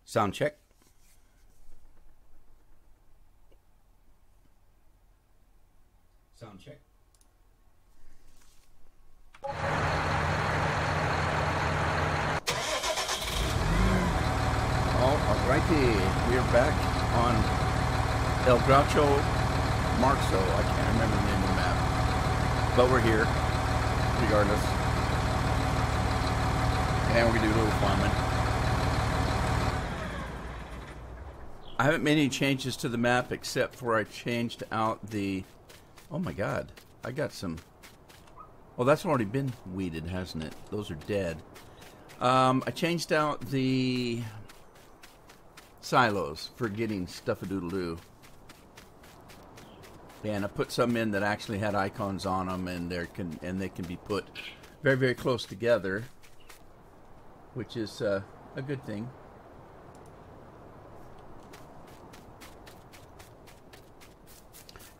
Sound check. Sound check. Alrighty, we're back on El Groucho Marxo. I can't remember the name of the map, but we're here regardless, and we're gonna do a little farming. I haven't made any changes to the map except for I changed out the... Oh my god, I got some... Well, that's already been weeded, hasn't it? Those are dead. I changed out the silos for getting stuff-a-doodle-doo. And I put some in that actually had icons on them, and they can be put very, very close together, which is a good thing.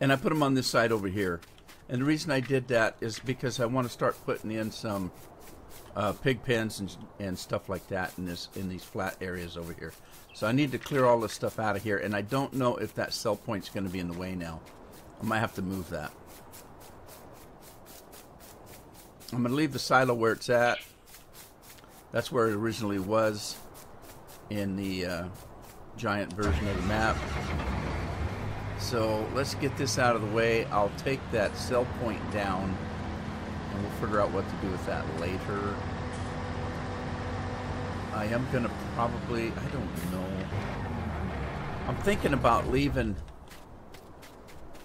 And I put them on this side over here. And the reason I did that is because I want to start putting in some pig pens and stuff like that in these flat areas over here. So I need to clear all this stuff out of here, and I don't know if that cell point's going to be in the way now. I might have to move that. I'm going to leave the silo where it's at. That's where it originally was in the giant version of the map. So let's get this out of the way. I'll take that cell point down, and we'll figure out what to do with that later. I am going to probably, I don't know. I'm thinking about leaving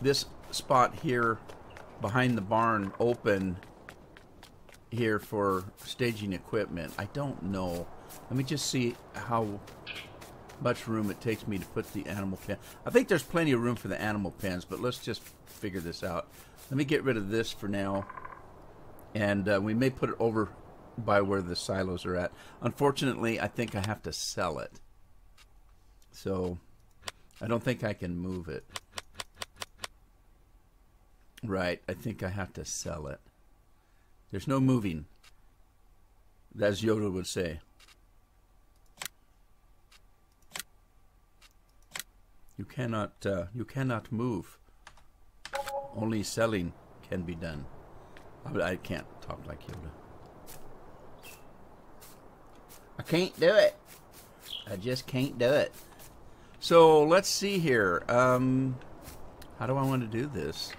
this spot here behind the barn open here for staging equipment. I don't know. Let me just see how much room it takes me to put the animal pen. I think there's plenty of room for the animal pens, but let's just figure this out. Let me get rid of this for now, and we may put it over by where the silos are at. Unfortunately, I think I have to sell it, so I don't think I can move it. Right, I think I have to sell it. There's no moving, as Yoda would say. You cannot move. Only selling can be done. I can't talk like Yoda. I can't do it. I just can't do it. So let's see here. How do I want to do this?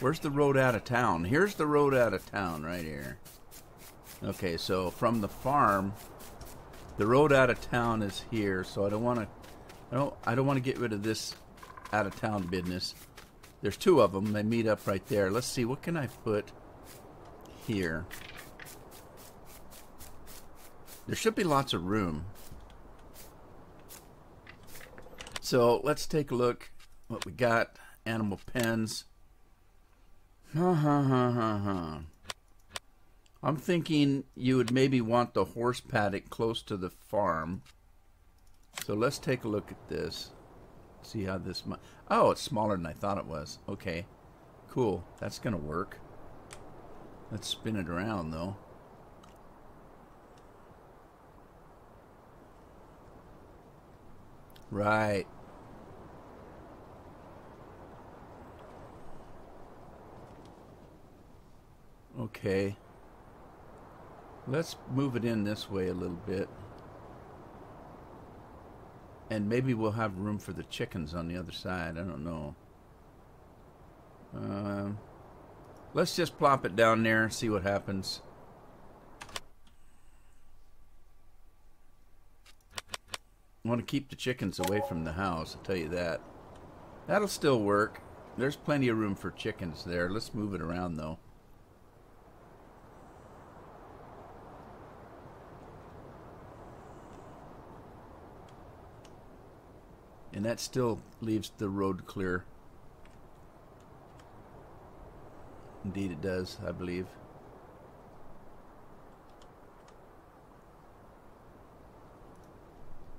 Where's the road out of town? Here's the road out of town right here. Okay, so from the farm, the road out of town is here. So I don't want to. I don't want to get rid of this out-of-town business. There's two of them. They meet up right there. Let's see. What can I put here? There should be lots of room. So let's take a look what we got. Animal pens. I'm thinking you would maybe want the horse paddock close to the farm. So let's take a look at this. See how this... Oh, it's smaller than I thought it was. Okay. Cool. That's going to work. Let's spin it around, though. Right. Okay. Let's move it in this way a little bit. And maybe we'll have room for the chickens on the other side. I don't know. Let's just plop it down there and see what happens. I want to keep the chickens away from the house, I'll tell you that. That'll still work. There's plenty of room for chickens there. Let's move it around, though. And that still leaves the road clear. Indeed it does, I believe.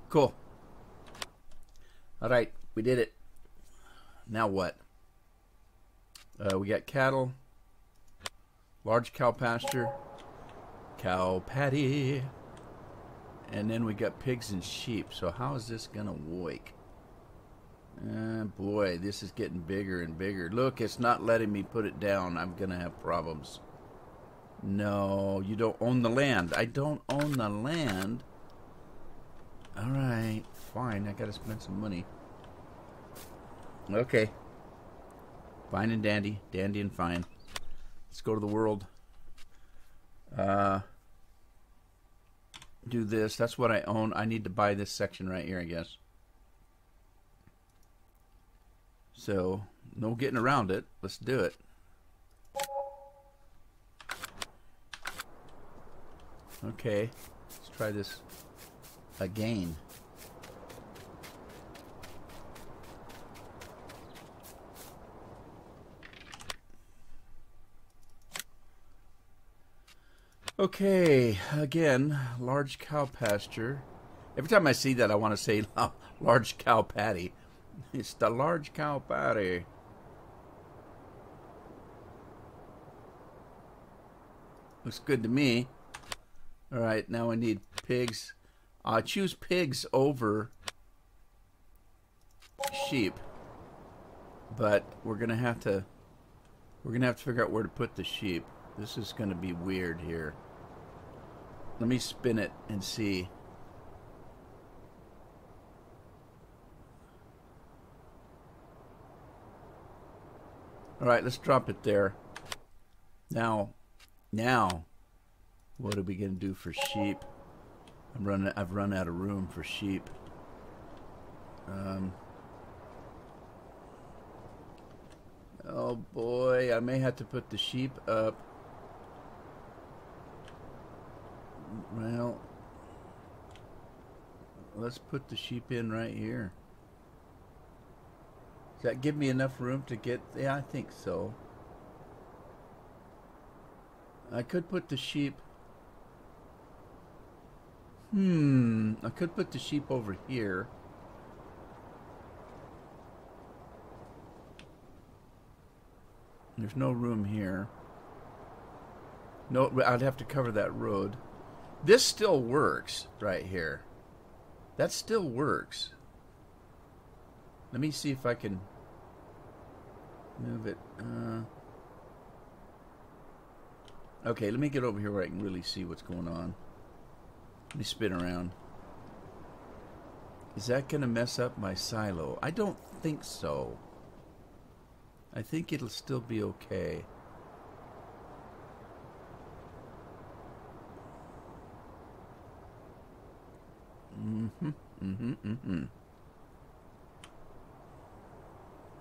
Cool. Alright, we did it. Now what? We got cattle. Large cow pasture. Cow patty. And then we got pigs and sheep. So how is this going to work? Boy, this is getting bigger and bigger. Look, it's not letting me put it down. I'm going to have problems. No, you don't own the land. I don't own the land. All right, fine. I got to spend some money. Okay. Fine and dandy. Dandy and fine. Let's go to the world. Do this. That's what I own. I need to buy this section right here, I guess. So, no getting around it. Let's do it. Okay. Let's try this again. Okay, again, large cow pasture. Every time I see that, I want to say large cow patty. It's the large cow patty. Looks good to me. All right, now I need pigs. I choose pigs over sheep, but we're gonna have to figure out where to put the sheep. This is gonna be weird here. Let me spin it and see. All right, let's drop it there. Now, what are we gonna do for sheep? I've run out of room for sheep. Oh boy, I may have to put the sheep up. Well, let's put the sheep in right here. Does that give me enough room to get? Yeah, I think so. I could put the sheep. I could put the sheep over here. There's no room here. No, I'd have to cover that road. This still works right here. That still works. Let me see if I can move it. Okay, let me get over here where I can really see what's going on. Let me spin around. Is that going to mess up my silo? I don't think so. I think it'll still be okay.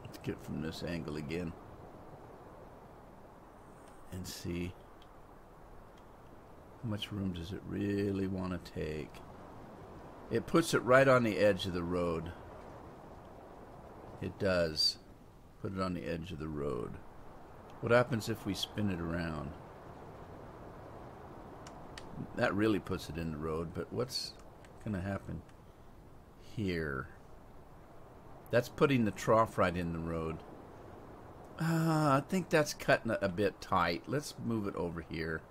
Let's get it from this angle again and see how much room does it really want to take. It puts it right on the edge of the road. It does put it on the edge of the road. What happens if we spin it around? That really puts it in the road, but what's gonna happen here? That's putting the trough right in the road. I think that's cutting it a bit tight. Let's move it over here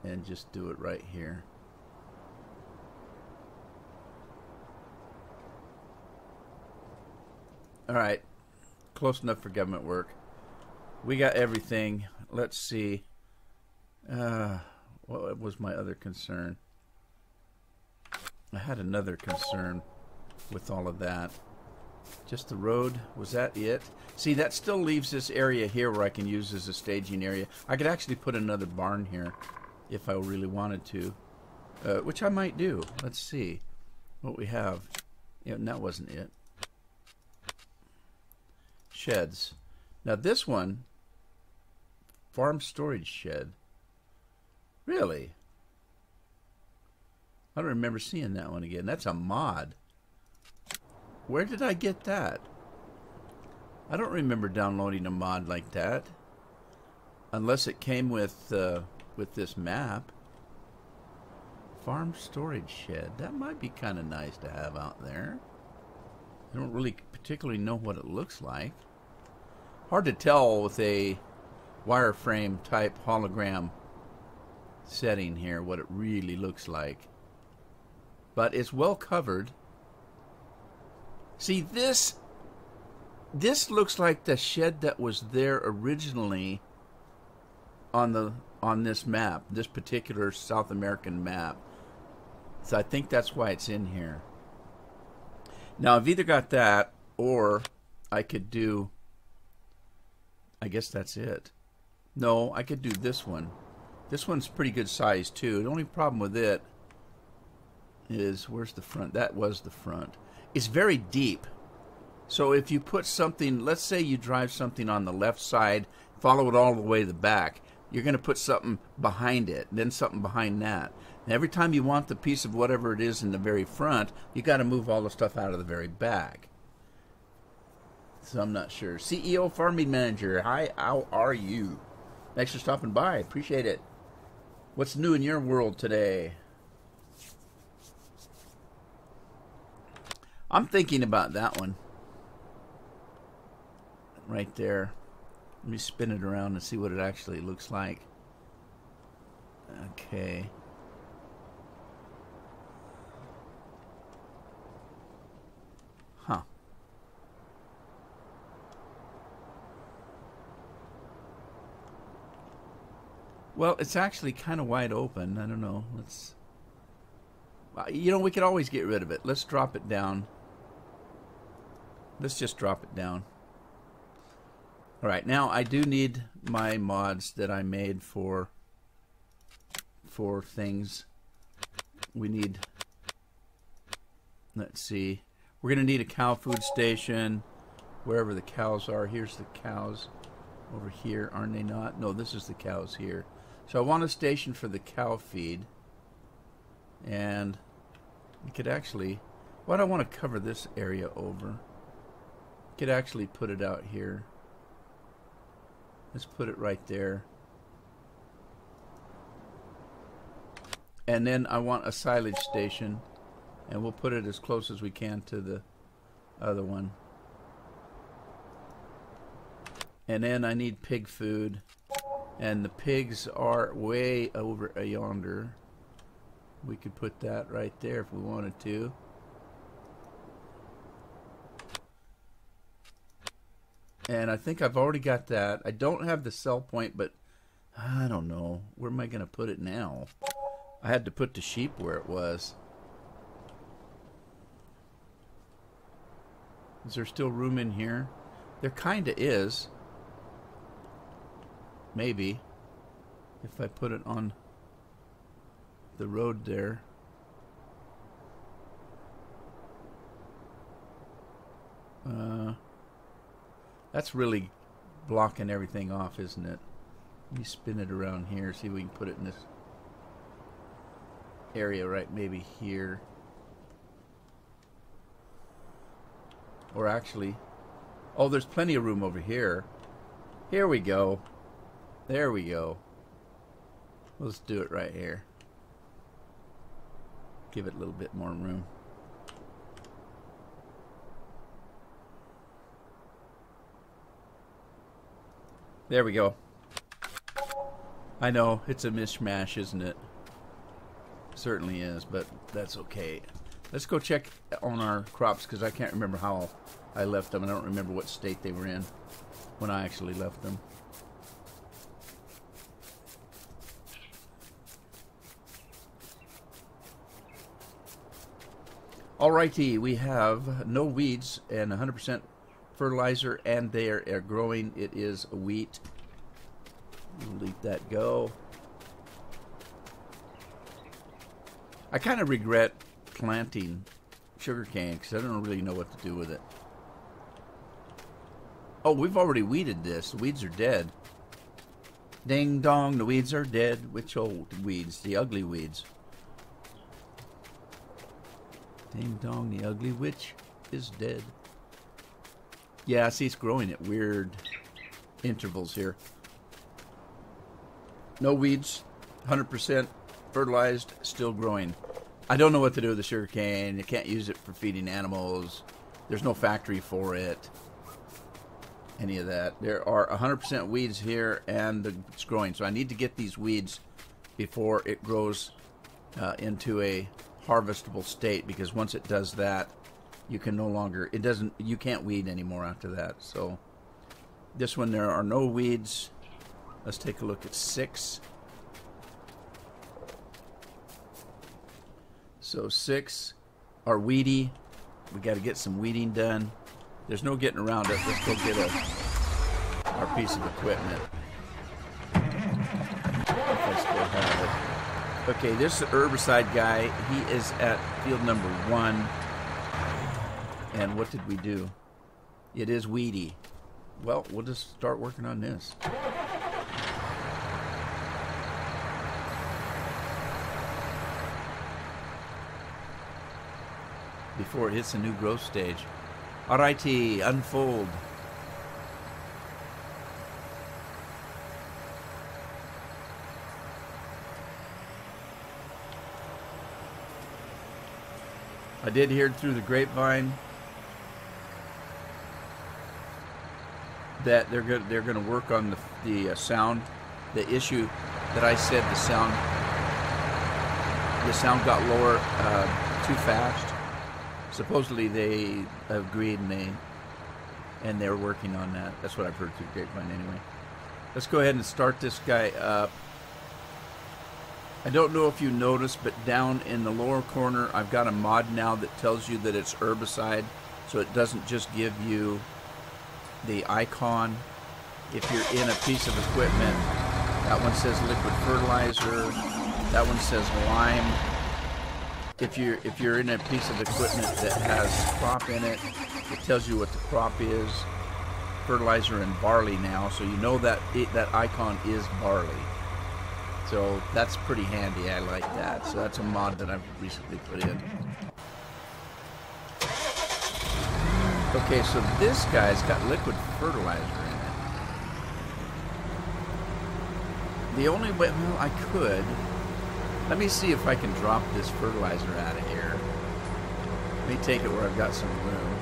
and just do it right here. All right, close enough for government work. We got everything. Let's see. What was my other concern? I had another concern with all of that. Just the road, was that it? See, that still leaves this area here where I can use as a staging area. I could actually put another barn here if I really wanted to, which I might do. Let's see what we have. Yeah, and that wasn't it. Sheds. Now this one, farm storage shed. Really? I don't remember seeing that one again. That's a mod. Where did I get that? I don't remember downloading a mod like that, unless it came with this map. Farm storage shed. That might be kind of nice to have out there. I don't really particularly know what it looks like. Hard to tell with a wireframe type hologram setting here what it really looks like. but it's well covered. See, this looks like the shed that was there originally on this map, this particular South American map. So I think that's why it's in here. Now I've either got that, or I could do, I guess that's it. No, I could do this one. This one's pretty good size too. The only problem with it is, where's the front? That was the front. It's very deep. So if you put something, let's say you drive something on the left side, follow it all the way to the back, you're going to put something behind it, then something behind that. And every time you want the piece of whatever it is in the very front, you got to move all the stuff out of the very back. So I'm not sure. CEO Farming Manager, hi, how are you? Thanks for stopping by. Appreciate it. What's new in your world today? I'm thinking about that one. Right there. Let me spin it around and see what it actually looks like. Okay. Huh. Well, it's actually kind of wide open. I don't know. Let's... You know, we could always get rid of it. Let's drop it down. Let's just drop it down. Alright, now I do need my mods that I made for things. We need, let's see, we're going to need a cow food station wherever the cows are. Here's the cows over here, aren't they not? No, this is the cows here. So I want a station for the cow feed. And you could actually, why do I want to cover this area over? You could actually put it out here. Let's put it right there. And then I want a silage station, and we'll put it as close as we can to the other one. And then I need pig food, and the pigs are way over yonder. We could put that right there if we wanted to. And I think I've already got that. I don't have the sell point, but I don't know. Where am I going to put it now? I had to put the sheep where it was. Is there still room in here? There kind of is. Maybe. If I put it on the road there. That's really blocking everything off, isn't it? Let me spin it around here, see if we can put it in this area right maybe here. Or actually, oh, there's plenty of room over here. Here we go. There we go. Let's do it right here. Give it a little bit more room. There we go. I know, it's a mishmash, isn't it? Certainly is, but that's okay. Let's go check on our crops, because I can't remember how I left them. I don't remember what state they were in when I actually left them. Alrighty, we have no weeds and 100% fertilizer, and they are growing. It is wheat. We'll let that go. I kind of regret planting sugarcane because I don't really know what to do with it. Oh, we've already weeded this. The weeds are dead. Ding dong, the weeds are dead. Which old weeds? The ugly weeds. Ding dong, the ugly witch is dead. Yeah, see, it's growing at weird intervals here. No weeds, 100% fertilized, still growing. I don't know what to do with the sugarcane. You can't use it for feeding animals. There's no factory for it. Any of that. There are 100% weeds here, and it's growing. So I need to get these weeds before it grows into a harvestable state, because once it does that, you can no longer, you can't weed anymore after that. So this one, there are no weeds. Let's take a look at 6. So 6 are weedy. We got to get some weeding done. There's no getting around it. Let's go get our piece of equipment. If I still have it. Okay, this is the herbicide guy. He is at field number 1. And what did we do? It is weedy. Well, we'll just start working on this. Before it hits a new growth stage. Alrighty, unfold. I did hear through the grapevine that they're going to work on the sound. The issue that I said the sound got lower too fast. Supposedly they agreed and they're working on that. That's what I've heard through the grapevine anyway. Let's go ahead and start this guy up. I don't know if you noticed, but down in the lower corner, I've got a mod now that tells you that it's herbicide, so it doesn't just give you the icon. If you're in a piece of equipment, that one says liquid fertilizer, that one says lime. If you're in a piece of equipment that has crop in it, it tells you what the crop is. Fertilizer and barley now, so you know that that icon is barley. So that's pretty handy. I like that. So that's a mod that I've recently put in. Okay, so this guy's got liquid fertilizer in it. The only way, well, I could. Let me see if I can drop this fertilizer out of here. Let me take it where I've got some room.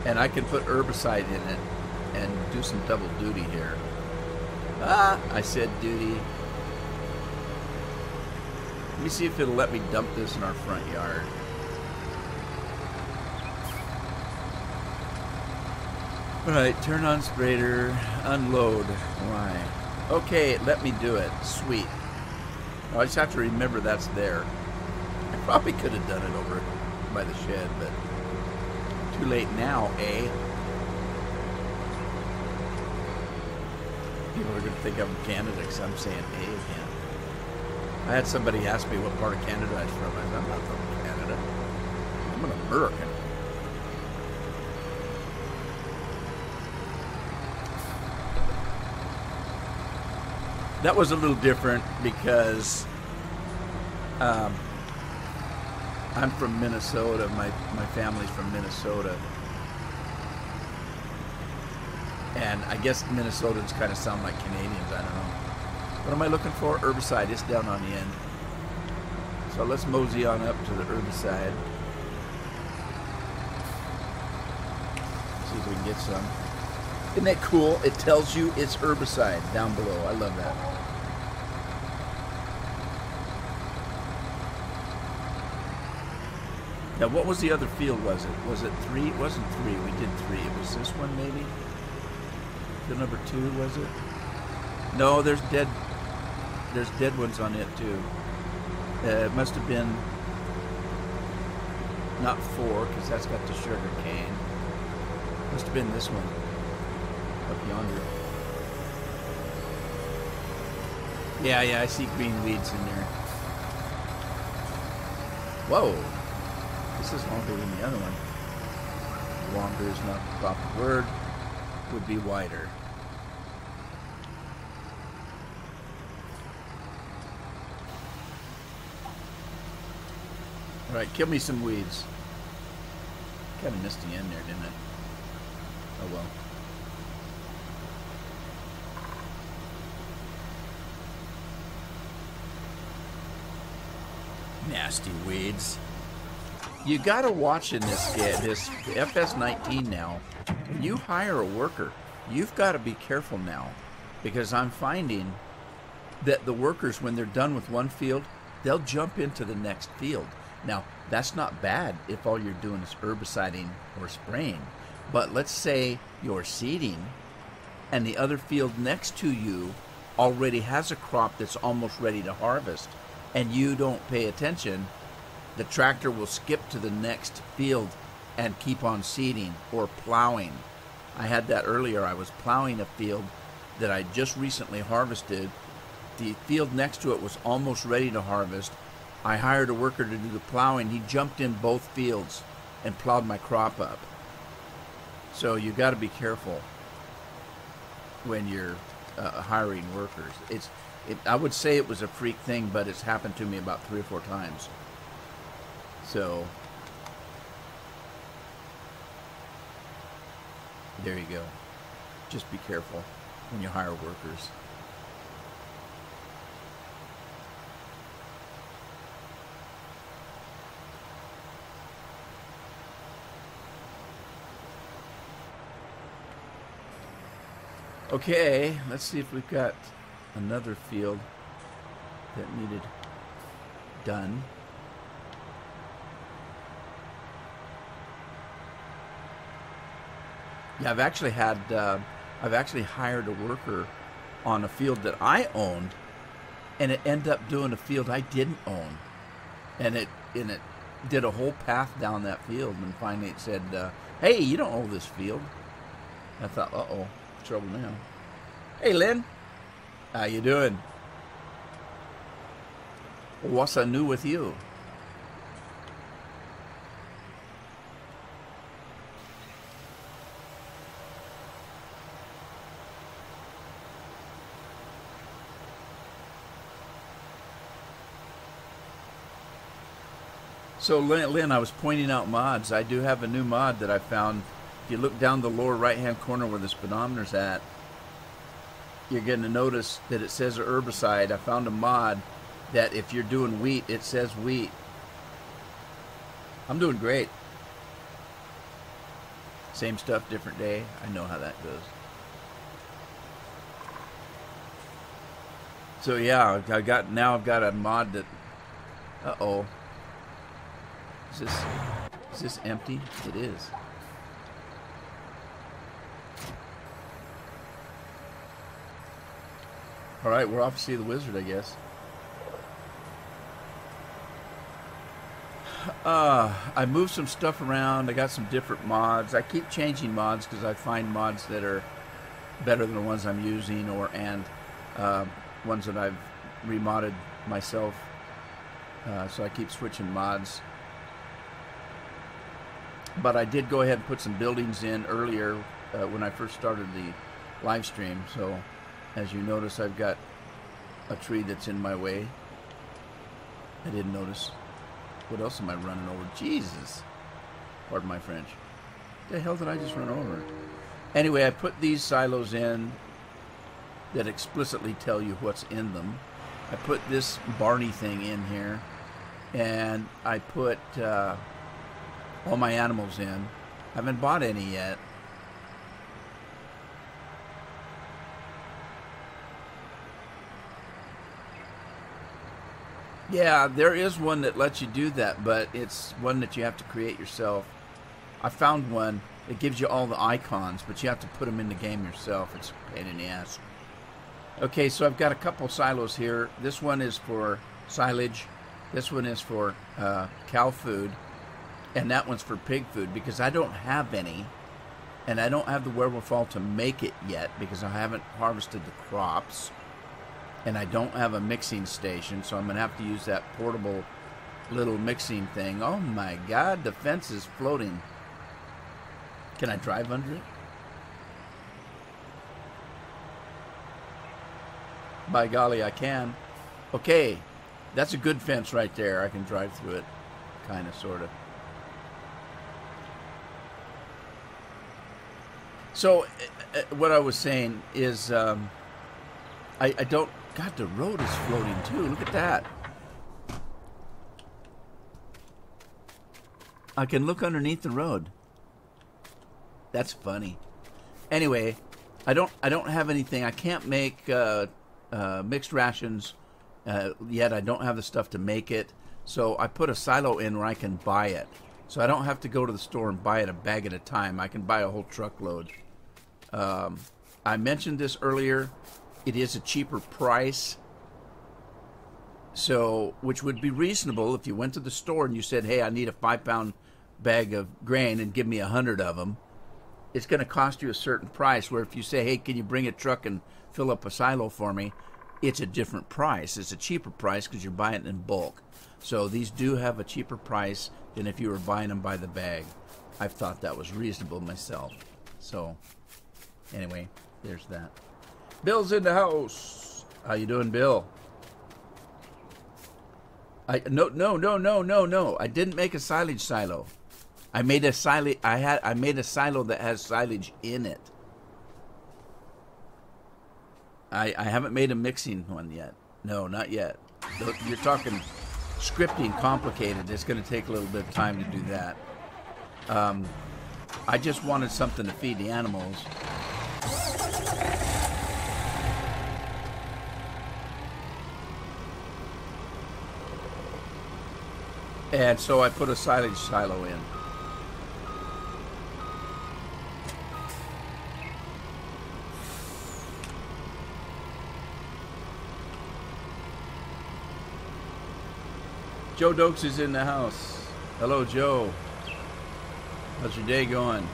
And I can put herbicide in it and do some double duty here. Ah, I said duty. Let me see if it'll let me dump this in our front yard. Alright, turn on sprayer, unload. Why? Okay, let me do it. Sweet. Oh, I just have to remember that's there. I probably could have done it over by the shed, but too late now, eh? People are going to think I'm in Canada because I'm saying A again. I had somebody ask me what part of Canada I'm from. I said, I'm not from Canada. I'm an American. That was a little different because I'm from Minnesota. My family's from Minnesota. And I guess Minnesotans kind of sound like Canadians. I don't know. What am I looking for? Herbicide. It's down on the end. So let's mosey on up to the herbicide. See if we can get some. Isn't that cool? It tells you it's herbicide down below. I love that. Now, what was the other field, was it? Was it 3? It wasn't 3. We did 3. It was this one, maybe? Field number 2, was it? No, there's dead ones on it, too. It must have been not 4, because that's got the sugar cane. Must have been this one. Up yonder. Yeah, I see green weeds in there. Whoa! This is longer than the other one. Longer is not the proper word. Would be wider. Alright, kill me some weeds. Kind of missed the end there, didn't it? Oh well. Nasty weeds. You gotta watch in this FS19 now. When you hire a worker, you've got to be careful now, because I'm finding that the workers, when they're done with one field, they'll jump into the next field. Now, that's not bad if all you're doing is herbiciding or spraying. But let's say you're seeding and the other field next to you already has a crop that's almost ready to harvest, and you don't pay attention, the tractor will skip to the next field and keep on seeding or plowing. I had that earlier. I was plowing a field that I just recently harvested. The field next to it was almost ready to harvest. I hired a worker to do the plowing. He jumped in both fields and plowed my crop up. So you got to be careful when you're hiring workers. I would say it was a freak thing, but it's happened to me about 3 or 4 times. So there you go. Just be careful when you hire workers. Okay, let's see if we've got another field that needed done. Yeah, I've actually hired a worker on a field that I owned, and it ended up doing a field I didn't own, and it did a whole path down that field, and finally it said, "Hey, you don't own this field." I thought, uh-oh. Trouble now. Hey, Lynn. How you doing? What's new with you? So, Lynn, I was pointing out mods. I do have a new mod that I found. If you look down the lower right-hand corner where the speedometer's at, you're going to notice that it says herbicide. I found a mod that if you're doing wheat, it says wheat. I'm doing great. Same stuff, different day. I know how that goes. So yeah, I've got a mod that. Uh-oh. Is this empty? It is. All right, we're off to see the wizard, I guess. I moved some stuff around. I got some different mods. I keep changing mods because I find mods that are better than the ones I'm using, and ones that I've remodded myself. So I keep switching mods. But I did go ahead and put some buildings in earlier when I first started the live stream. So as you notice, I've got a tree that's in my way. I didn't notice. What else am I running over? Jesus. Pardon my French. The hell did I just run over? Anyway, I put these silos in that explicitly tell you what's in them. I put this Barney thing in here. And I put all my animals in. I haven't bought any yet. Yeah, there is one that lets you do that, but it's one that you have to create yourself. I found one that gives you all the icons, but you have to put them in the game yourself. It's a pain in the ass. Okay, so I've got a couple silos here. This one is for silage. This one is for cow food. And that one's for pig food because I don't have any. And I don't have the wherewithal to make it yet because I haven't harvested the crops. And I don't have a mixing station, so I'm going to have to use that portable little mixing thing. Oh my God, the fence is floating. Can I drive under it? By golly, I can. Okay, that's a good fence right there. I can drive through it, kind of, sort of. So, what I was saying is, I don't... God, the road is floating too. Look at that. I can look underneath the road. That's funny. Anyway, I don't have anything. I can't make mixed rations yet I don't have the stuff to make it. So I put a silo in where I can buy it. So I don't have to go to the store and buy it a bag at a time. I can buy a whole truckload. I mentioned this earlier. It is a cheaper price. So, which would be reasonable if you went to the store and you said, hey, I need a 5-pound bag of grain and give me 100 of them. It's going to cost you a certain price, where if you say, hey, can you bring a truck and fill up a silo for me, it's a different price. It's a cheaper price because you're buying it in bulk. So these do have a cheaper price than if you were buying them by the bag. I've thought that was reasonable myself. So anyway, there's that. Bill's in the house. How you doing, Bill? No. I didn't make a silage silo. I made a silo. I made a silo that has silage in it. I haven't made a mixing one yet. No, not yet. You're talking scripting complicated. It's going to take a little bit of time to do that. I just wanted something to feed the animals. And so I put a silage silo in. Joe Dokes is in the house. Hello, Joe. How's your day going?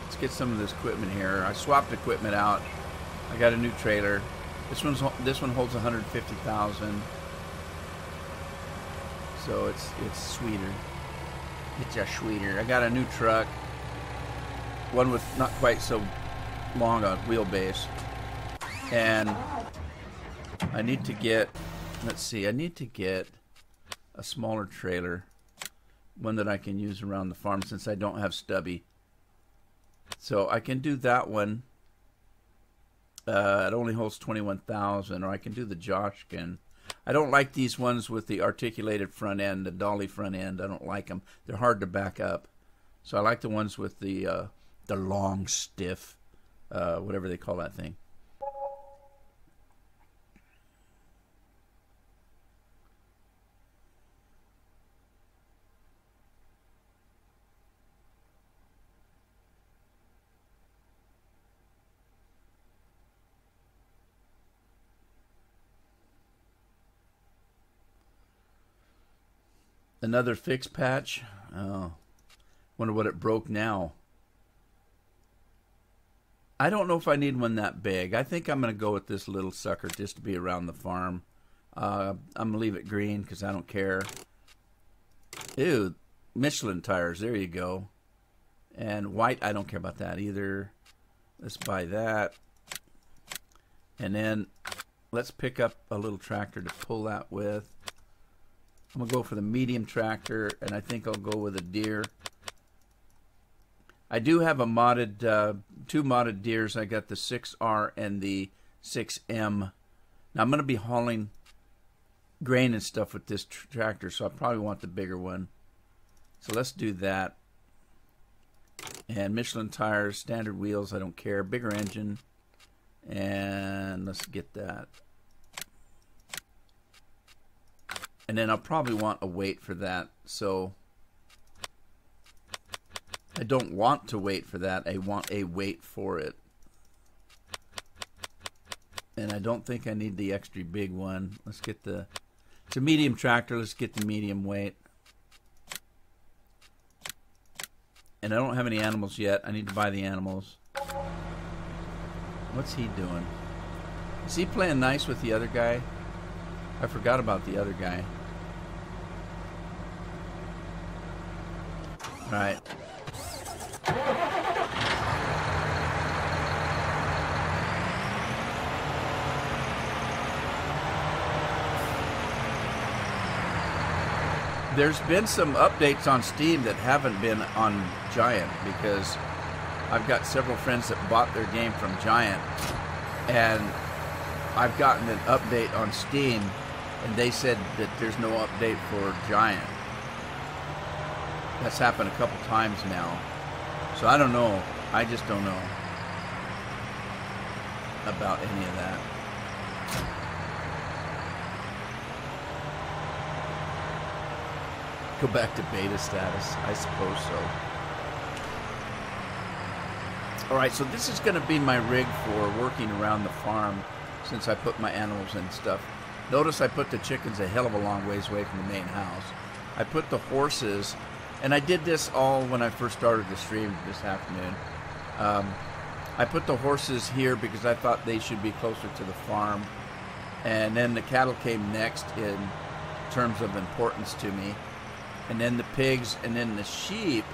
Let's get some of this equipment here. I swapped equipment out. I got a new trailer. This one holds 150,000. So it's sweeter. It's just sweeter. I got a new truck. One with not quite so long a wheelbase. And I need to get, let's see, I need to get a smaller trailer. One that I can use around the farm since I don't have stubby. So I can do that one. It only holds 21,000, or I can do the Joshkin. I don't like these ones with the articulated front end, the dolly front end. I don't like them. They're hard to back up. So I like the ones with the long, stiff, whatever they call that thing. Another fix patch. Oh, wonder what it broke now. I don't know if I need one that big. I think I'm going to go with this little sucker just to be around the farm. I'm going to leave it green because I don't care. Ew, Michelin tires. There you go. And white, I don't care about that either. Let's buy that. And then let's pick up a little tractor to pull that with. I'm going to go for the medium tractor, and I think I'll go with a deer. I do have a modded, two modded deers. I got the 6R and the 6M. Now, I'm going to be hauling grain and stuff with this tractor, so I probably want the bigger one. So let's do that. And Michelin tires, standard wheels, I don't care. Bigger engine. And let's get that. And then I'll probably want a weight for that. So I don't want to wait for that. I want a weight for it. And I don't think I need the extra big one. Let's get the... It's a medium tractor. Let's get the medium weight. And I don't have any animals yet. I need to buy the animals. What's he doing? Is he playing nice with the other guy? I forgot about the other guy. Right. There's been some updates on Steam that haven't been on Giant, because I've got several friends that bought their game from Giant, and I've gotten an update on Steam, and they said that there's no update for Giant. That's happened a couple times now. So I don't know. I just don't know about any of that. Go back to beta status. I suppose so. Alright, so this is going to be my rig for working around the farm since I put my animals and stuff. Notice I put the chickens a hell of a long ways away from the main house. I put the horses, and I did this all when I first started the stream this afternoon. I put the horses here because I thought they should be closer to the farm. And then the cattle came next in terms of importance to me. And then the pigs, and then the sheep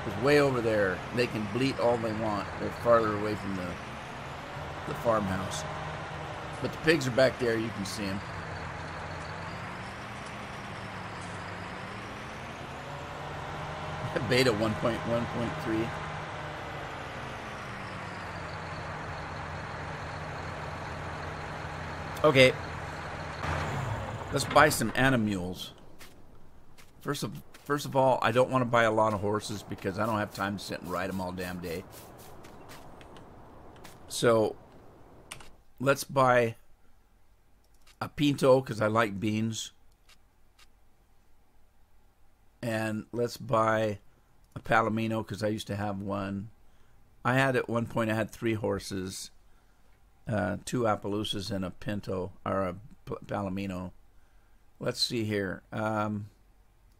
is way over there. They can bleat all they want. They're farther away from the farmhouse. But the pigs are back there. You can see them. Beta 1.1.3. Okay. Let's buy some animals. First of all, I don't want to buy a lot of horses because I don't have time to sit and ride them all damn day. So, let's buy a pinto because I like beans. And let's buy a palomino because I used to have one. I had at one point, I had 3 horses, 2 Appaloosas and a pinto, or a palomino. Let's see here.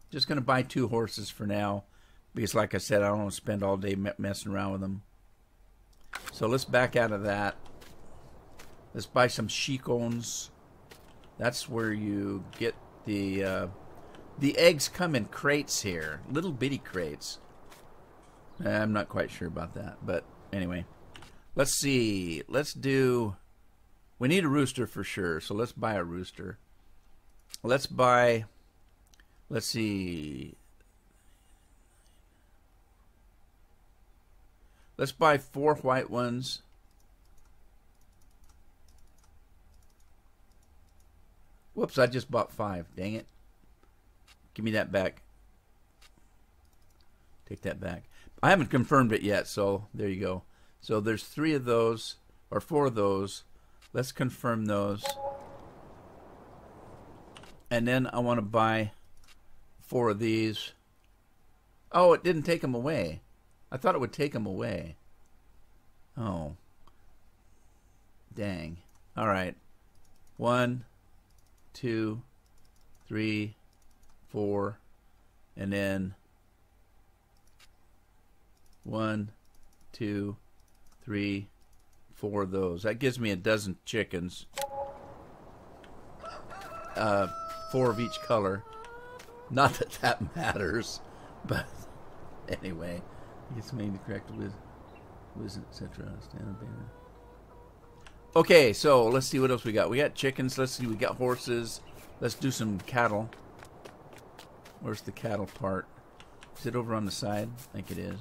Just going to buy 2 horses for now because, like I said, I don't want to spend all day messing around with them. So let's back out of that. Let's buy some chicons. That's where you get the eggs come in crates here. Little bitty crates. I'm not quite sure about that. But anyway. Let's see. Let's do... We need a rooster for sure. So let's buy a rooster. Let's buy... Let's see. Let's buy 4 white ones. Whoops, I just bought 5. Dang it. Give me that back. Take that back. I haven't confirmed it yet, so there you go. So there's 3 of those, or 4 of those. Let's confirm those. And then I want to buy 4 of these. Oh, it didn't take them away. I thought it would take them away. Oh. Dang. All right. 1, 2, 3, 4, and then 1, 2, 3, 4 of those. That gives me a dozen chickens. 4 of each color. Not that that matters, but anyway, it's made the correct wisdom, etc. Stand banner. Okay, so let's see what else we got. We got chickens. Let's see, we got horses. Let's do some cattle. Where's the cattle part? Is it over on the side? I think it is.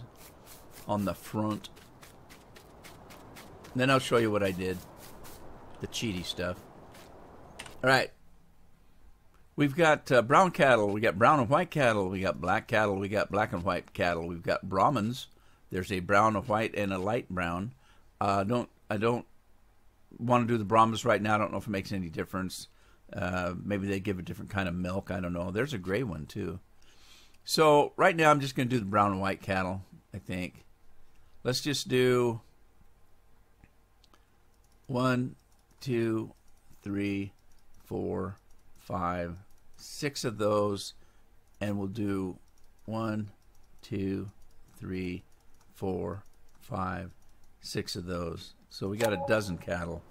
On the front. And then I'll show you what I did. The cheaty stuff. Alright. We've got brown cattle. We got brown and white cattle. We got black cattle. We got black and white cattle. We've got Brahmins. There's a brown, a white, and a light brown. I don't want to do the Brahmins right now. I don't know if it makes any difference. Maybe they give a different kind of milk. I don't know. There's a gray one too. So right now I'm just going to do the brown and white cattle, I think. Let's just do 1, 2, 3, 4, 5, 6 of those, and we'll do 1, 2, 3, 4, 5, 6 of those. So we got a dozen cattle.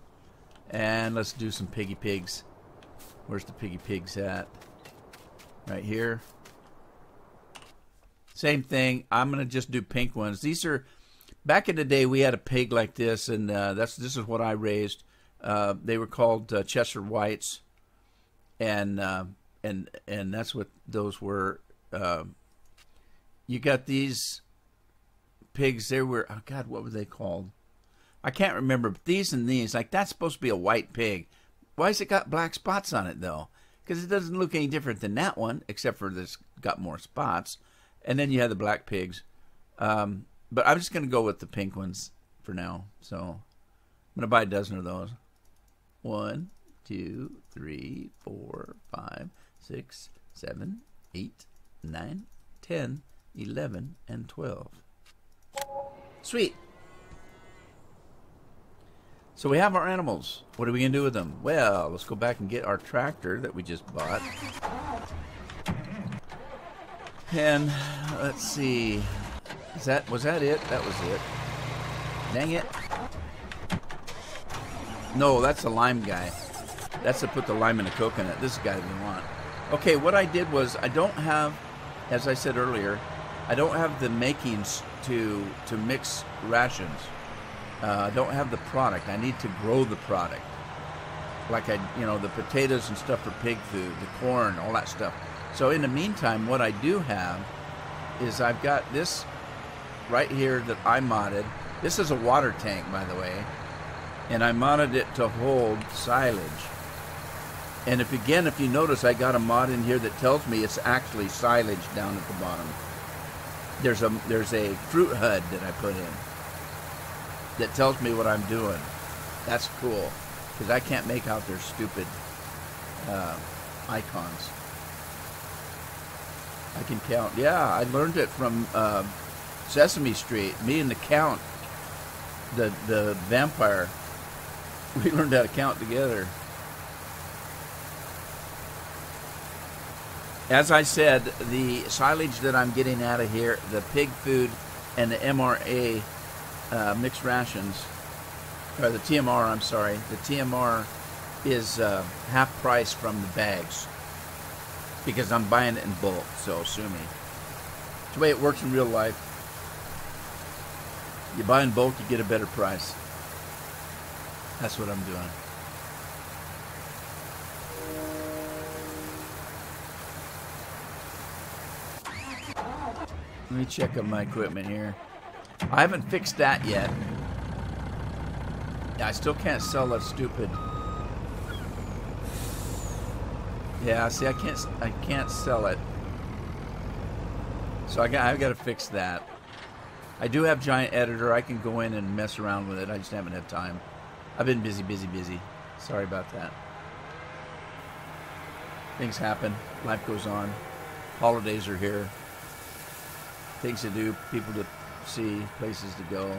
And let's do some piggy pigs. Where's the piggy pigs at? Right here. Same thing. I'm going to just do pink ones. These are, back in the day we had a pig like this, and this is what I raised. They were called Cheshire Whites, and that's what those were. You got these pigs. They were, oh God, what were they called? I can't remember. But these and these, like that's supposed to be a white pig. Why has it got black spots on it though? Because it doesn't look any different than that one, except for this got more spots. And then you have the black pigs. But I'm just going to go with the pink ones for now. So I'm going to buy a dozen of those. 1, 2, 3, 4, 5, 6, 7, 8, 9, 10, 11, and 12. Sweet. So we have our animals. What are we going to do with them? Well, let's go back and get our tractor that we just bought. And let's see. Was that it? That was it. Dang it. No, that's the lime guy. That's to put the lime in the coconut. This is the guy we want. Okay, what I did was I don't have, as I said earlier, I don't have the makings to mix rations. I don't have the product. I need to grow the product. Like the potatoes and stuff for pig food, the corn, all that stuff. So in the meantime, what I do have is I've got this right here that I modded. This is a water tank, by the way. And I modded it to hold silage. And if you notice, I got a mod in here that tells me it's actually silage down at the bottom. There's a fruit HUD that I put in that tells me what I'm doing. That's cool, because I can't make out their stupid icons. I can count. Yeah, I learned it from Sesame Street. Me and the Count, the vampire, we learned how to count together. As I said, the silage that I'm getting out of here, the pig food and the MRA mixed rations, or the TMR, I'm sorry, the TMR is half price from the bags because I'm buying it in bulk, so sue me. It's the way it works in real life. You buy in bulk, you get a better price. That's what I'm doing. Let me check on my equipment here. I haven't fixed that yet. Yeah, I still can't sell that stupid. Yeah, see, I can't sell it. So I've got to fix that. I do have Giant Editor. I can go in and mess around with it. I just haven't had time. I've been busy. Sorry about that. Things happen. Life goes on. Holidays are here. Things to do, people to see, places to go.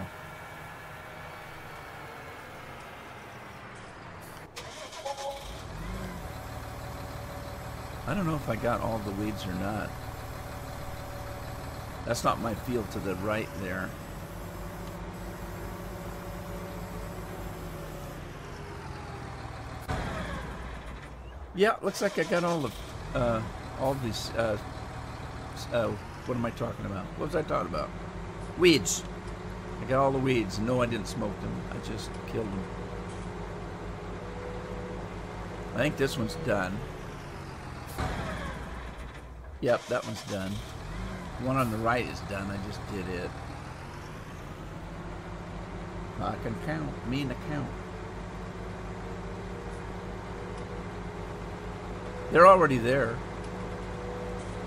I don't know if I got all the weeds or not. That's not my field to the right there. Yeah, looks like I got all these. What am I talking about? What was I talking about? Weeds. I got all the weeds. No, I didn't smoke them. I just killed them. I think this one's done. Yep, that one's done. The one on the right is done. I just did it. I can count. Me and the count. They're already there.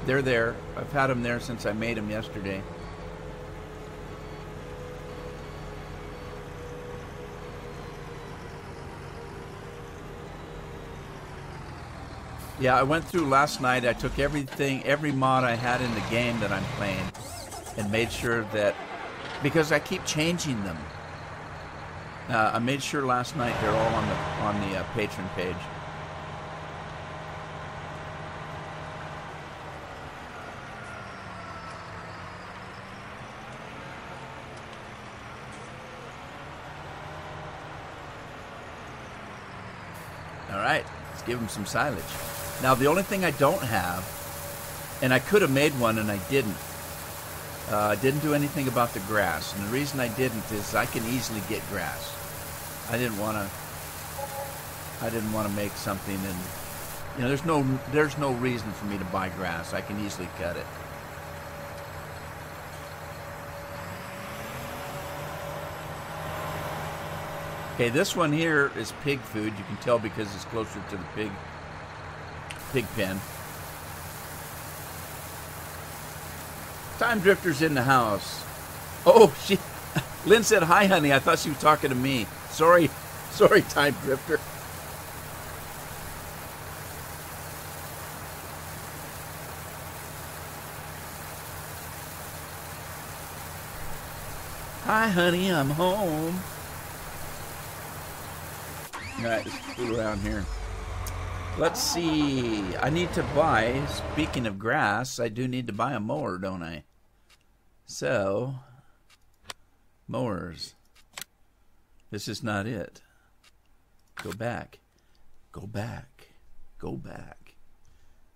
They're there. I've had them there since I made them yesterday. Yeah, I went through last night. I took every mod I had in the game that I'm playing, and made sure that, because I keep changing them. I made sure last night they're all on the patron page. Alright, let's give them some silage. Now, the only thing I don't have, and I could have made one and I didn't do anything about the grass. And the reason I didn't is I can easily get grass. I didn't want to make something, and there's no reason for me to buy grass. I can easily cut it. Okay, this one here is pig food. You can tell because it's closer to the pig pen. Time Drifter's in the house. Oh, Lynn said hi, honey. I thought she was talking to me. Sorry, Time Drifter. Hi, honey, I'm home. All right, let's fool around here. Let's see. I need to buy, speaking of grass, I do need to buy a mower, don't I? So, mowers. This is not it. Go back. Go back. Go back.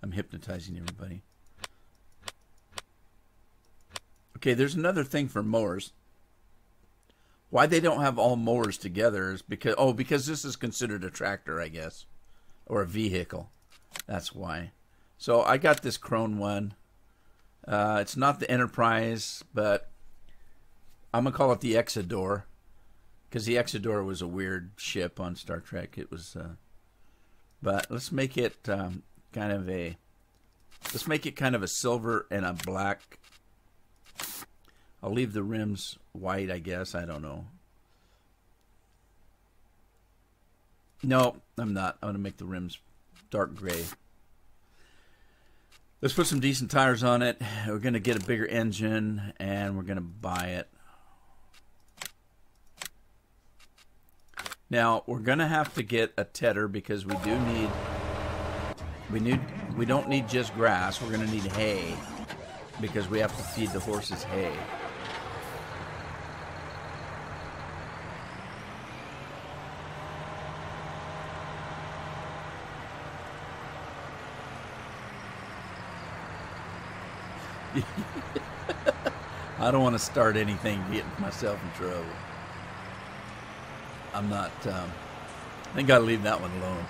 I'm hypnotizing everybody. Okay, there's another thing for mowers. Why they don't have all mowers together is because this is considered a tractor, I guess, or a vehicle. That's why. So I got this Crone one. It's not the Enterprise, but I'm gonna call it the Exodore, because the Exodore was a weird ship on Star Trek. It was, but let's make it kind of a silver and a black. I'll leave the rims white, I guess. I don't know. No, I'm not. I'm going to make the rims dark gray. Let's put some decent tires on it. We're going to get a bigger engine, and we're going to buy it. Now, we're going to have to get a tedder because we don't need just grass. We're going to need hay because we have to feed the horses hay. I don't want to start anything getting myself in trouble. I'm not, I think I'll leave that one alone.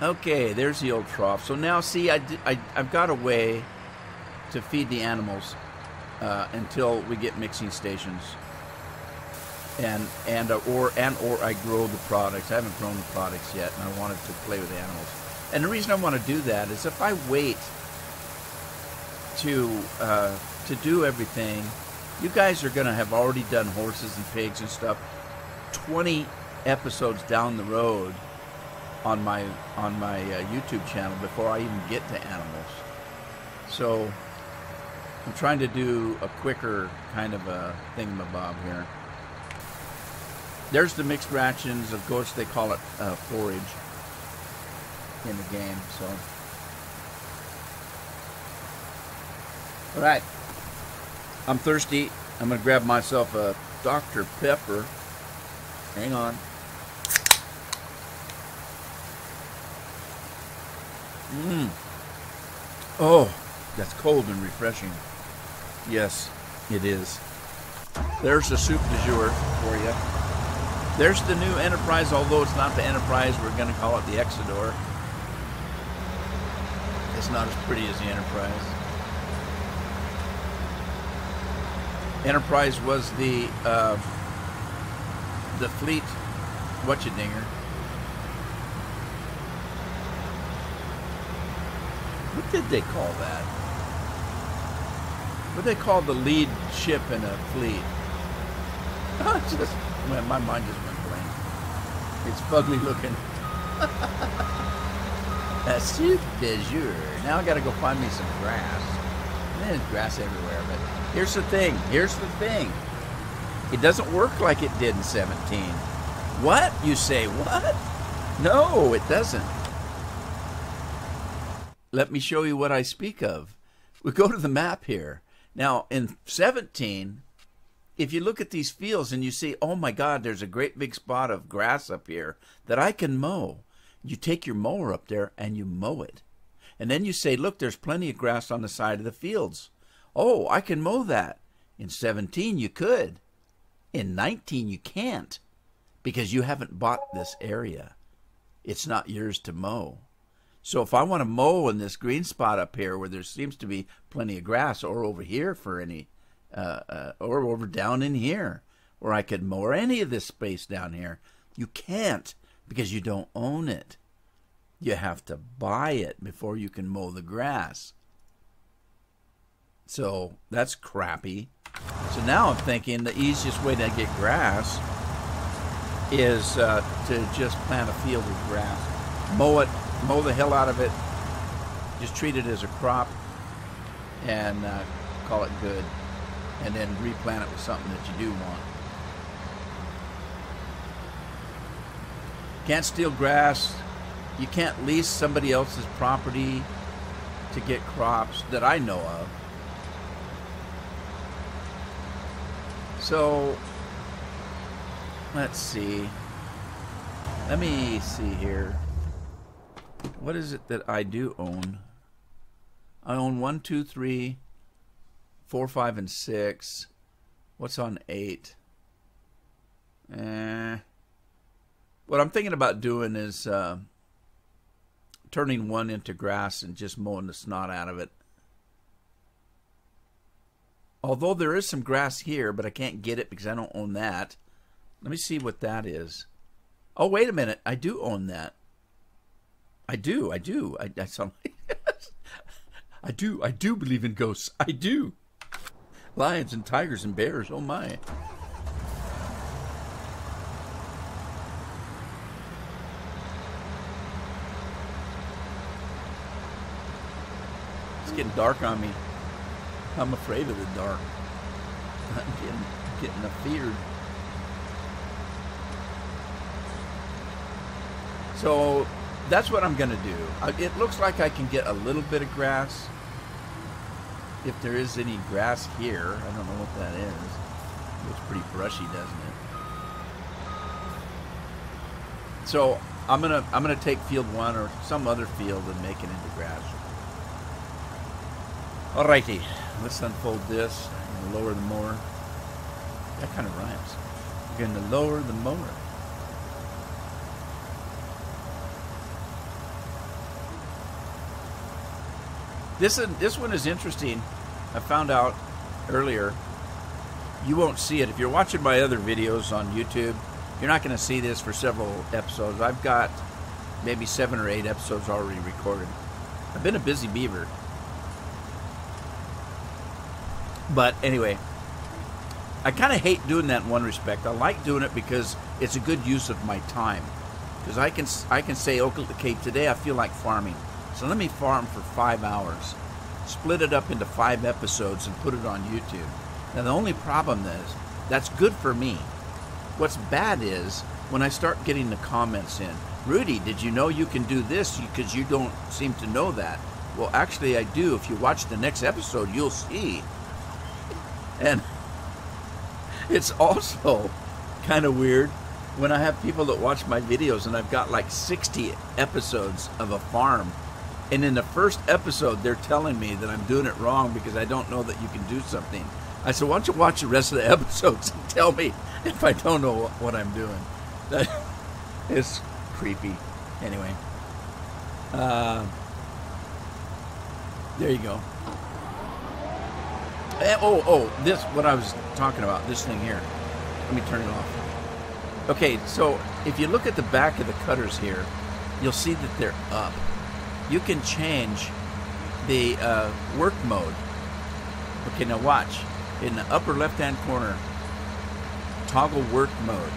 Okay, there's the old trough. So now, see, I've got a way to feed the animals until we get mixing stations. Or I grow the products. I haven't grown the products yet, and I wanted to play with the animals. And the reason I want to do that is if I wait to do everything, you guys are going to have already done horses and pigs and stuff 20 episodes down the road on my YouTube channel before I even get to animals. So I'm trying to do a quicker kind of a thingamabob here. There's the mixed rations. Of course, they call it forage in the game. So, all right. I'm thirsty. I'm gonna grab myself a Dr. Pepper. Hang on. Oh, that's cold and refreshing. Yes, it is. There's the soup du jour for you. There's the new Enterprise, although it's not the Enterprise, we're going to call it the Exodore. It's not as pretty as the Enterprise. Enterprise was the fleet whatcha-dinger. What did they call that? What did they call the lead ship in a fleet? My mind just went blank. It's fugly looking. A soup du jour. Now I gotta go find me some grass. There's grass everywhere, but here's the thing. Here's the thing. It doesn't work like it did in 17. What? You say what? No, it doesn't. Let me show you what I speak of. We go to the map here. Now, in 17, if you look at these fields and you see, oh my God, there's a great big spot of grass up here that I can mow. You take your mower up there and you mow it. And then you say, look, there's plenty of grass on the side of the fields. Oh, I can mow that. In 17, you could. In 19, you can't because you haven't bought this area. It's not yours to mow. So if I want to mow in this green spot up here where there seems to be plenty of grass, or over here for any, or over down in here where I could mow, or any of this space down here, you can't because you don't own it. You have to buy it before you can mow the grass. So that's crappy. So now I'm thinking the easiest way to get grass is to just plant a field with grass. mow the hell out of it, just treat it as a crop, and call it good, and then replant it with something that you do want. Can't steal grass. You can't lease somebody else's property to get crops that I know of. So, let's see. Let me see here. What is it that I do own? I own 1, 2, 3, 4, 5, and 6. What's on 8? What I'm thinking about doing is turning 1 into grass and just mowing the snot out of it. Although there is some grass here, but I can't get it because I don't own that. Let me see what that is. Oh, wait a minute. I do own that. I do. I sound like yes. I do believe in ghosts. I do. Lions and tigers and bears. Oh, my. It's getting dark on me. I'm afraid of the dark. I'm getting afeared. So that's what I'm going to do. It looks like I can get a little bit of grass. If there is any grass here, I don't know what that is. It looks pretty brushy, doesn't it? So I'm gonna take field 1 or some other field and make it into grass. Alrighty, let's unfold this. I'm gonna lower the mower. That kind of rhymes. I'm gonna lower the mower. This one is interesting. I found out earlier. You won't see it if you're watching my other videos on YouTube. You're not going to see this for several episodes. I've got maybe 7 or 8 episodes already recorded. I've been a busy beaver. But anyway, I kind of hate doing that in one respect. I like doing it because it's a good use of my time. Because I can say, okay, today I feel like farming. So let me farm for 5 hours. Split it up into 5 episodes and put it on YouTube. Now the only problem is, that's good for me. What's bad is when I start getting the comments in, Rudy, did you know you can do this because you don't seem to know that? Well, actually I do. If you watch the next episode, you'll see. And it's also kind of weird when I have people that watch my videos and I've got like 60 episodes of a farm. And in the first episode, they're telling me that I'm doing it wrong because I don't know that you can do something. I said, why don't you watch the rest of the episodes and tell me if I don't know what I'm doing. That is creepy. Anyway. There you go. This, what I was talking about, this thing here. Let me turn it off. Okay, so if you look at the back of the cutters here, you'll see that they're up. You can change the work mode. Okay, now watch. In the upper left-hand corner, toggle work mode.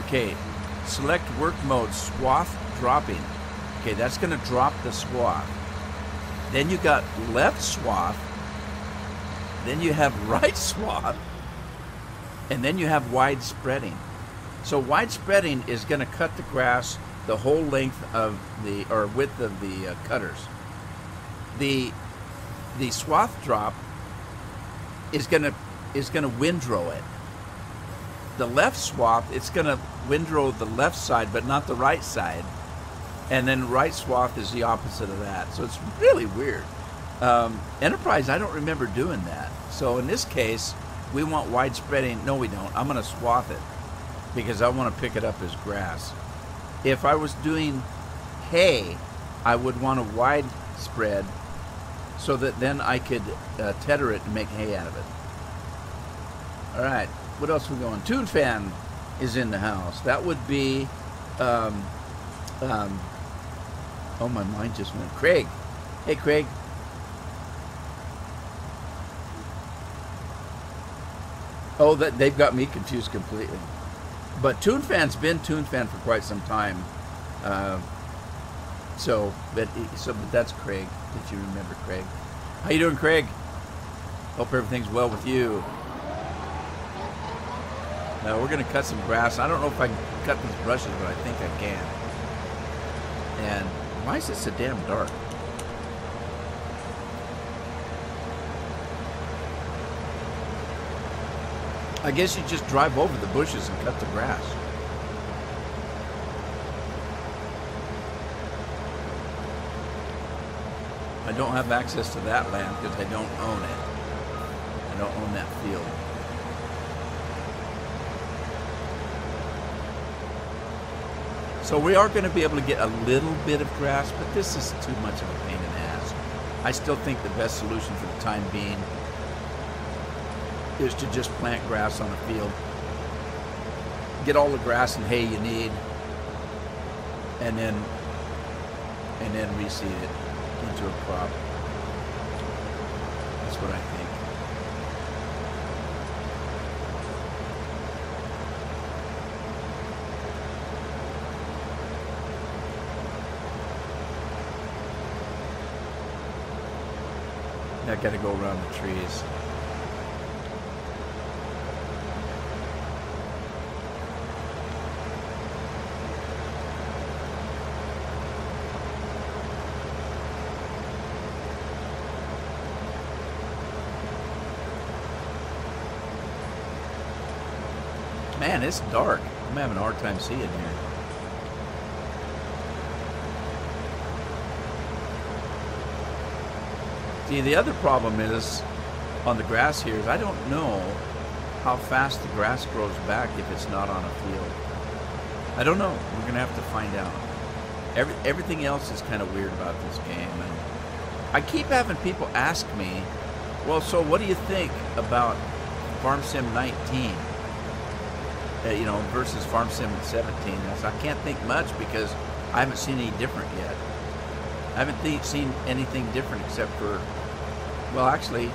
Okay, select work mode, swath dropping. Okay, that's going to drop the swath. Then you got left swath. Then you have right swath. And then you have wide spreading. So wide spreading is going to cut the grass the whole length of the, or width of the cutters. The swath drop is gonna windrow it. The left swath, it's gonna windrow the left side, but not the right side. And then right swath is the opposite of that. So it's really weird. Enterprise, I don't remember doing that. So in this case, we want wide spreading. No, we don't. I'm gonna swath it because I want to pick it up as grass. If I was doing hay, I would want a wide spread so that then I could tether it and make hay out of it. All right, what else are we going? Tune Fan is in the house. That would be, oh, my mind just went. Craig. Hey, Craig. Oh, they've got me confused completely. But Tune Fan's been Tune Fan for quite some time. but that's Craig. Did you remember Craig? How you doing, Craig? Hope everything's well with you. Now we're gonna cut some grass. I don't know if I can cut these brushes, but I think I can. And why is it so damn dark? I guess you just drive over the bushes and cut the grass. I don't have access to that land because I don't own it. I don't own that field. So we are going to be able to get a little bit of grass, but this is too much of a pain in the ass. I still think the best solution for the time being is to just plant grass on a field. Get all the grass and hay you need, and then reseed it into a crop. That's what I think. I gotta go around the trees. Man, it's dark. I'm having a hard time seeing here. See, the other problem is on the grass here is I don't know how fast the grass grows back if it's not on a field. I don't know. We're going to have to find out. Everything else is kind of weird about this game. And I keep having people ask me, well, so what do you think about Farm Sim 19? Versus Farm Sim 17. I can't think much because I haven't seen any different yet. I haven't seen anything different except for, well, actually,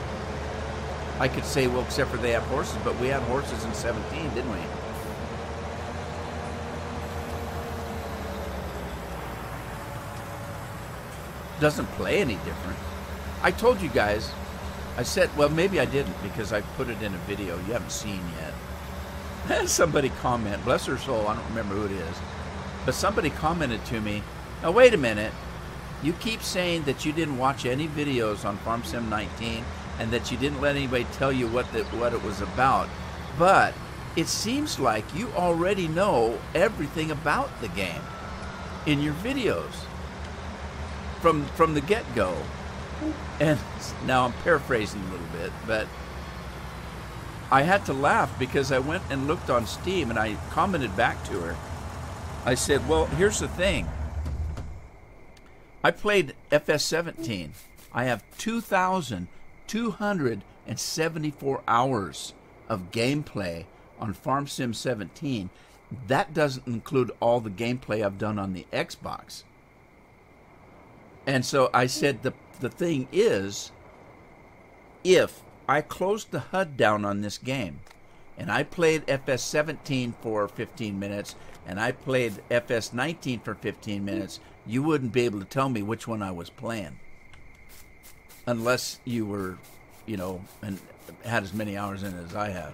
I could say, well, except for they have horses, but we had horses in 17, didn't we? Doesn't play any different. I told you guys, I said, well, maybe I didn't because I put it in a video you haven't seen yet. Somebody comment, bless her soul, I don't remember who it is, but somebody commented to me, now wait a minute, you keep saying that you didn't watch any videos on Farm Sim 19 and that you didn't let anybody tell you what it was about, but it seems like you already know everything about the game in your videos from the get-go. And now I'm paraphrasing a little bit, but I had to laugh because I went and looked on Steam and I commented back to her. I said, well, here's the thing. I played FS17. I have 2,274 hours of gameplay on Farm Sim 17. That doesn't include all the gameplay I've done on the Xbox. And so I said, the thing is, if I closed the HUD down on this game and I played FS17 for 15 minutes and I played FS19 for 15 minutes, you wouldn't be able to tell me which one I was playing. Unless you were, and had as many hours in it as I have.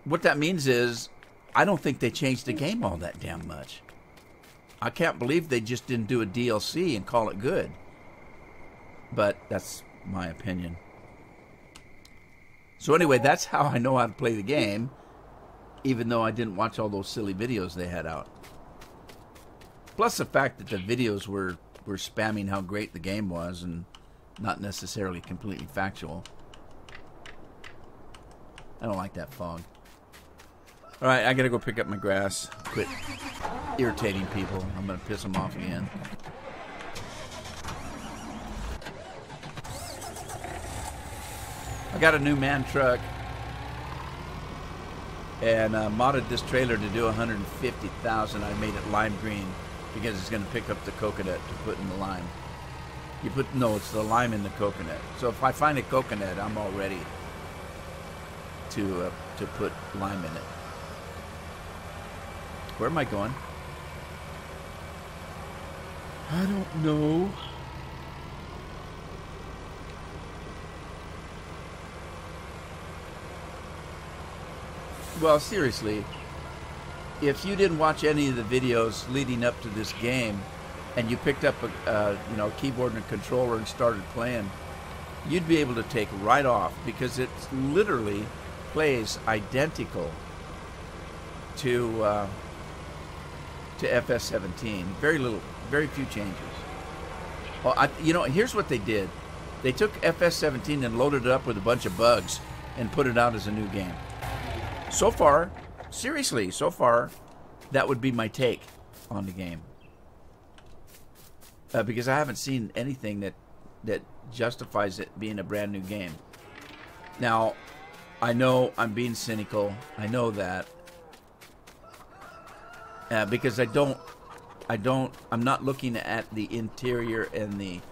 What that means is, I don't think they changed the game all that damn much. I can't believe they just didn't do a DLC and call it good. But that's my opinion. So anyway, that's how I know how to play the game, even though I didn't watch all those silly videos they had out. Plus the fact that the videos were spamming how great the game was and not necessarily completely factual. I don't like that fog. Alright, I gotta go pick up my grass. Quit irritating people. I'm gonna piss them off again. I got a new man truck and modded this trailer to do 150,000. I made it lime green because it's going to pick up the coconut to put in the lime. It's the lime in the coconut. So if I find a coconut, I'm all ready to put lime in it. Where am I going? I don't know. Well, seriously, if you didn't watch any of the videos leading up to this game, and you picked up a keyboard and a controller and started playing, you'd be able to take right off, because it literally plays identical to FS17. Very few changes. Oh, here's what they did. They took FS17 and loaded it up with a bunch of bugs and put it out as a new game. So far, seriously, that would be my take on the game. Because I haven't seen anything that justifies it being a brand new game. Now, I know I'm being cynical. I know that. Because I'm not looking at the interior and the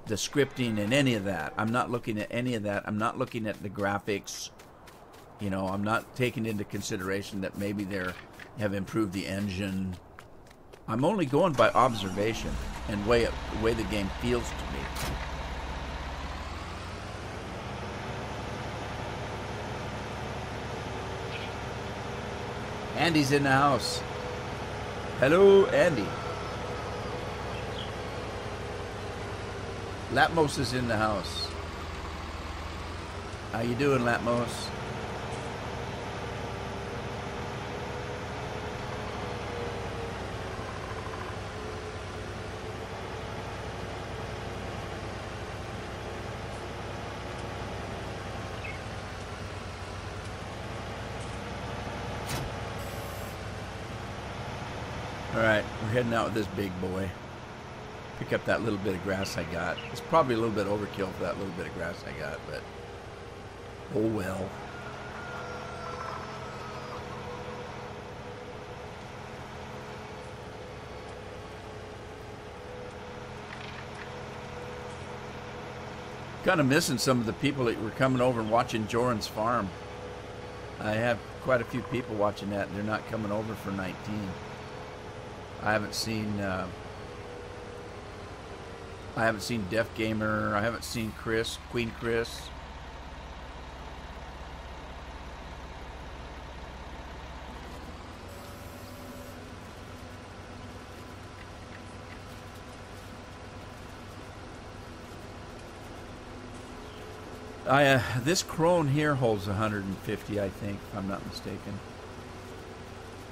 scripting and any of that. I'm not looking at any of that. I'm not looking at the graphics. I'm not taking into consideration that maybe they have improved the engine. I'm only going by observation and the way the game feels to me. Andy's in the house. Hello, Andy. Latmos is in the house. How you doing, Latmos? Alright, we're heading out with this big boy. Pick up that little bit of grass I got. It's probably a little bit overkill for that little bit of grass I got, but oh well. Kind of missing some of the people that were coming over and watching Joran's farm. I have quite a few people watching that, and they're not coming over for 19. I haven't seen Def Gamer. I haven't seen Queen Chris. This crone here holds 150, I think, if I'm not mistaken.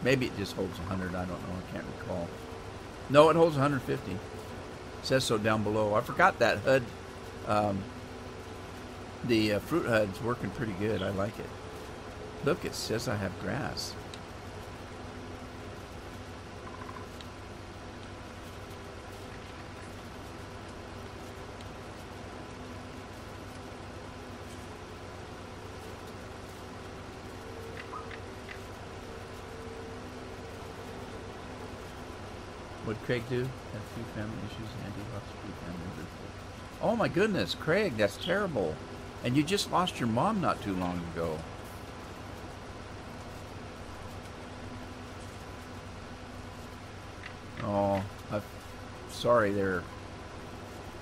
Maybe it just holds 100. I don't know. I can't recall. No, it holds 150. It says so down below. I forgot that HUD. The fruit HUD's working pretty good. I like it. Look, it says I have grass. What'd Craig do? Had a few family issues and he lost a few family members. Oh my goodness, Craig, that's terrible. And you just lost your mom not too long ago. Oh, I'm sorry there,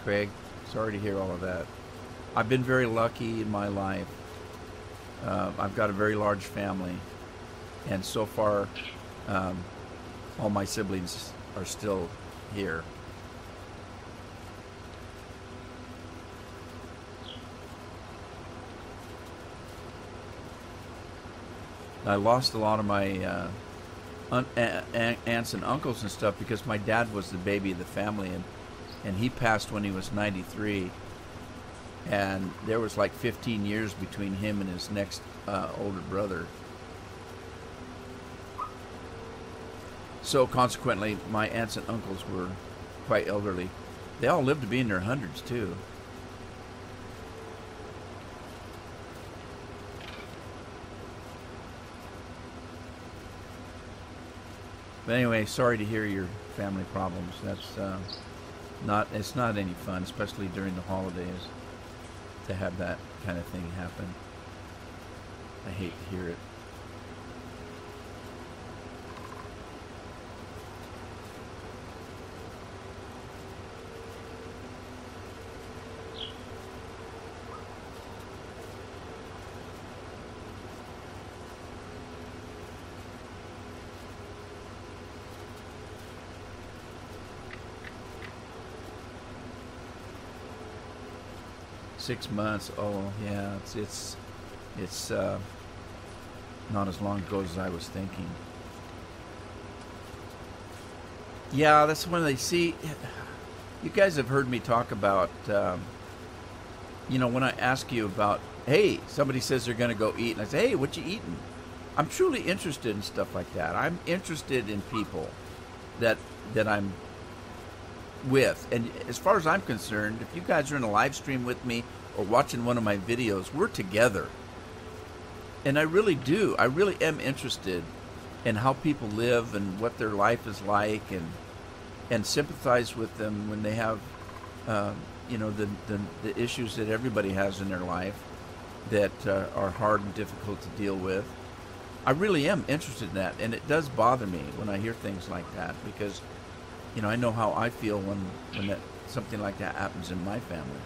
Craig. Sorry to hear all of that. I've been very lucky in my life. I've got a very large family. And so far, all my siblings are still here. I lost a lot of my aunts and uncles and stuff because my dad was the baby of the family, and he passed when he was 93, and there was like 15 years between him and his next older brother. So consequently, my aunts and uncles were quite elderly. They all lived to be in their hundreds too. But anyway, sorry to hear your family problems. That's it's not any fun, especially during the holidays, to have that kind of thing happen. I hate to hear it. 6 months. Oh yeah, it's not as long ago as I was thinking. Yeah, that's when they see. You guys have heard me talk about, when I ask you about, hey, somebody says they're going to go eat, and I say, hey, what you eating? I'm truly interested in stuff like that. I'm interested in people that I'm with. And as far as I'm concerned, if you guys are in a live stream with me or watching one of my videos, we're together. And I really do. I really am interested in how people live and what their life is like, and sympathize with them when they have, the issues that everybody has in their life that are hard and difficult to deal with. I really am interested in that, and it does bother me when I hear things like that, because, I know how I feel when something like that happens in my family.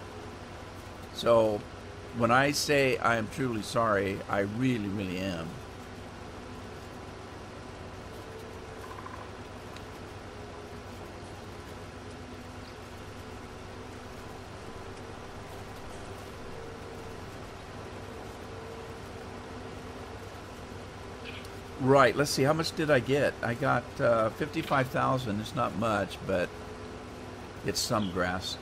So when I say I am truly sorry, I really, really am. Right, let's see, how much did I get? I got 55,000. It's not much, but it's some grass.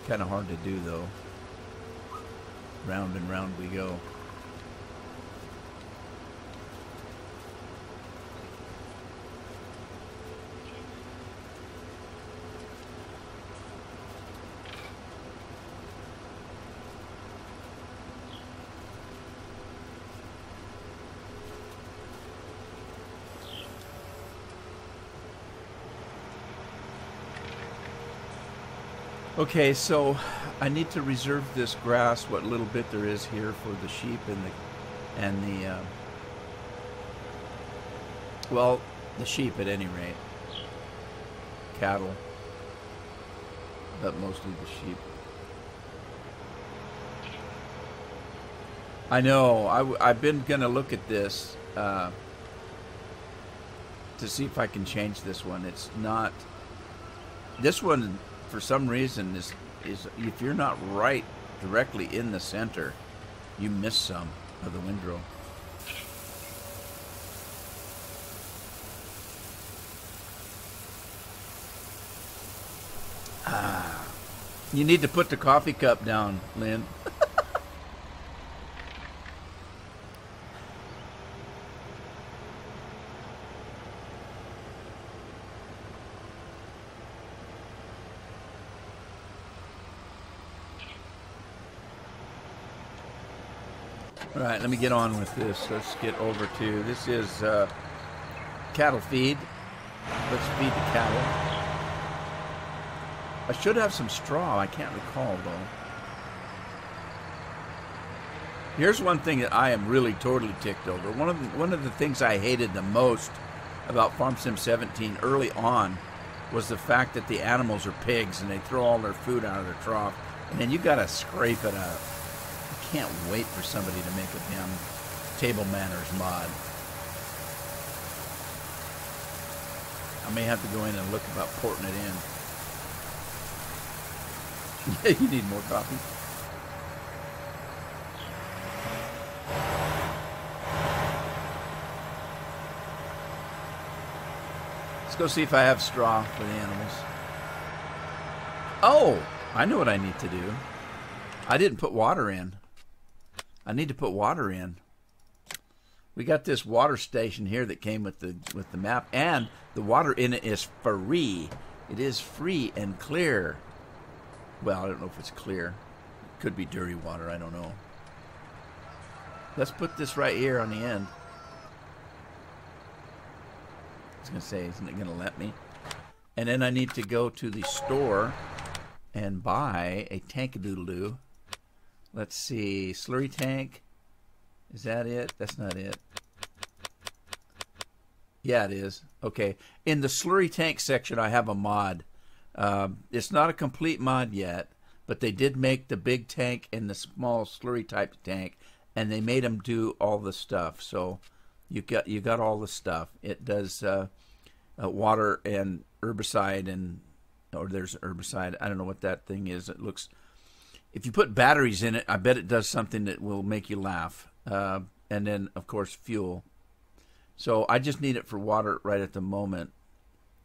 Kind of hard to do, though. Round and round we go. Okay, so I need to reserve this grass, what little bit there is here, for the sheep and the sheep at any rate, cattle, but mostly the sheep. I know. I've been gonna look at this to see if I can change this one. It's not. This one, for some reason, is if you're not right directly in the center, you miss some of the windrow. You need to put the coffee cup down, Lynn. All right, let me get on with this. Let's get over to, this is cattle feed. Let's feed the cattle. I should have some straw. I can't recall, though. Here's one thing that I am really totally ticked over. One of the things I hated the most about Farm Sim 17 early on was the fact that the animals are pigs and they throw all their food out of their trough, and then you got to scrape it out. I can't wait for somebody to make a damn table manners mod. I may have to go in and look about porting it in. You need more coffee? Let's go see if I have straw for the animals. Oh, I know what I need to do. I didn't put water in. I need to put water in. We got this water station here that came with the map, and the water in it is free. It is free and clear. Well, I don't know if it's clear. It could be dirty water. I don't know. Let's put this right here on the end. I was going to say, isn't it going to let me? And then I need to go to the store and buy a tank-a-doodle-doo. Let's see. Slurry tank. Is that it? That's not it. Yeah, it is. Okay. In the slurry tank section, I have a mod. It's not a complete mod yet, but they did make the big tank and the small slurry type tank, and they made them do all the stuff. So you got all the stuff. It does water and herbicide and or there's herbicide. I don't know what that thing is. It looks, if you put batteries in it, I bet it does something that will make you laugh. And then, of course, fuel. So I just need it for water right at the moment.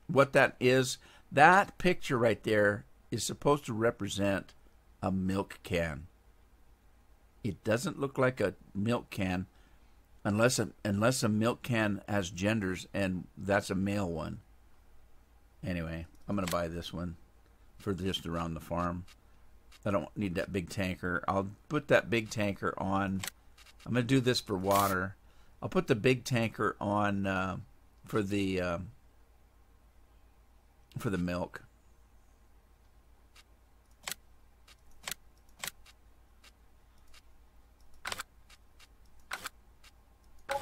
What that is, that picture right there is supposed to represent a milk can. It doesn't look like a milk can unless a milk can has genders, and that's a male one. Anyway, I'm going to buy this one for just around the farm. I don't need that big tanker. I'll put that big tanker on. I'm going to do this for water. I'll put the big tanker on for the milk.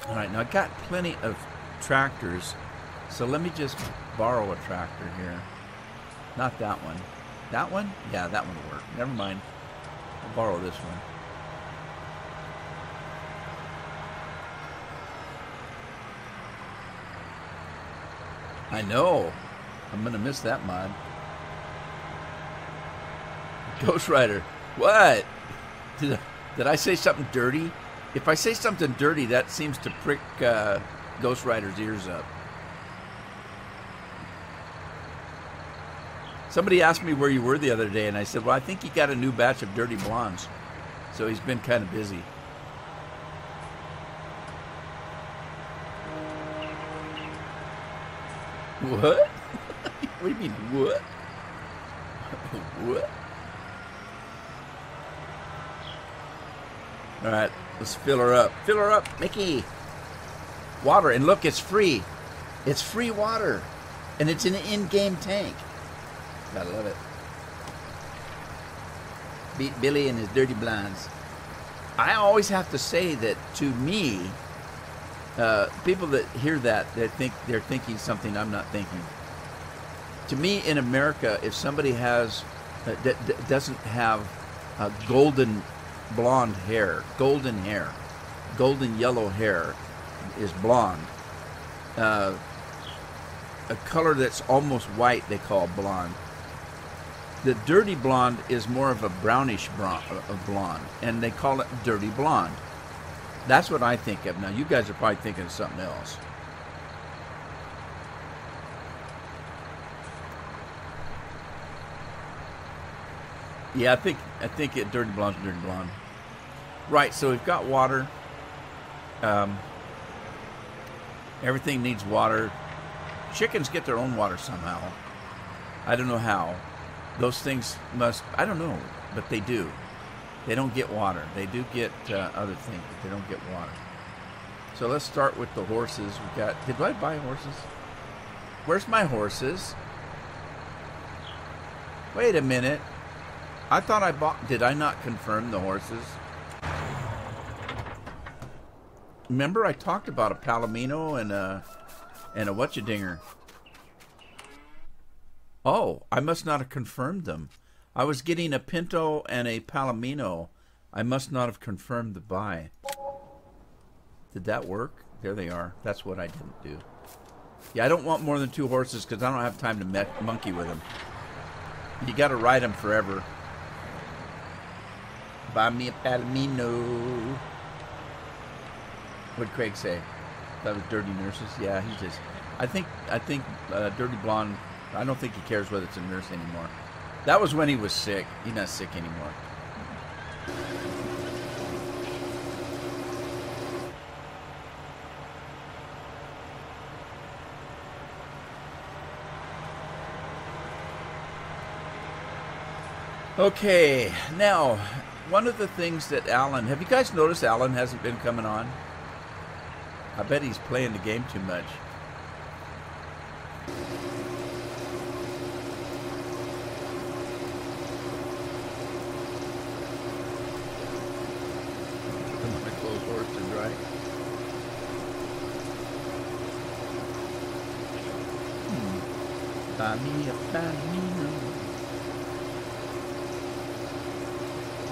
All right, now I got plenty of tractors, so let me just borrow a tractor here. Not that one. That one? Yeah, that one will work. Never mind. I'll borrow this one. I know. I'm going to miss that mod. Ghost Rider. What? Did I say something dirty? If I say something dirty, that seems to prick Ghost Rider's ears up. Somebody asked me where you were the other day, and I said, well, I think he got a new batch of Dirty Blondes. So he's been kind of busy. What? What do you mean, what? What? All right, let's fill her up. Fill her up, Mickey. Water, and look, it's free. It's free water, and it's an in-game tank. Gotta love it. Beat Billy and his Dirty Blondes. I always have to say that, to me, people that hear that, they're thinking something I'm not thinking. To me, in America, if somebody has doesn't have golden blonde hair, golden yellow hair is blonde. A color that's almost white they call blonde. The dirty blonde is more of a brownish blonde, and they call it dirty blonde. That's what I think of. Now, you guys are probably thinking of something else. Yeah, I think it dirty blonde's dirty blonde. Right, so we've got water. Everything needs water. Chickens get their own water somehow. I don't know how. Those things must, I don't know, but they do. They don't get water. They do get other things, but they don't get water. So let's start with the horses. We got, did I buy horses? Where's my horses? Wait a minute. I thought I bought, did I not confirm the horses? Remember I talked about a Palomino and a whatcha-dinger. Oh, I must not have confirmed them. I was getting a Pinto and a Palomino. I must not have confirmed the buy. Did that work? There they are. That's what I didn't do. Yeah, I don't want more than 2 horses because I don't have time to monkey with them. You got to ride them forever. Buy me a Palomino. What'd Craig say? That was Dirty Nurses? Yeah, he just... I think Dirty Blonde... I don't think he cares whether it's a nurse anymore. That was when he was sick. He's not sick anymore. Okay, now, one of the things that Alan... Have you guys noticed Alan hasn't been coming on? I bet he's playing the game too much.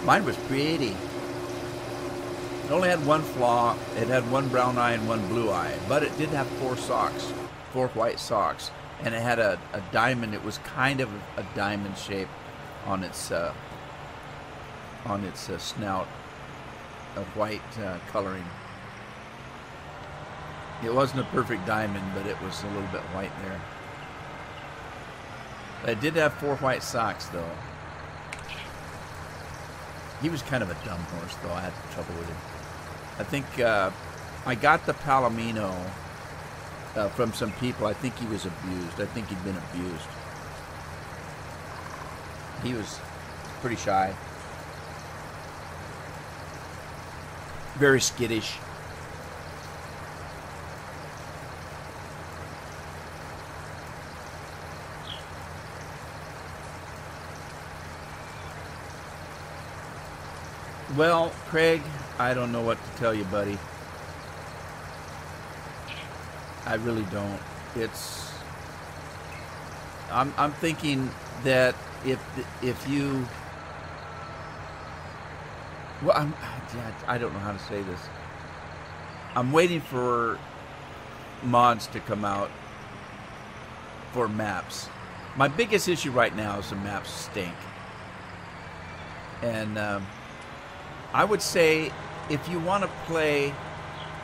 Mine was pretty. It only had one flaw. It had one brown eye and one blue eye, but it did have 4 socks, 4 white socks. and it had a diamond. It was kind of a diamond shape on its snout, of white coloring. It wasn't a perfect diamond, but it was a little bit white there. It did have 4 white socks, though. He was kind of a dumb horse, though. I had trouble with him. I think I got the Palomino from some people. I think he was abused. I think he'd been abused. He was pretty shy. Very skittish. Well, Craig, I don't know what to tell you, buddy. I really don't. It's... I'm thinking that if you... Well, I don't know how to say this. I'm waiting for mods to come out for maps. My biggest issue right now is the maps stink. And I would say if you want to play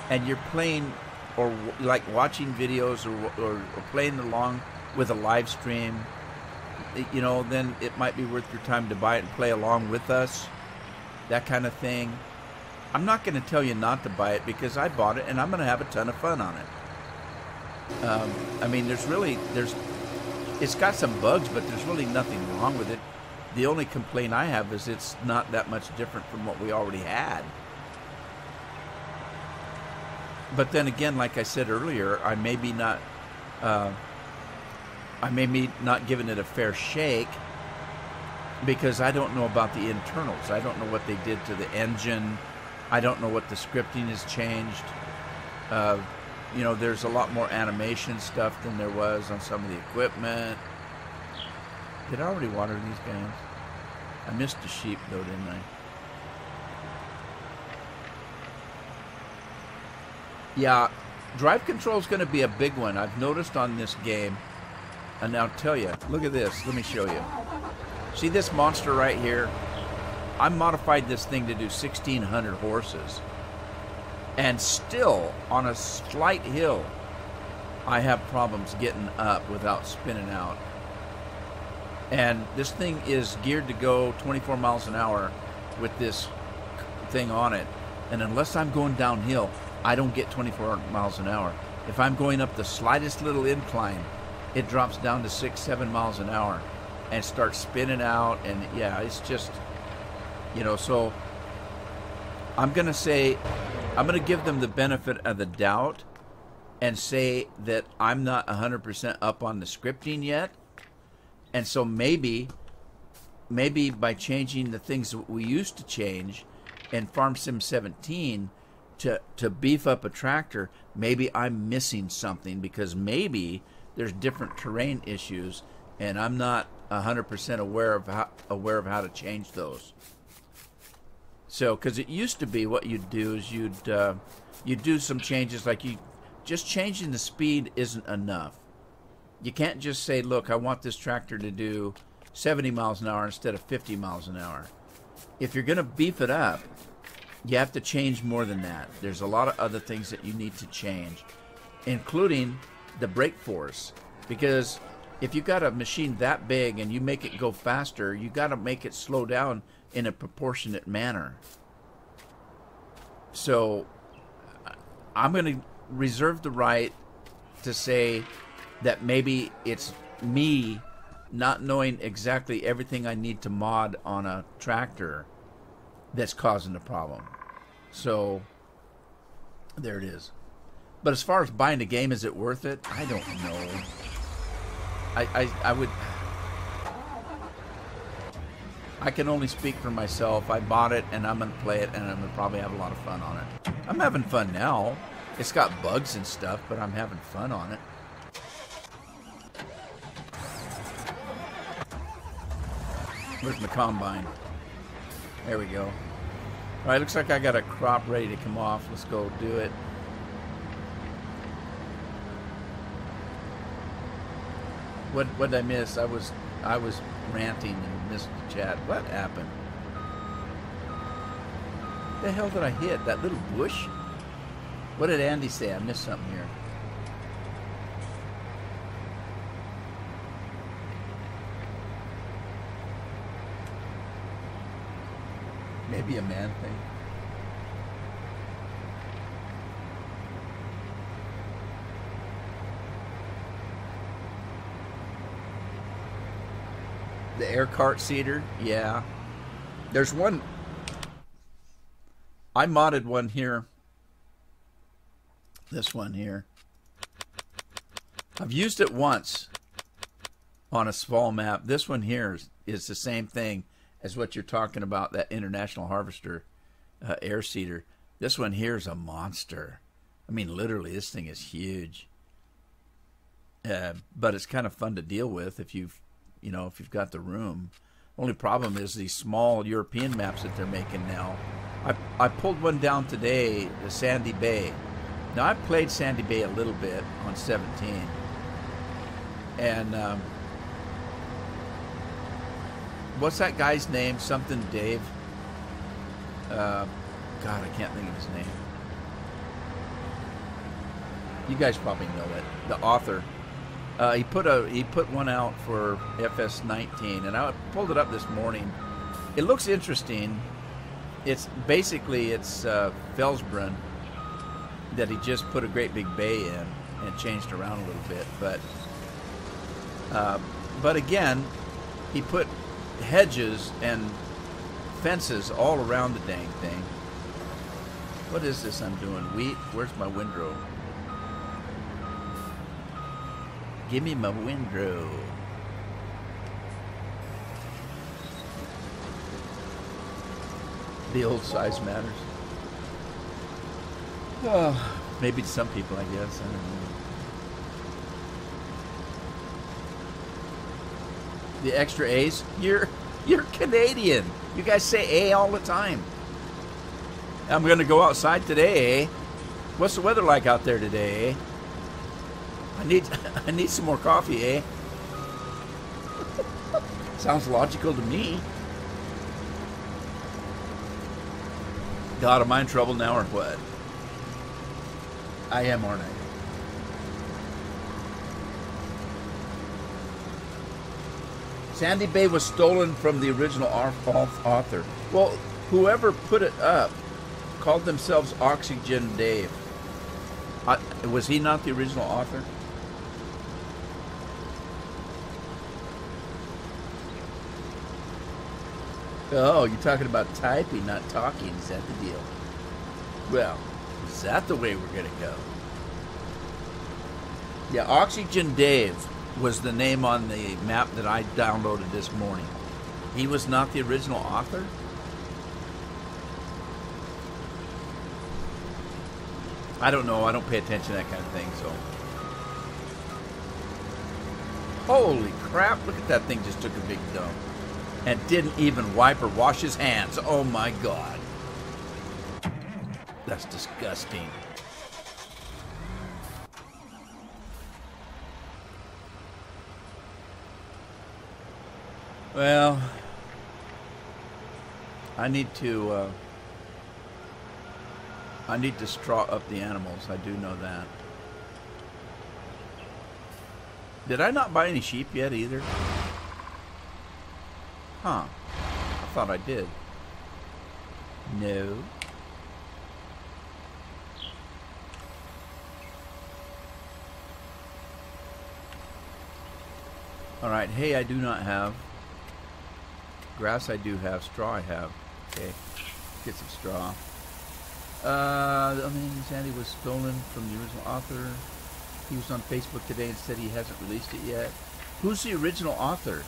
and you're playing or like watching videos or playing along with a live stream, you know, then it might be worth your time to buy it and play along with us. That kind of thing. I'm not going to tell you not to buy it because I bought it and I'm going to have a ton of fun on it. I mean, it's got some bugs, but there's really nothing wrong with it. The only complaint I have is it's not that much different from what we already had. But then again, like I said earlier, I may be not giving it a fair shake because I don't know about the internals. I don't know what they did to the engine. I don't know what the scripting has changed. You know, there's a lot more animation stuff than there was on some of the equipment. Did I already water these guys? I missed the sheep though, didn't I? Yeah, drive control is going to be a big one. I've noticed on this game. And I'll tell you, look at this. Let me show you. See this monster right here? I modified this thing to do 1,600 horses. And still, on a slight hill, I have problems getting up without spinning out. And this thing is geared to go 24 miles an hour with this thing on it. And unless I'm going downhill, I don't get 24 miles an hour. If I'm going up the slightest little incline, it drops down to 6-7 miles an hour and starts spinning out. And yeah, it's just, you know, so I'm going to give them the benefit of the doubt and say that I'm not 100% up on the scripting yet. And so maybe by changing the things that we used to change in Farm Sim 17 to beef up a tractor, maybe I'm missing something because maybe there's different terrain issues and I'm not 100% aware of how to change those. So, because it used to be what you'd do is you'd do some changes, like just changing the speed isn't enough. You can't just say, look, I want this tractor to do 70 miles an hour instead of 50 miles an hour. If you're going to beef it up, you have to change more than that. There's a lot of other things that you need to change, including the brake force. Because if you got a machine that big and you make it go faster, you got to make it slow down in a proportionate manner. So I'm going to reserve the right to say that maybe it's me not knowing exactly everything I need to mod on a tractor that's causing the problem. So there it is. But as far as buying a game, is it worth it? I don't know. I can only speak for myself. I bought it and I'm going to play it and I'm going to probably have a lot of fun on it. I'm having fun now. It's got bugs and stuff, but I'm having fun on it. Where's my combine? There we go. All right, looks like I got a crop ready to come off. Let's go do it. What did I miss? I was ranting and missed the chat. What happened? The hell did I hit? That little bush? What did Andy say? I missed something here. Maybe a man thing. The air cart seeder? Yeah. There's one. I modded one here. This one here. I've used it once on a small map. This one here is the same thing as what you're talking about, that International Harvester air seeder. This one here is a monster. I mean, literally, this thing is huge. But it's kind of fun to deal with if you've got the room. Only problem is these small European maps that they're making now. I pulled one down today, the Sandy Bay. Now, I've played Sandy Bay a little bit on 17. And what's that guy's name? Something Dave. God, I can't think of his name. You guys probably know it. The author. He put one out for FS19, and I pulled it up this morning. It looks interesting. It's Felsbrunn that he just put a great big bay in and changed around a little bit, but again, he put hedges and fences all around the dang thing. What is this I'm doing? Wheat? Where's my windrow? Give me my windrow. The old size matters. Oh, maybe to some people, I guess. I don't know. The extra A's? You're Canadian. You guys say A all the time. I'm going to go outside today, eh? What's the weather like out there today, eh? I need some more coffee, eh? Sounds logical to me. God, am I in trouble now or what? I am, aren't I? Sandy Bay was stolen from the original author. Well, whoever put it up called themselves Oxygen Dave. Was he not the original author? Oh, you're talking about typing, not talking. Is that the deal? Well, is that the way we're going to go? Yeah, Oxygen Dave was the name on the map that I downloaded this morning. He was not the original author? I don't know. I don't pay attention to that kind of thing, so. Holy crap, look at that thing, just took a big dump. And didn't even wipe or wash his hands. Oh my God. That's disgusting. Well, I need to straw up the animals. I do know that. Did I not buy any sheep yet either? Huh. I thought I did. No. Alright, hay I do not have. Grass I do have. Straw I have. Okay. Get some straw. I mean, Sandy was stolen from the original author. He was on Facebook today and said he hasn't released it yet. Who's the original author?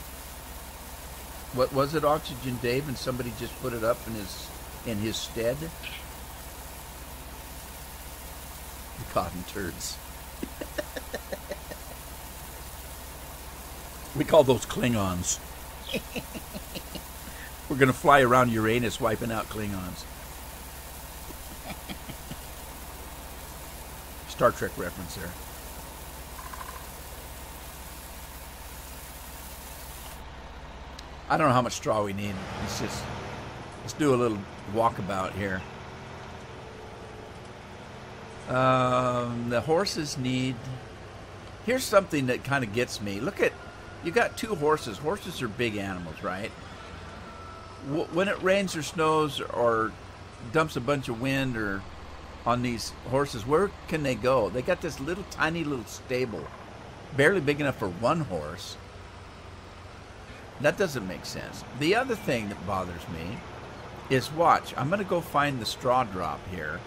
What was it, Oxygen Dave, and somebody just put it up in his stead? The cotton turds. We call those Klingons. We're going to fly around Uranus wiping out Klingons. Star Trek reference there. I don't know how much straw we need. Let's do a little walkabout here. The horses need... Here's something that kind of gets me. Look at... You got 2 horses. Horses are big animals, right? When it rains or snows or dumps a bunch of wind or on these horses, where can they go? They got this little tiny little stable, barely big enough for 1 horse. That doesn't make sense. The other thing that bothers me is, watch, I'm going to go find the straw drop here.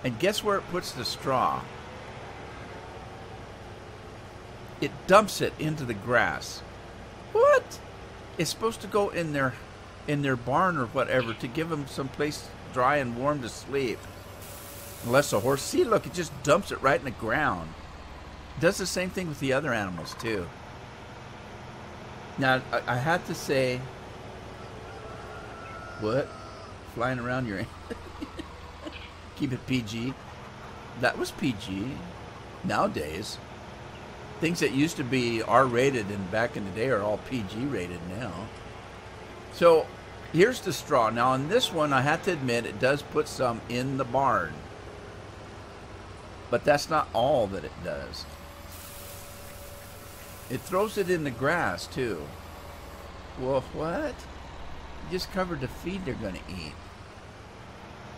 And guess where it puts the straw? It dumps it into the grass. What? It's supposed to go in their barn or whatever to give them some place dry and warm to sleep. Unless a horse, see, look, it just dumps it right in the ground. It does the same thing with the other animals too. Now, I had to say, what? Flying around your... Keep it PG. That was PG. Nowadays, things that used to be R-rated and back in the day are all PG rated now. So, here's the straw. Now, on this one, I have to admit, it does put some in the barn. But that's not all that it does. It throws it in the grass, too. Well, what? You just covered the feed they're going to eat.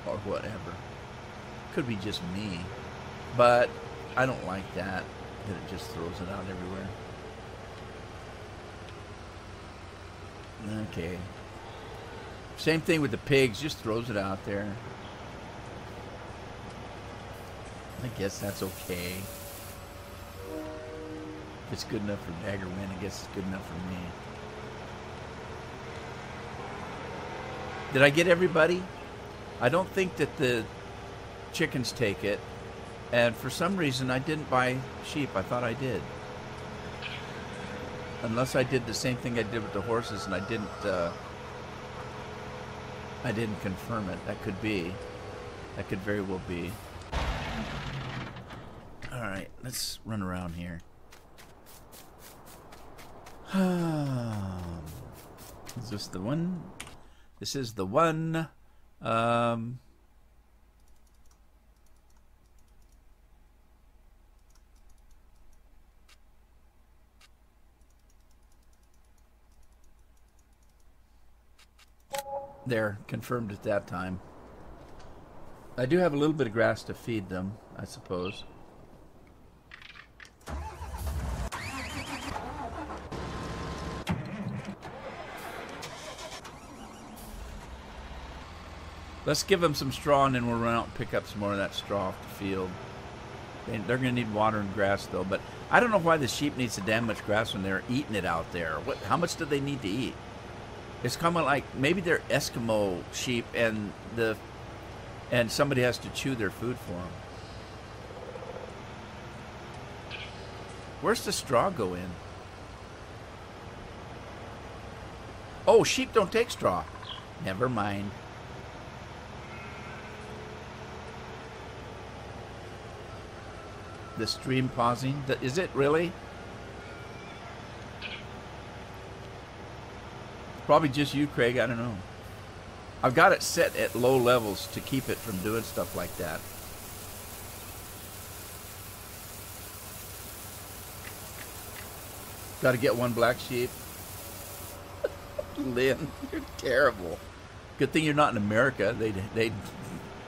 Or whatever. Could be just me. But I don't like that it just throws it out everywhere. Okay. Same thing with the pigs. Just throws it out there. I guess that's okay. If it's good enough for Daggerman, I guess it's good enough for me. Did I get everybody? I don't think that the chickens take it. And for some reason, I didn't buy sheep. I thought I did. Unless I did the same thing I did with the horses and I didn't confirm it. That could be. That could very well be. Alright, let's run around here. Is this the one? This is the one. There, confirmed at that time. I do have a little bit of grass to feed them, I suppose. Let's give them some straw and then we'll run out and pick up some more of that straw off the field. They're going to need water and grass though, but I don't know why the sheep needs so damn much grass when they're eating it out there. How much do they need to eat? It's kind of like maybe they're Eskimo sheep and somebody has to chew their food for them. Where's the straw go in? Oh, sheep don't take straw. Never mind. The stream pausing. Is it really? Probably just you, Craig. I don't know. I've got it set at low levels to keep it from doing stuff like that. Got to get one black sheep. Lynn, you're terrible. Good thing you're not in America. They'd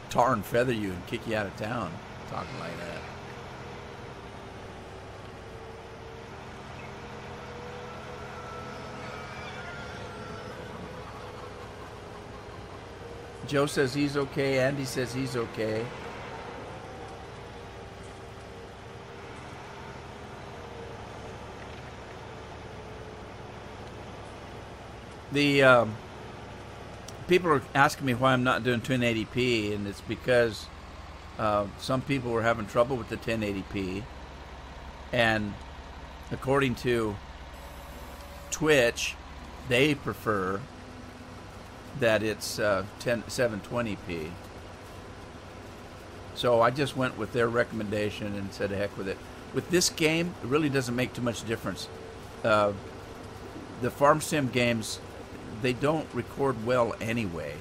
tar and feather you and kick you out of town. Talking like that. Joe says he's okay. Andy says he's okay. The people are asking me why I'm not doing 1080p, and it's because some people were having trouble with the 1080p, and according to Twitch, they prefer that it's 720p. So I just went with their recommendation and said heck with it. With this game, it really doesn't make too much difference. the farm sim games, they don't record well anyway.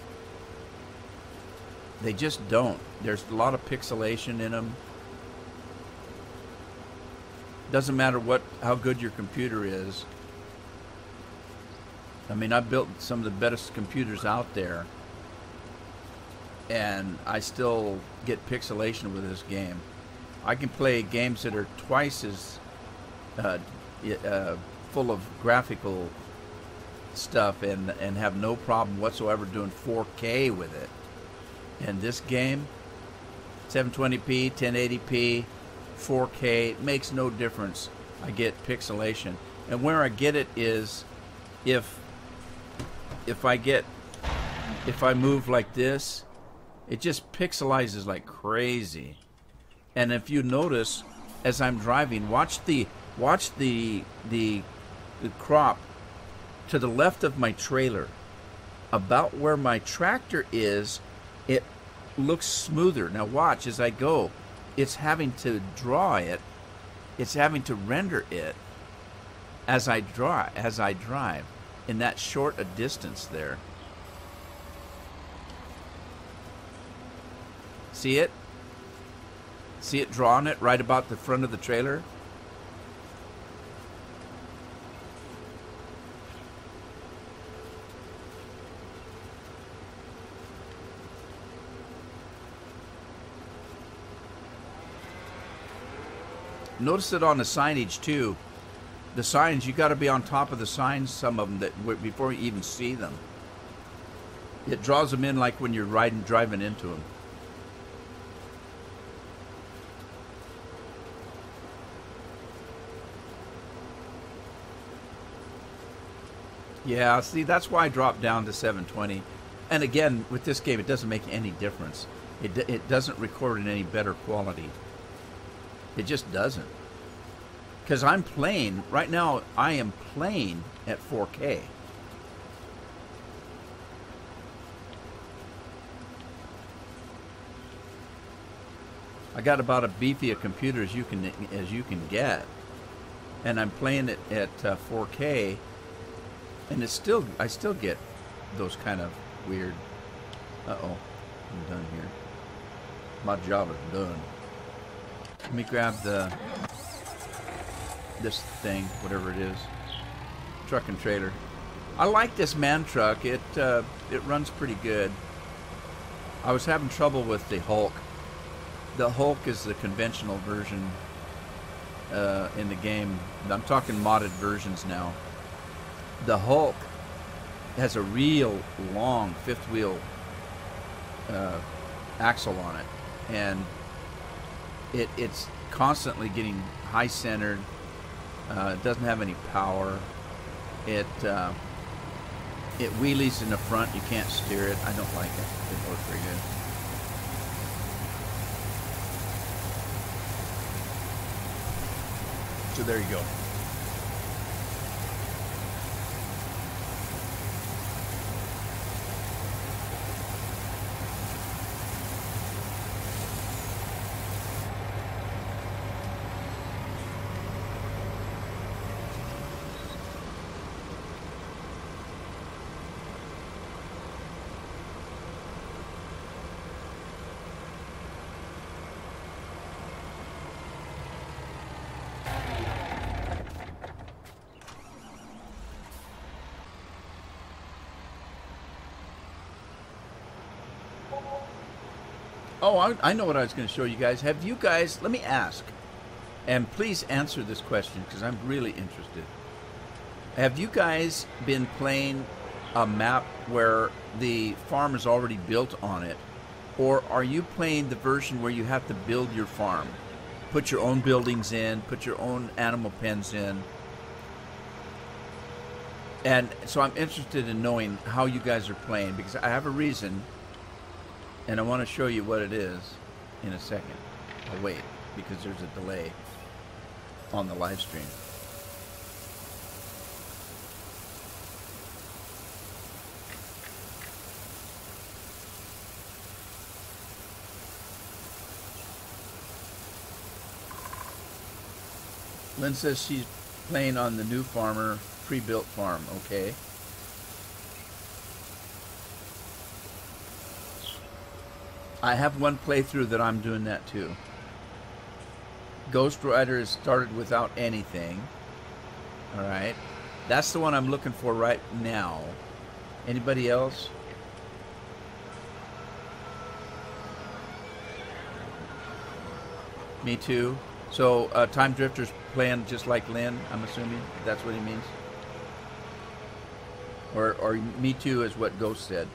They just don't. There's a lot of pixelation in them. Doesn't matter how good your computer is. I mean, I built some of the best computers out there, and I still get pixelation with this game. I can play games that are twice as full of graphical stuff and have no problem whatsoever doing 4K with it. And this game, 720p, 1080p, 4K, makes no difference. I get pixelation. And where I get it is if I move like this, it just pixelizes like crazy. And if you notice, as I'm driving, watch the crop to the left of my trailer. About where my tractor is, it looks smoother. Now watch as I go. It's having to draw it. It's having to render it as I drive in that short a distance there. See it? See it drawing it right about the front of the trailer? Notice it on the signage too. The signs, you got to be on top of the signs, some of them, before you even see them. It draws them in like when you're driving into them. Yeah, see, that's why I dropped down to 720. And again, with this game, it doesn't make any difference. It doesn't record in any better quality. It just doesn't. Because I'm playing, right now, I am playing at 4K. I got about as beefy a computer as you can get. And I'm playing it at 4K. And I still get those kind of weird. Uh-oh, I'm done here. My job is done. Let me grab this thing, whatever it is. Truck and trailer. I like this man truck. It runs pretty good. I was having trouble with the Hulk. The Hulk is the conventional version in the game. I'm talking modded versions now. The Hulk has a real long fifth wheel axle on it, and it's constantly getting high centered. It doesn't have any power. It wheelies in the front. You can't steer it. I don't like it. It doesn't work very good. So there you go. Oh, I know what I was going to show you guys. Have you guys, let me ask, and please answer this question because I'm really interested. Have you guys been playing a map where the farm is already built on it? Or are you playing the version where you have to build your farm? Put your own buildings in, put your own animal pens in. And so I'm interested in knowing how you guys are playing because I have a reason. And I want to show you what it is in a second. I'll wait because there's a delay on the live stream. Lynn says she's playing on the new farmer pre-built farm, okay? I have one playthrough that I'm doing that too. Ghost Rider is started without anything. Alright. That's the one I'm looking for right now. Anybody else? Me too. So, Time Drifter's playing just like Lynn, I'm assuming? That's what he means? Or me too is what Ghost said.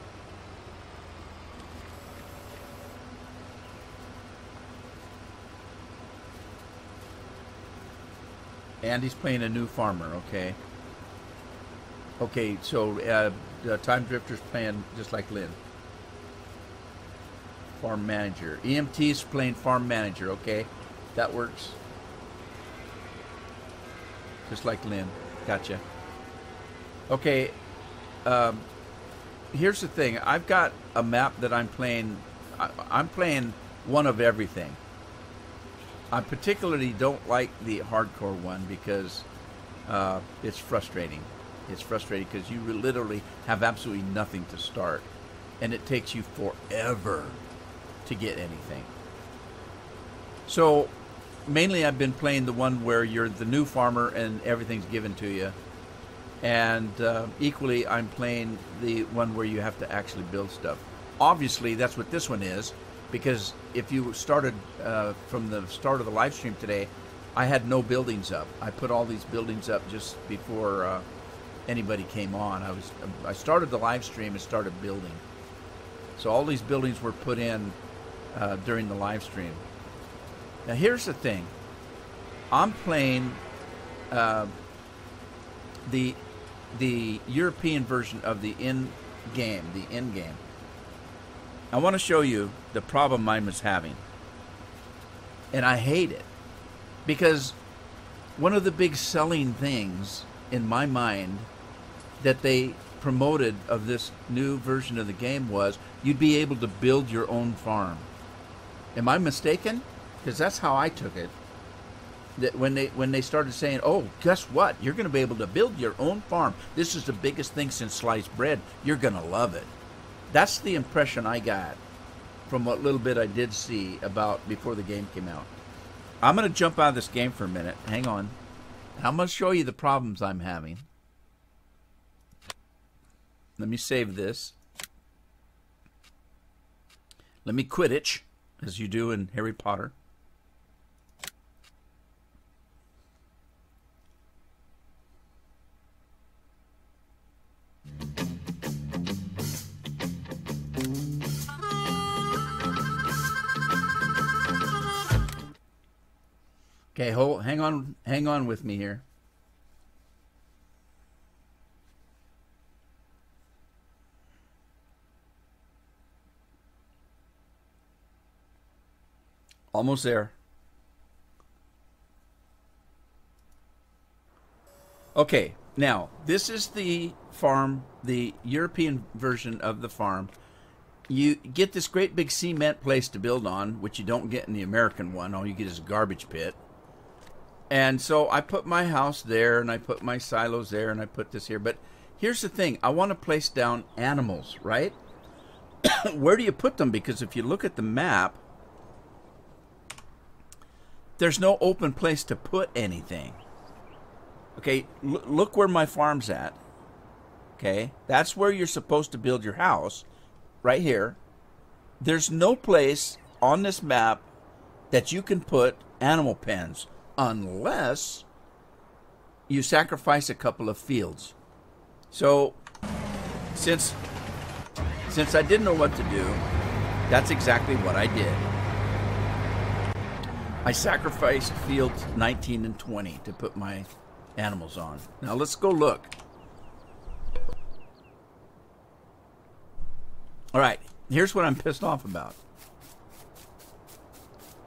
Andy's playing a new farmer, okay. Okay, so Time Drifter's playing just like Lynn. Farm Manager. EMT's playing Farm Manager, okay. That works. Just like Lynn. Gotcha. Okay, here's the thing. I've got a map that I'm playing. I'm playing one of everything. I particularly don't like the hardcore one because it's frustrating. It's frustrating because you literally have absolutely nothing to start. And it takes you forever to get anything. So, mainly I've been playing the one where you're the new farmer and everything's given to you. And equally, I'm playing the one where you have to actually build stuff. Obviously, that's what this one is. Because if you started from the start of the live stream today, I had no buildings up. I put all these buildings up just before anybody came on. I started the live stream and started building. So all these buildings were put in during the live stream. Now here's the thing. I'm playing the European version of the end game. I want to show you the problem I was having. And I hate it. Because one of the big selling things in my mind that they promoted of this new version of the game was you'd be able to build your own farm. Am I mistaken? Because that's how I took it. That when they started saying, oh, guess what? You're going to be able to build your own farm. This is the biggest thing since sliced bread. You're going to love it. That's the impression I got from what little bit I did see about before the game came out. I'm going to jump out of this game for a minute. Hang on. I'm going to show you the problems I'm having. Let me save this. Let me Quidditch, as you do in Harry Potter. Okay, hang on with me here. Almost there. Okay, now this is the farm, the European version of the farm. You get this great big cement place to build on, which you don't get in the American one. All you get is a garbage pit. And so I put my house there, and I put my silos there, and I put this here. But here's the thing. I want to place down animals, right? Where do you put them? Because if you look at the map, there's no open place to put anything. Okay, look where my farm's at. Okay, that's where you're supposed to build your house, right here. There's no place on this map that you can put animal pens unless you sacrifice a couple of fields. So, since I didn't know what to do, that's exactly what I did. I sacrificed fields 19 and 20 to put my animals on. Now let's go look. All right, here's what I'm pissed off about.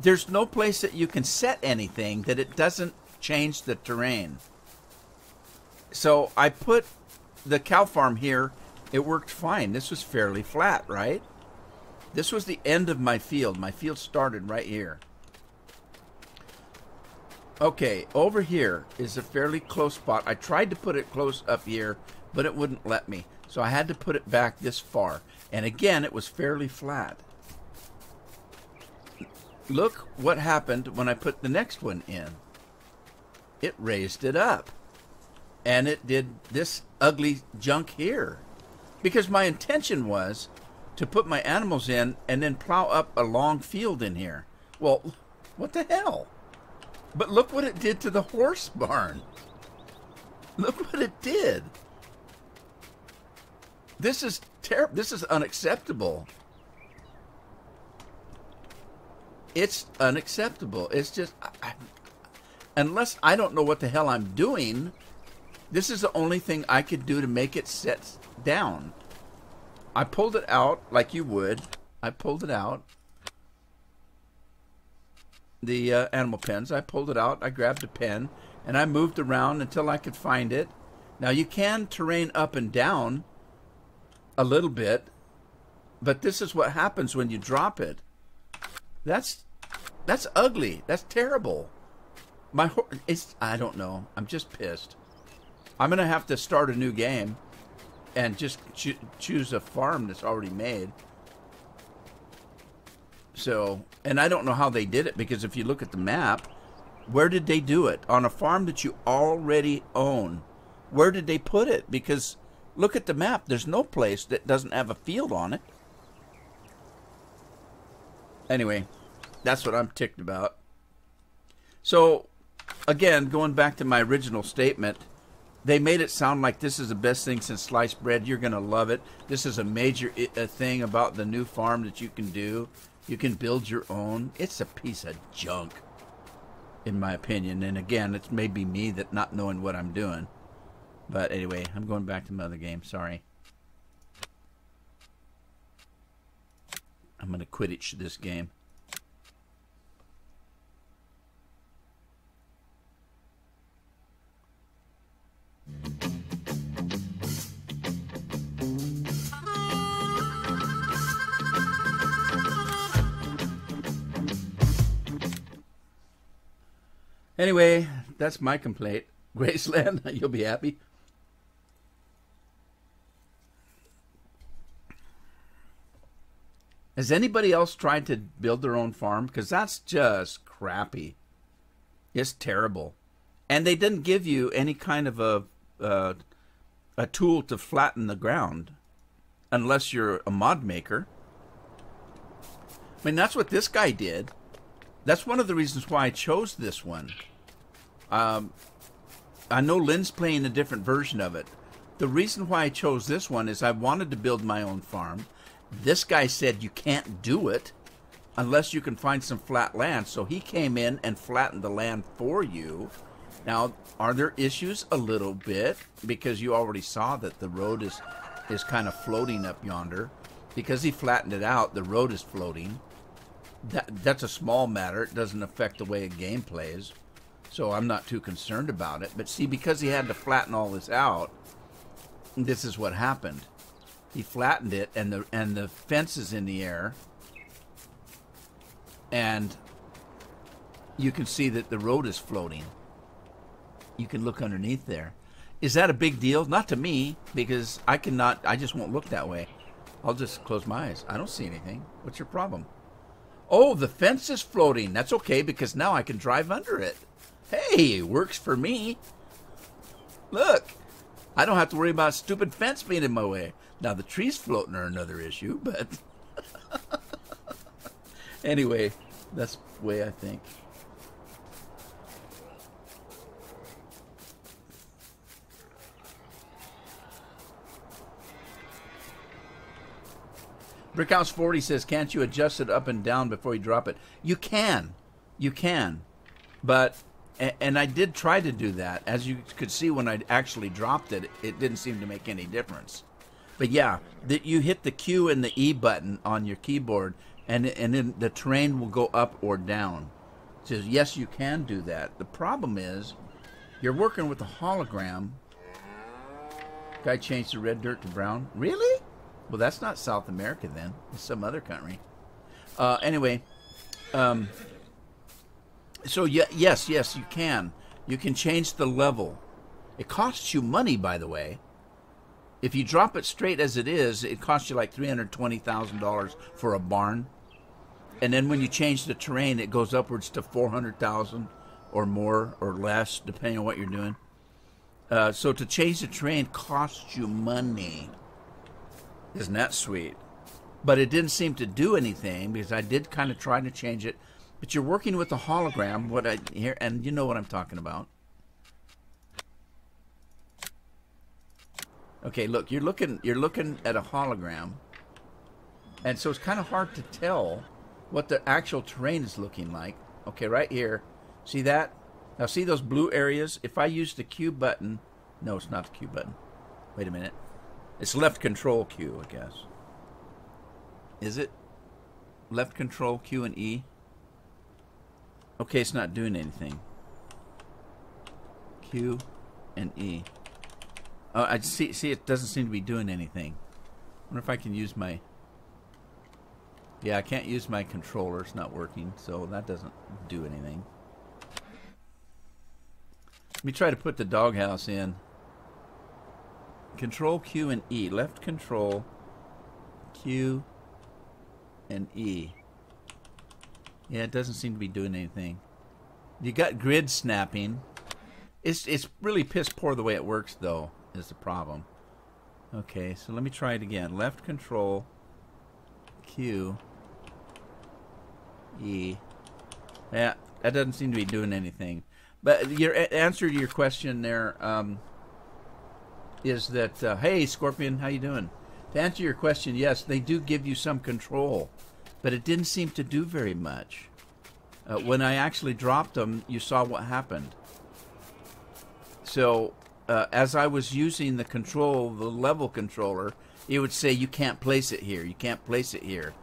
There's no place that you can set anything that it doesn't change the terrain. So I put the cow farm here. It worked fine. This was fairly flat, right? This was the end of my field. My field started right here. Okay, over here is a fairly close spot. I tried to put it close up here, but it wouldn't let me. So I had to put it back this far. And again, it was fairly flat. Look what happened when I put the next one in. It raised it up. And it did this ugly junk here. Because my intention was to put my animals in and then plow up a long field in here. Well, what the hell? But look what it did to the horse barn. Look what it did. This is terrible. This is unacceptable. It's unacceptable. It's just, unless I don't know what the hell I'm doing, this is the only thing I could do to make it set down. I pulled it out like you would. I pulled it out. The animal pens. I pulled it out. I grabbed a pen and I moved around until I could find it. Now you can terrain up and down a little bit, but this is what happens when you drop it. That's ugly. That's terrible. I don't know. I'm just pissed. I'm gonna have to start a new game and just choose a farm that's already made. So, and I don't know how they did it, because if you look at the map, where did they do it? On a farm that you already own. Where did they put it? Because look at the map. There's no place that doesn't have a field on it. Anyway, that's what I'm ticked about. So, again, going back to my original statement, they made it sound like this is the best thing since sliced bread. You're going to love it. This is a major thing about the new farm that you can do. You can build your own. It's a piece of junk, in my opinion. And again, it's maybe me that not knowing what I'm doing. But anyway, I'm going back to my other game. Sorry. I'm going to Quidditch this game. Anyway, that's my complaint. Graceland, you'll be happy. Has anybody else tried to build their own farm? Because that's just crappy. It's terrible. And they didn't give you any kind of a tool to flatten the ground. Unless you're a mod maker. I mean, that's what this guy did. That's one of the reasons why I chose this one. I know Lynn's playing a different version of it. The reason why I chose this one is I wanted to build my own farm. This guy said you can't do it unless you can find some flat land. So he came in and flattened the land for you. Now, are there issues? A little bit, because you already saw that the road is kind of floating up yonder. Because he flattened it out, the road is floating. That's a small matter. It doesn't affect the way a game plays. So I'm not too concerned about it. But see, because he had to flatten all this out, this is what happened. He flattened it, and the fence is in the air. And you can see that the road is floating. You can look underneath there. Is that a big deal? Not to me, because I just won't look that way. I'll just close my eyes. I don't see anything. What's your problem? Oh, the fence is floating. That's okay, because now I can drive under it. Hey, works for me. Look, I don't have to worry about a stupid fence being in my way. Now, the trees floating are another issue, but... Anyway, that's the way I think. Brickhouse 40 says, can't you adjust it up and down before you drop it? You can. You can. But, and I did try to do that. As you could see when I actually dropped it, it didn't seem to make any difference. But yeah, you hit the Q and the E button on your keyboard, and then the terrain will go up or down. It says, yes, you can do that. The problem is, you're working with a hologram. Guy changed the red dirt to brown. Really? Well, that's not South America then. It's some other country. Anyway, So yes, you can. You can change the level. It costs you money, by the way. If you drop it straight as it is, it costs you like $320,000 for a barn. And then when you change the terrain, it goes upwards to $400,000 or more or less, depending on what you're doing. So to change the terrain costs you money. Isn't that sweet? But it didn't seem to do anything because I did kind of try to change it. But you're working with a hologram, what I hear, and you know what I'm talking about. Okay, look, you're looking at a hologram, and so it's kind of hard to tell what the actual terrain is looking like. Okay, right here, see that? Now see those blue areas? If I use the Q button, no, it's not the Q button. Wait a minute, it's left control Q, I guess. Is it left control Q and E? Okay, it's not doing anything. Q and E. I see. It doesn't seem to be doing anything. I wonder if I can use my. Yeah, I can't use my controller. It's not working, so that doesn't do anything. Let me try to put the doghouse in. Control Q and E. Left control Q and E. Yeah, it doesn't seem to be doing anything. You got grid snapping. It's really piss poor the way it works, though, is the problem. Okay, so let me try it again. Left control Q E. Yeah, that doesn't seem to be doing anything. But your answer to your question there is that hey, Scorpion, how you doing? To answer your question, yes, they do give you some control, but it didn't seem to do very much. When I actually dropped them, you saw what happened. So as I was using the level controller, it would say you can't place it here, you can't place it here.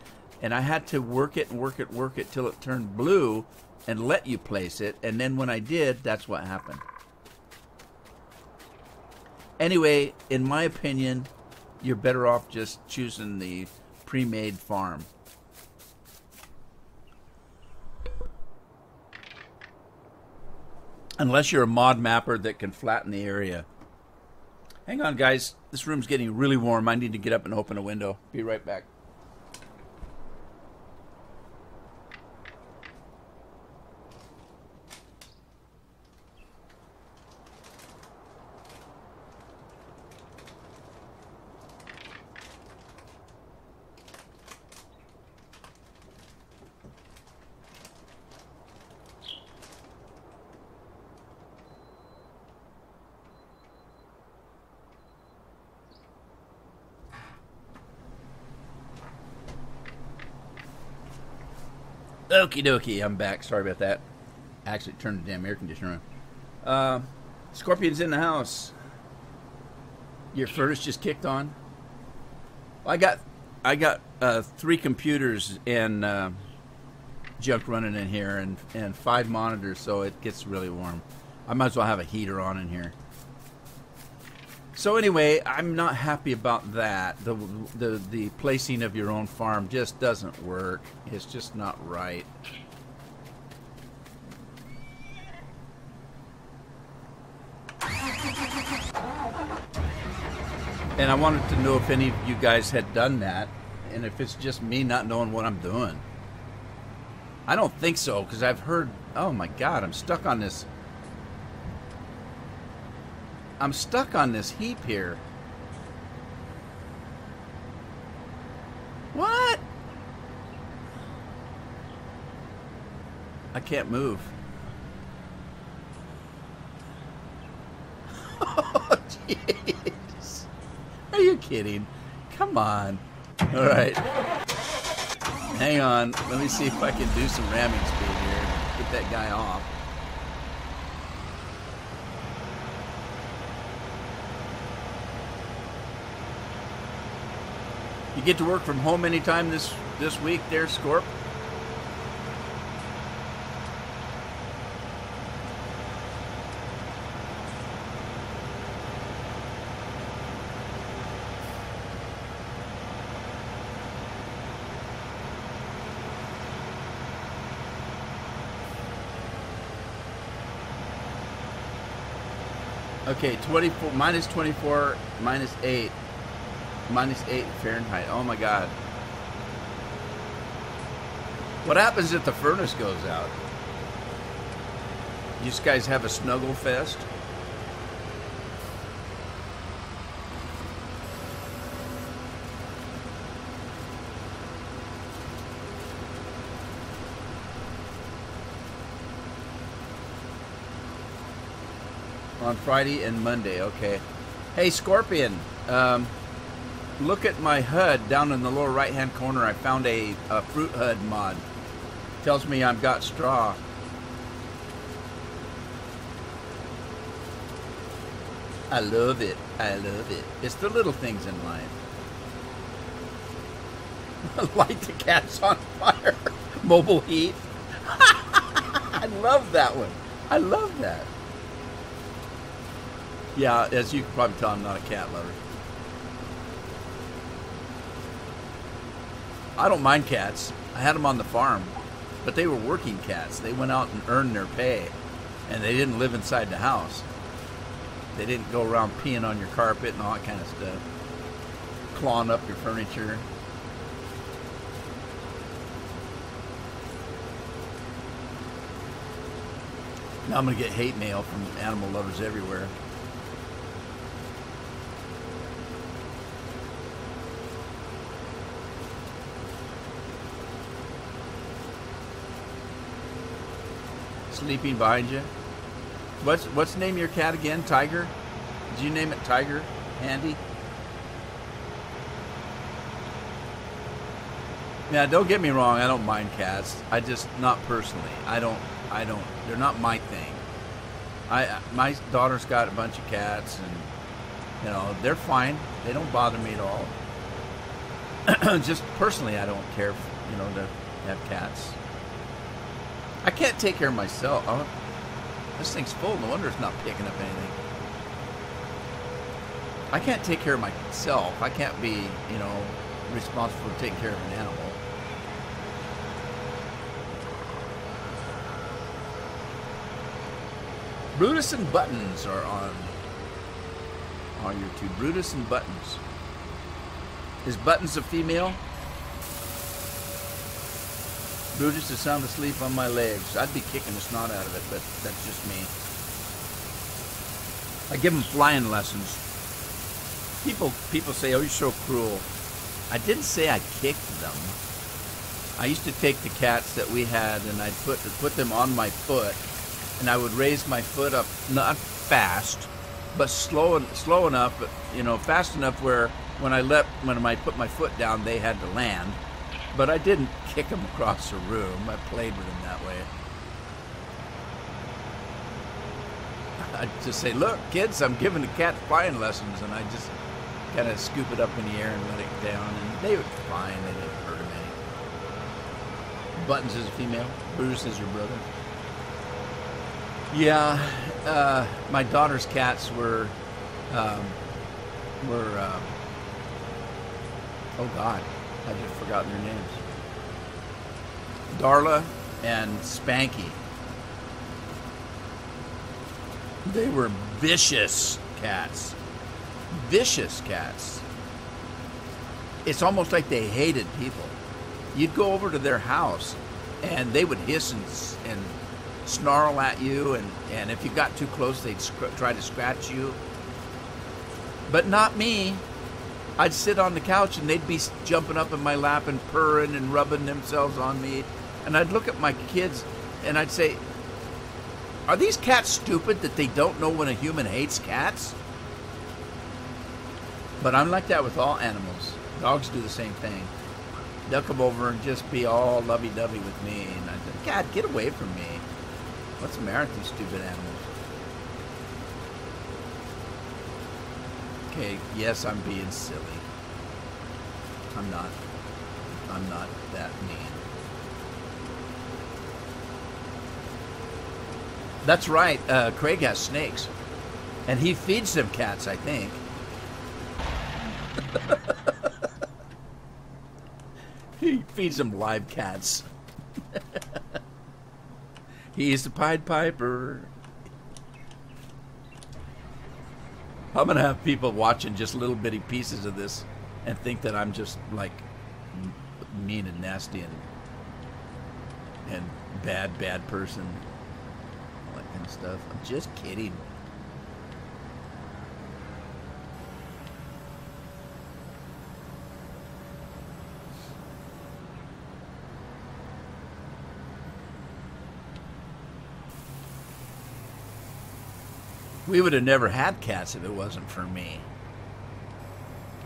And I had to work it till it turned blue and let you place it, and then when I did, that's what happened. Anyway, in my opinion, you're better off just choosing the pre-made farm. Unless you're a mod mapper that can flatten the area. Hang on, guys. This room's getting really warm. I need to get up and open a window. Be right back. Okie dokie, I'm back. Sorry about that. Actually turned the damn air conditioner on. Scorpion's in the house. Your furnace just kicked on? Well, I got 3 computers and junk running in here and 5 monitors, so it gets really warm. I might as well have a heater on in here. So anyway, I'm not happy about that. The placing of your own farm just doesn't work. It's just not right. And I wanted to know if any of you guys had done that, and if it's just me not knowing what I'm doing. I don't think so, because I've heard... Oh my God, I'm stuck on this... I'm stuck on this heap here. What? I can't move. Oh, jeez. Are you kidding? Come on. All right. Hang on. Let me see if I can do some ramming speed here. Get that guy off. You get to work from home anytime this week there, Scorp? Okay, 24 minus 24 minus 8 minus 8 Fahrenheit. Oh my God. What happens if the furnace goes out? You guys have a snuggle fest? On Friday and Monday, okay. Hey, Scorpion, look at my HUD down in the lower right-hand corner. I found a fruit HUD mod. Tells me I've got straw. I love it. I love it. It's the little things in life. Light the cats on fire. Mobile heat. I love that one. I love that. Yeah, as you can probably tell, I'm not a cat lover. I don't mind cats. I had them on the farm, but they were working cats. They went out and earned their pay, and they didn't live inside the house. They didn't go around peeing on your carpet and all that kind of stuff, clawing up your furniture. Now I'm going to get hate mail from animal lovers everywhere. Sleeping behind you. What's the name of your cat again? Tiger? Did you name it Tiger? Andy? Yeah, don't get me wrong, I don't mind cats. I just, not personally. I don't, they're not my thing. My daughter's got a bunch of cats and, you know, they're fine. They don't bother me at all. Just personally, I don't care, you know, to have cats. I can't take care of myself. Oh, this thing's full. No wonder it's not picking up anything. I can't take care of myself. I can't be, you know, responsible for taking care of an animal. Brutus and Buttons are on YouTube. Brutus and Buttons. Is Buttons a female? Brutus is sound asleep on my legs. I'd be kicking the snot out of it, but that's just me. I give him flying lessons. People say, "Oh, you're so cruel." I didn't say I kicked them. I used to take the cats that we had and I'd put them on my foot, and I would raise my foot up, not fast, but slow enough, but, you know, fast enough where when I put my foot down, they had to land. But I didn't kick them across the room. I played with them that way. I'd just say, "Look, kids, I'm giving the cat flying lessons," and I just kind of scoop it up in the air and let it down, and they were fine. They didn't hurt him any. Buttons is a female. Bruce is your brother. Yeah, my daughter's cats were oh God, I've just forgotten their names. Darla and Spanky. They were vicious cats. Vicious cats. It's almost like they hated people. You'd go over to their house and they would hiss and snarl at you, and if you got too close, they'd try to scratch you. But not me. I'd sit on the couch and they'd be jumping up in my lap and purring and rubbing themselves on me. And I'd look at my kids and I'd say, "Are these cats stupid that they don't know when a human hates cats?" But I'm like that with all animals. Dogs do the same thing. They'll come over and just be all lovey-dovey with me. And I say, "God, get away from me. What's the matter with these stupid animals?" Okay, yes, I'm being silly. I'm not that mean. That's right, Craig has snakes. And he feeds them cats, I think. He feeds them live cats. He's the Pied Piper. I'm gonna have people watching just little bitty pieces of this and think that I'm just like mean and nasty and bad person, all that kind of stuff. I'm just kidding. We would have never had cats if it wasn't for me.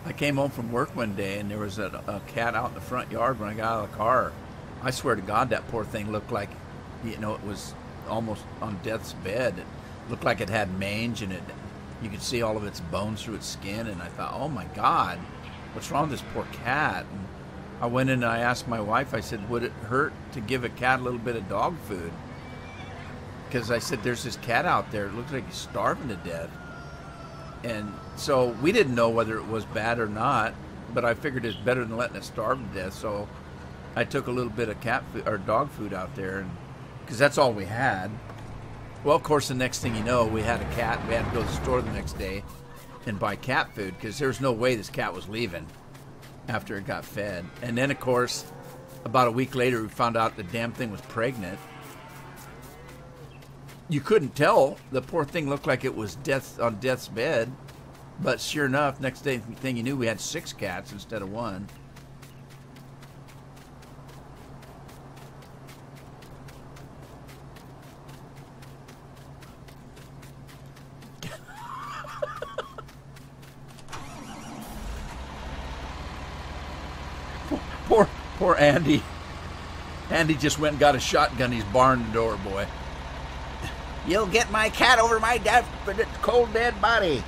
I came home from work one day and there was a cat out in the front yard when I got out of the car. I swear to God, that poor thing looked like, you know, it was almost on death's bed. It looked like it had mange, and you could see all of its bones through its skin. And I thought, oh my God, what's wrong with this poor cat? And I went in and I asked my wife, I said, would it hurt to give a cat a little bit of dog food? Because I said, there's this cat out there. It looks like he's starving to death. And so we didn't know whether it was bad or not, but I figured it's better than letting it starve to death. So I took a little bit of cat food or dog food out there, and because that's all we had. Well, of course, the next thing you know, we had a cat. We had to go to the store the next day and buy cat food because there was no way this cat was leaving after it got fed. And then, of course, about a week later, we found out the damn thing was pregnant. You couldn't tell. The poor thing looked like it was on death's bed. But sure enough, next day, thing you knew, we had 6 cats instead of 1. Poor Andy. Andy just went and got a shotgun. He's barring the door, boy. You'll get my cat over my cold dead body.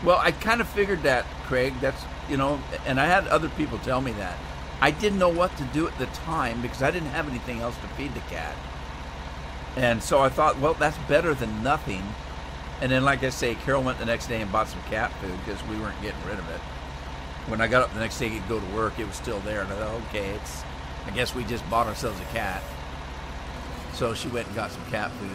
Well, I kind of figured that, Craig. That's, you know, and I had other people tell me that. I didn't know what to do at the time because I didn't have anything else to feed the cat. And so I thought, well, that's better than nothing. And then, like I say, Carol went the next day and bought some cat food because we weren't getting rid of it. When I got up the next day to go to work, it was still there. And I thought, okay, I guess we just bought ourselves a cat. So she went and got some cat food.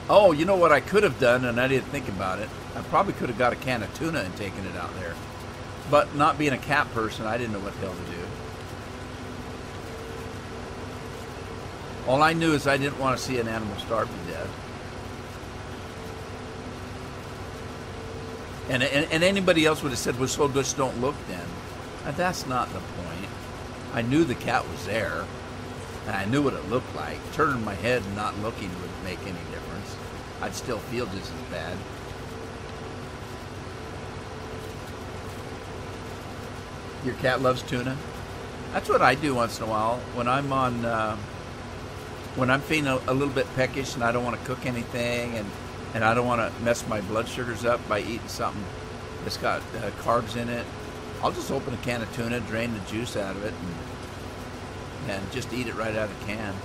Oh, you know what I could have done, and I didn't think about it? I probably could have got a can of tuna and taken it out there. But not being a cat person, I didn't know what the hell to do. All I knew is I didn't want to see an animal starve to death. And anybody else would have said, well, so just don't look then. And that's not the point. I knew the cat was there, and I knew what it looked like. Turning my head and not looking would make any difference. I'd still feel just as bad. Your cat loves tuna? That's what I do once in a while. When I'm on, when I'm feeling a little bit peckish and I don't want to cook anything, and I don't want to mess my blood sugars up by eating something that's got carbs in it, I'll just open a can of tuna, drain the juice out of it, and just eat it right out of the can.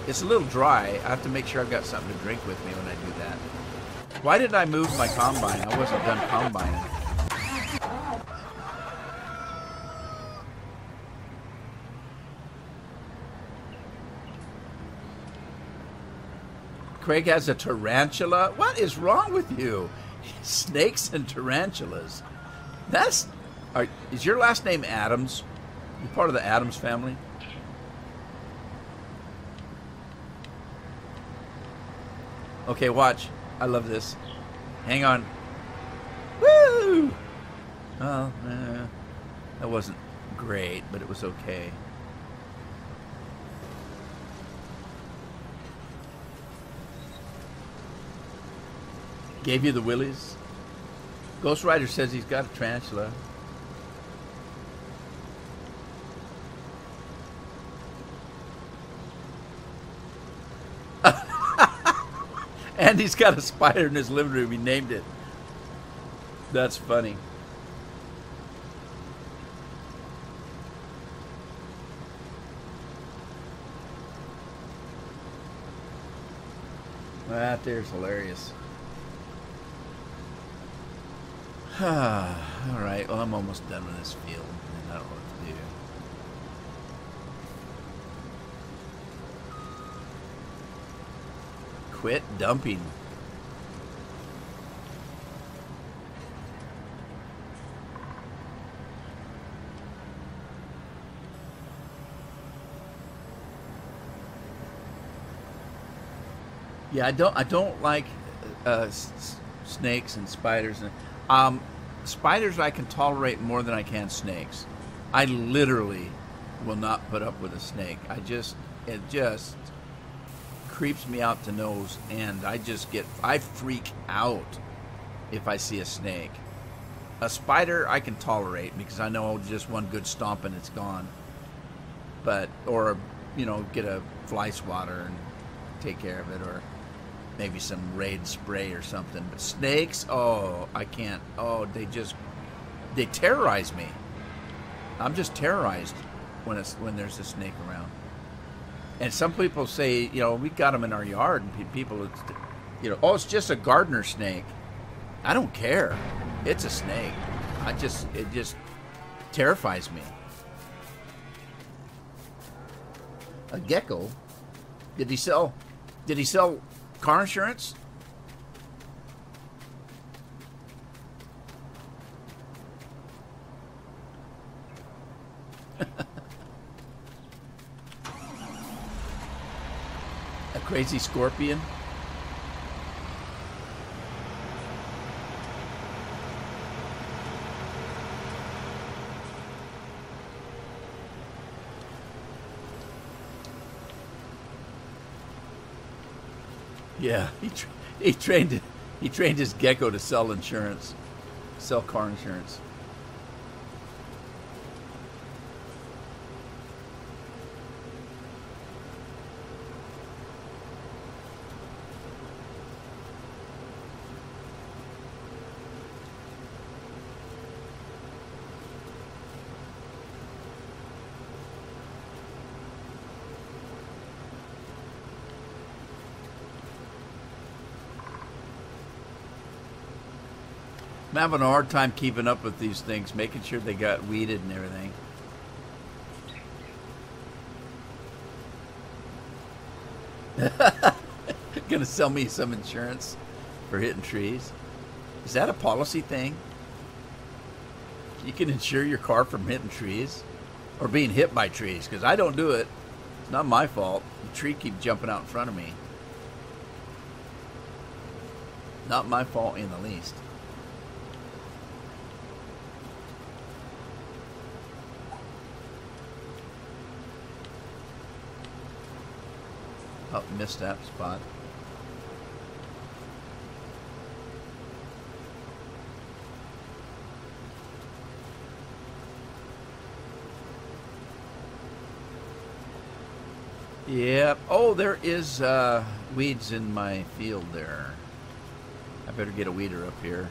It's a little dry. I have to make sure I've got something to drink with me when I do that. Why did I move my combine? I wasn't done combining. Craig has a tarantula? What is wrong with you? Snakes and tarantulas. Is your last name Adams? You part of the Adams family? Okay, watch. I love this. Hang on. Woo! Oh, that wasn't great, but it was okay. Gave you the willies? Ghost Rider says he's got a tarantula. And he's got a spider in his living room. He named it. That's funny. That there's hilarious. Alright, well, I'm almost done with this field, and I don't know what to do. Quit dumping. Yeah, I don't like snakes and spiders. Spiders I can tolerate more than I can snakes. I literally will not put up with a snake. It just creeps me out the nose, and I freak out if I see a snake. A spider I can tolerate because I know just one good stomp and it's gone. Or get a fly swatter and take care of it, or maybe some Raid spray or something. But snakes, oh, I can't. Oh, they terrorize me. I'm just terrorized when there's a snake around. And some people say, we got them in our yard, and people, oh, it's just a gardener snake. I don't care. It's a snake. It just terrifies me. A gecko? Did he sell car insurance? A crazy scorpion? Yeah, he trained his gecko to sell car insurance. I'm having a hard time keeping up with these things, making sure they got weeded and everything. Gonna sell me some insurance for hitting trees? Is that a policy thing? You can insure your car from hitting trees or being hit by trees, because I don't do it. It's not my fault. The tree keeps jumping out in front of me. Not my fault in the least. Oh, missed that spot. Yep. Oh, there is weeds in my field there. I better get a weeder up here.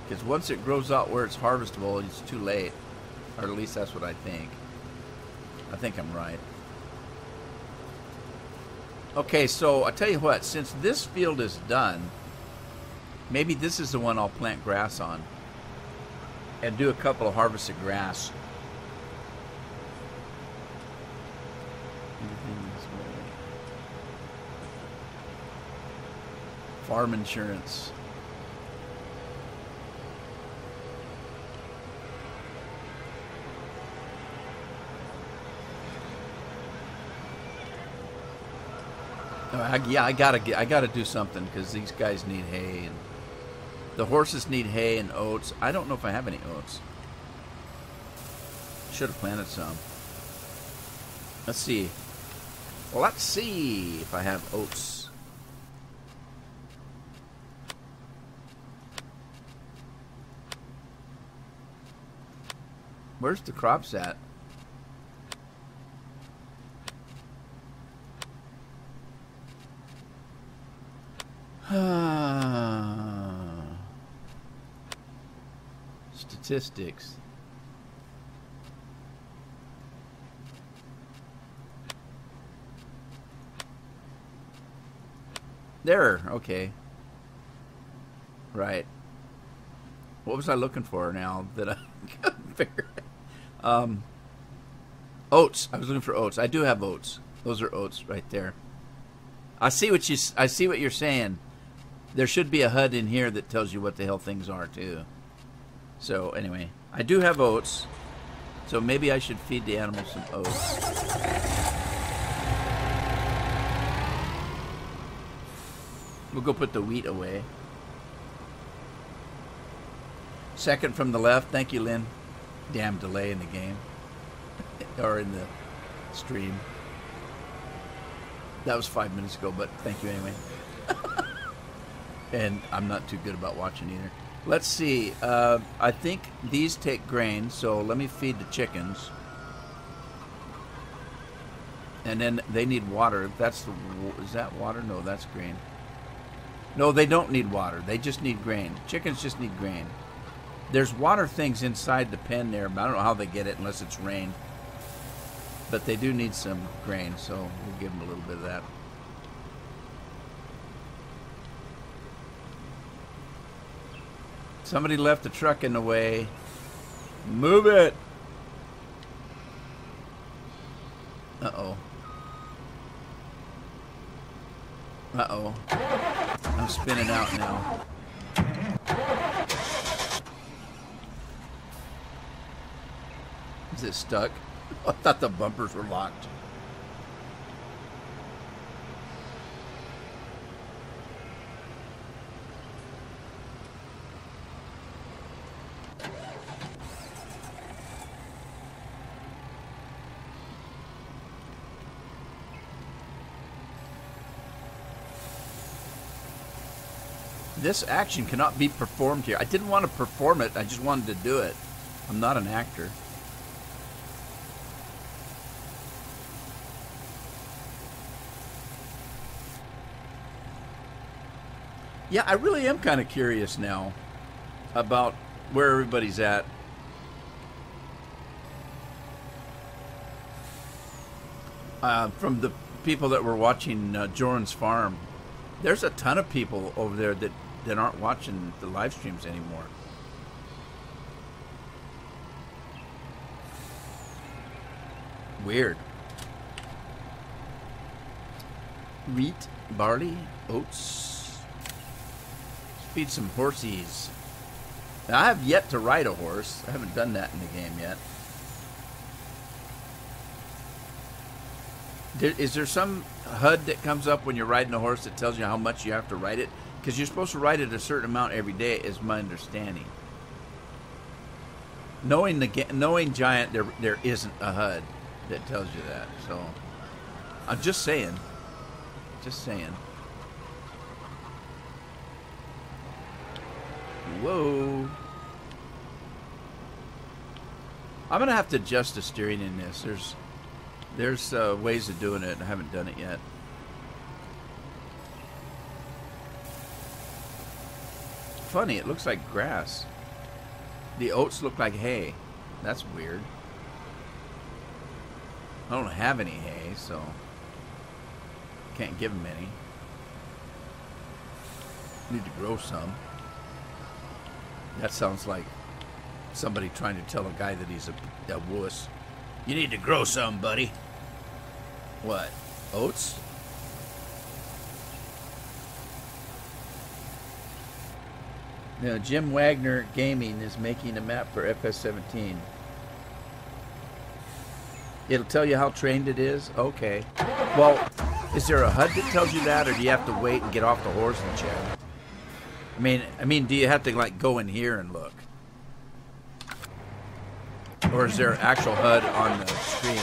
Because once it grows out where it's harvestable, it's too late. Or at least that's what I think. I think I'm right. Okay, so I'll tell you what, since this field is done, maybe this is the one I'll plant grass on and do a couple of harvested grass. Farm insurance. I gotta do something because these guys need hay, and the horses need hay and oats. I don't know if I have any oats. Should have planted some. Let's see. Well, let's see if I have oats. Where's the crops at? Statistics. There, okay. Right. What was I looking for now that I couldn't figure it? Oats. I was looking for oats. I do have oats. Those are oats right there. I see what you're saying. There should be a HUD in here that tells you what the hell things are too. So anyway, I do have oats, so maybe I should feed the animals some oats. We'll go put the wheat away. Second from the left. Thank you, Lynn. Damn delay in the game. Or in the stream. That was 5 minutes ago, but thank you anyway. And I'm not too good about watching either. Let's see. I think these take grain, so let me feed the chickens. And then they need water. Is that water? No, that's grain. No, they don't need water. They just need grain. Chickens just need grain. There's water things inside the pen there, but I don't know how they get it unless it's rain. But they do need some grain, so we'll give them a little bit of that. Somebody left the truck in the way. Move it! Uh-oh. Uh-oh. I'm spinning out now. Is it stuck? I thought the bumpers were locked. This action cannot be performed here. I didn't want to perform it. I just wanted to do it. I'm not an actor. Yeah, I really am kind of curious now about where everybody's at. From the people that were watching Joran's farm, there's a ton of people over there that aren't watching the live streams anymore. Weird. Wheat, barley, oats. Feed some horsies. Now, I have yet to ride a horse. I haven't done that in the game yet. Is there some HUD that comes up when you're riding a horse that tells you how much you have to ride it? Because you're supposed to ride it a certain amount every day, is my understanding. Knowing Giant, there isn't a HUD that tells you that. So, I'm just saying. Just saying. Whoa. I'm going to have to adjust the steering in this. There's ways of doing it. I haven't done it yet. Funny, it looks like grass. The oats look like hay. That's weird. I don't have any hay, so can't give them any. Need to grow some. That sounds like somebody trying to tell a guy that he's a wuss. You need to grow some, buddy. What? Oats? Now, Jim Wagner Gaming is making a map for FS17. It'll tell you how trained it is? Okay. Well, is there a HUD that tells you that, or do you have to wait and get off the horse and check? I mean, do you have to, like, go in here and look? Or is there actual HUD on the screen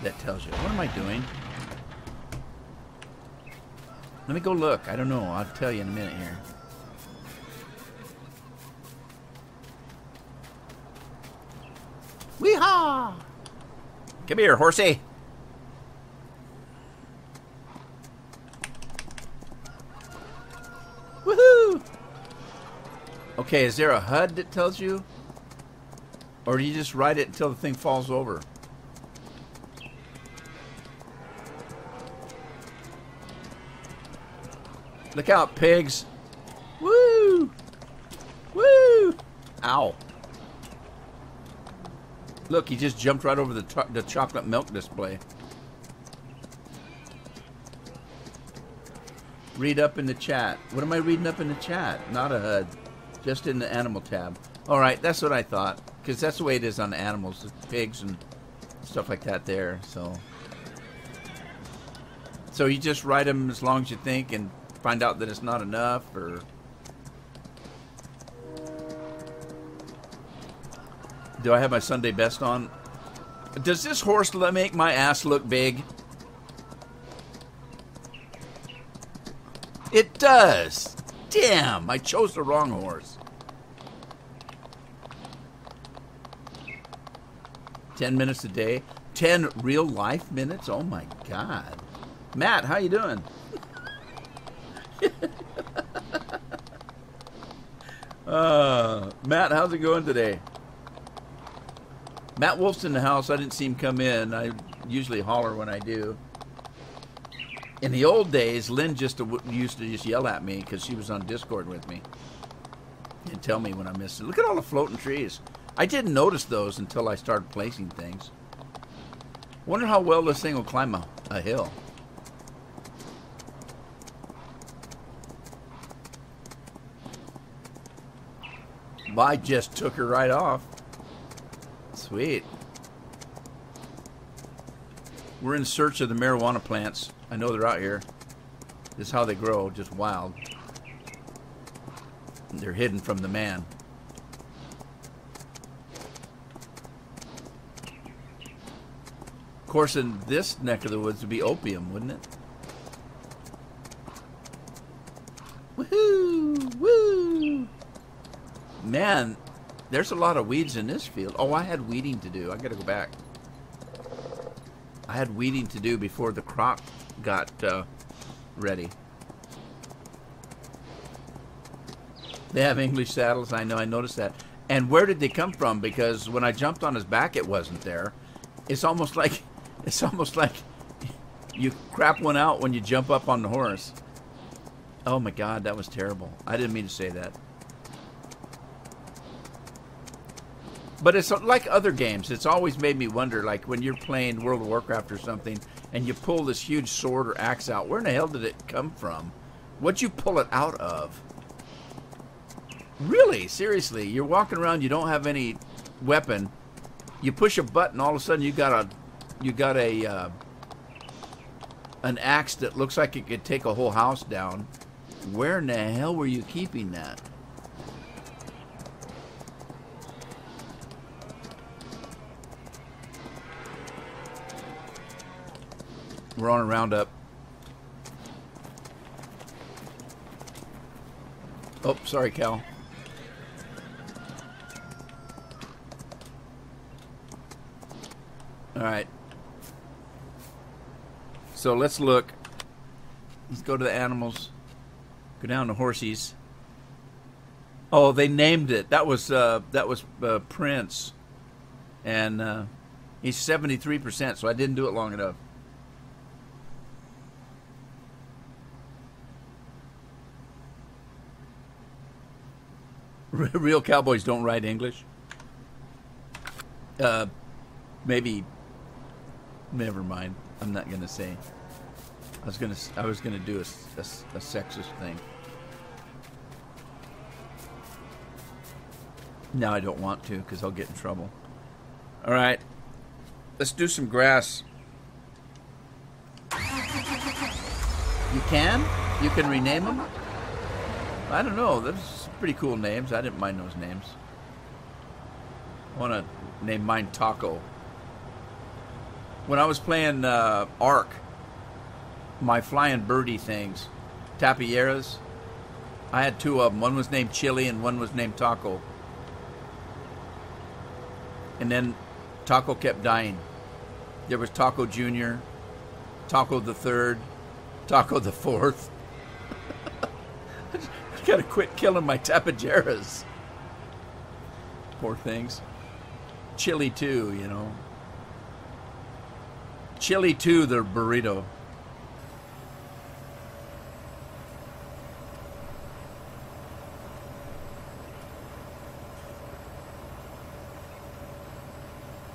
that tells you? What am I doing? Let me go look. I don't know. I'll tell you in a minute here. Wee-haw! Come here, horsey. Woohoo! Okay, is there a HUD that tells you? Or do you just ride it until the thing falls over? Look out, pigs. Woo! Woo! Ow. Look, he just jumped right over the chocolate milk display. Read up in the chat. What am I reading up in the chat? Not a HUD. Just in the animal tab. Alright, that's what I thought. Because that's the way it is on the animals. The pigs and stuff like that there. So you just write them as long as you think and find out that it's not enough, or... Do I have my Sunday best on? Does this horse make my ass look big? It does! Damn, I chose the wrong horse. 10 minutes a day? 10 real life minutes? Oh my God. Matt, how you doing? Matt, how's it going today? Matt Wolf's in the house. I didn't see him come in. I usually holler when I do. In the old days, Lynn used to just yell at me because she was on Discord with me and tell me when I missed it. Look at all the floating trees. I didn't notice those until I started placing things. Wonder how well this thing will climb a hill. I just took her right off. Sweet. We're in search of the marijuana plants. I know they're out here. This is how they grow, just wild. They're hidden from the man. Of course, in this neck of the woods would be opium, wouldn't it? Woohoo! Woo! Man, there's a lot of weeds in this field. Oh, I had weeding to do. I gotta go back. I had weeding to do before the crop got ready. They have English saddles. I know. I noticed that. And where did they come from? Because when I jumped on his back, it wasn't there. It's almost like you crap one out when you jump up on the horse. Oh my God, that was terrible. I didn't mean to say that. But it's like other games. It's always made me wonder, like when you're playing World of Warcraft or something, and you pull this huge sword or axe out. Where in the hell did it come from? What'd you pull it out of? Really? Seriously? You're walking around, you don't have any weapon. You push a button, all of a sudden you got an axe that looks like it could take a whole house down. Where in the hell were you keeping that? We're on a roundup. Oh, sorry, Cal. All right. So let's look. Let's go to the animals. Go down to horsies. Oh, they named it. That was Prince, and he's 73%. So I didn't do it long enough. Real cowboys don't write English. Maybe. Never mind. I'm not gonna say. I was gonna do a sexist thing. Now I don't want to because I'll get in trouble. All right, let's do some grass. You can? You can rename them? I don't know. Those pretty cool names. I didn't mind those names. I want to name mine Taco. When I was playing Ark, my flying birdie things, tapieras, I had two of them. One was named Chili and one was named Taco. And then Taco kept dying. There was Taco Jr., Taco the Third, Taco the Fourth. I gotta quit killing my tapajeras. Poor things. Chili too, you know. Chili too, the burrito.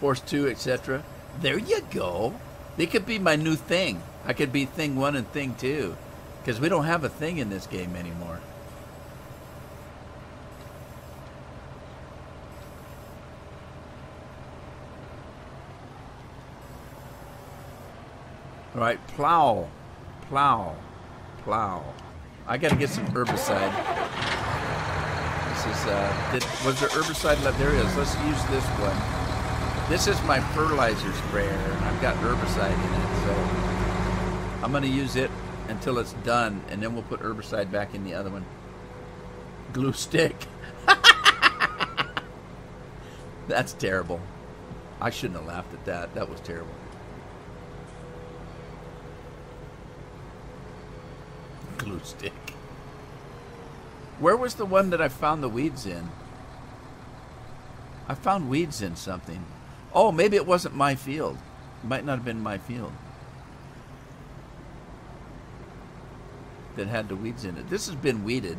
Horse 2, etc. There you go. They could be my new thing. I could be thing 1 and thing 2. Because we don't have a thing in this game anymore. All right, plow. I got to get some herbicide. This is, was there herbicide left? There is. Let's use this one. This is my fertilizer sprayer, and I've got herbicide in it, so I'm going to use it until it's done, and then we'll put herbicide back in the other one. Glue stick. That's terrible. I shouldn't have laughed at that. That was terrible. Glue stick. Where was the one that I found the weeds in? I found weeds in something. Oh, maybe it wasn't my field. It might not have been my field that had the weeds in it. This has been weeded.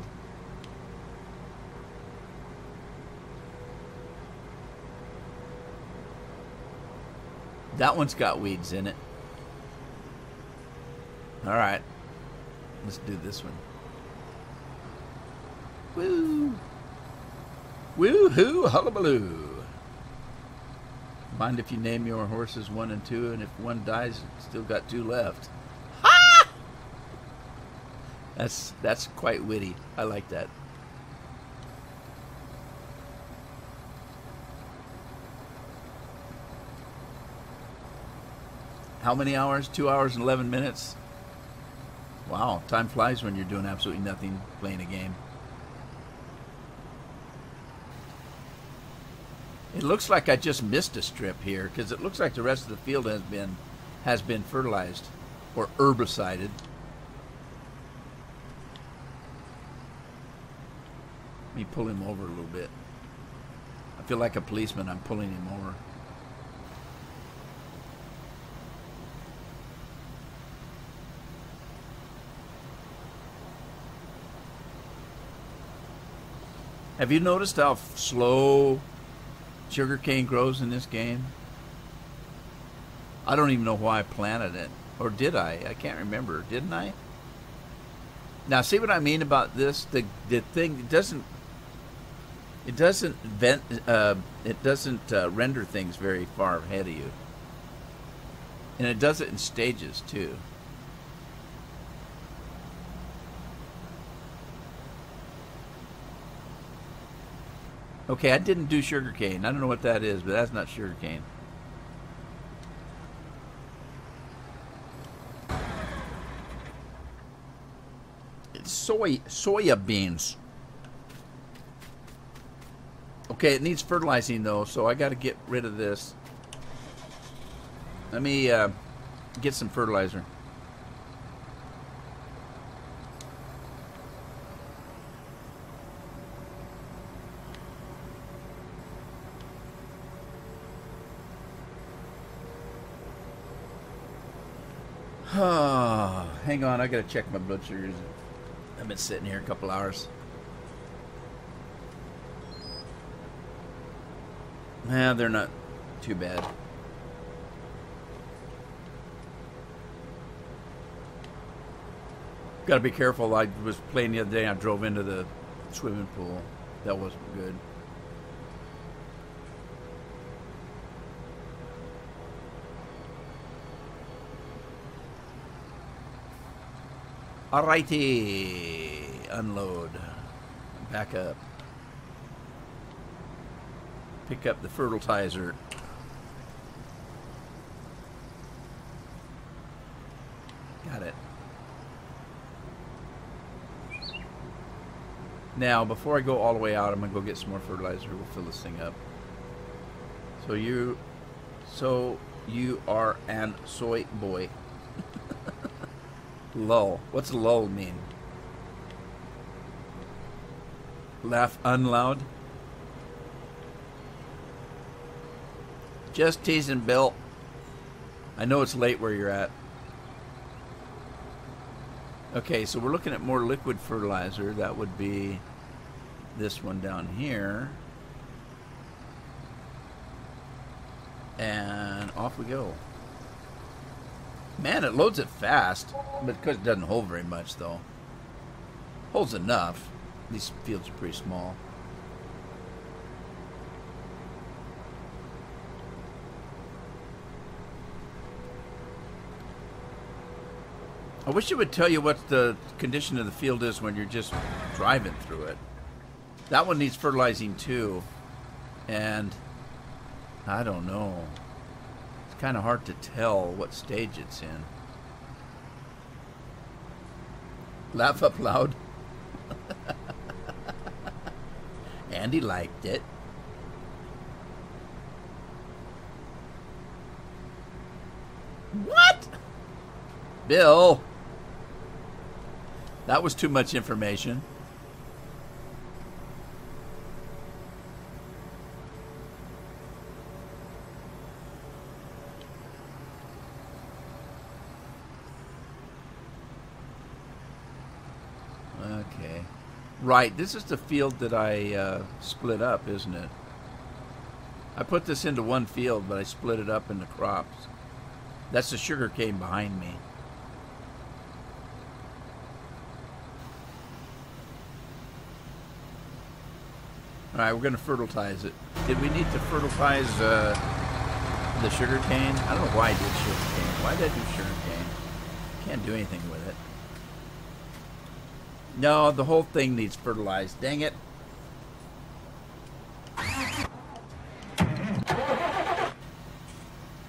That one's got weeds in it. All right. Let's do this one. Woo! Woo-hoo, hullabaloo. Mind if you name your horses 1 and 2, and if one dies, still got 2 left. Ha! That's quite witty. I like that. How many hours? 2 hours and 11 minutes. Wow, time flies when you're doing absolutely nothing, playing a game. It looks like I just missed a strip here, because it looks like the rest of the field has been fertilized or herbicided. Let me pull him over a little bit. I feel like a policeman. I'm pulling him over. Have you noticed how slow sugarcane grows in this game? I don't even know why I planted it. Or did I? I can't remember. Didn't I? Now, see what I mean about this? The thing it doesn't render things very far ahead of you. And it does it in stages too. Okay, I didn't do sugarcane. I don't know what that is, but that's not sugarcane. It's soya beans. Okay, it needs fertilizing though, so I got to get rid of this. Let me get some fertilizer. Hang on, I gotta check my blood sugars. I've been sitting here a couple hours. Nah, they're not too bad. Gotta be careful. I was playing the other day and I drove into the swimming pool. That wasn't good. Alrighty, unload, back up, pick up the fertilizer. Got it. Now, before I go all the way out, I'm gonna go get some more fertilizer. We'll fill this thing up. So you are an soy boy. Lull. What's lull mean? Laugh unloud? Just teasing, Bill. I know it's late where you're at. Okay, so we're looking at more liquid fertilizer. That would be this one down here. And off we go. Man, it loads it fast, but because it doesn't hold very much, though. Holds enough. These fields are pretty small. I wish it would tell you what the condition of the field is when you're just driving through it. That one needs fertilizing too. And I don't know. It's kind of hard to tell what stage it's in. Laugh up loud. Andy liked it. What? Bill. That was too much information. Okay. Right, this is the field that I split up, isn't it? I put this into one field, but I split it up into crops. That's the sugar cane behind me. All right, we're going to fertilize it. Did we need to fertilize the sugar cane? I don't know why I did sugar cane. Why did I do sugar cane? Can't do anything with it. No, the whole thing needs fertilized. Dang it.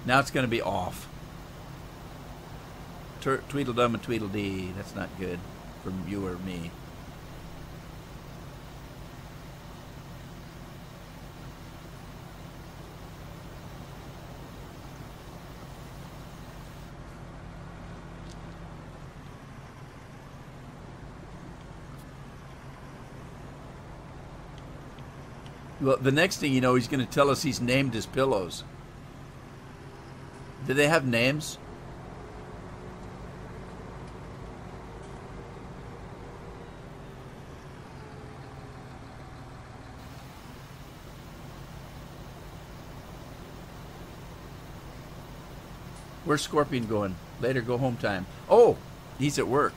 Now it's going to be off. Tweedledum and Tweedledee. That's not good for you or me. Well, the next thing you know, he's going to tell us he's named his pillows. Do they have names? Where's Scorpion going? Later, go home time. Oh, he's at work.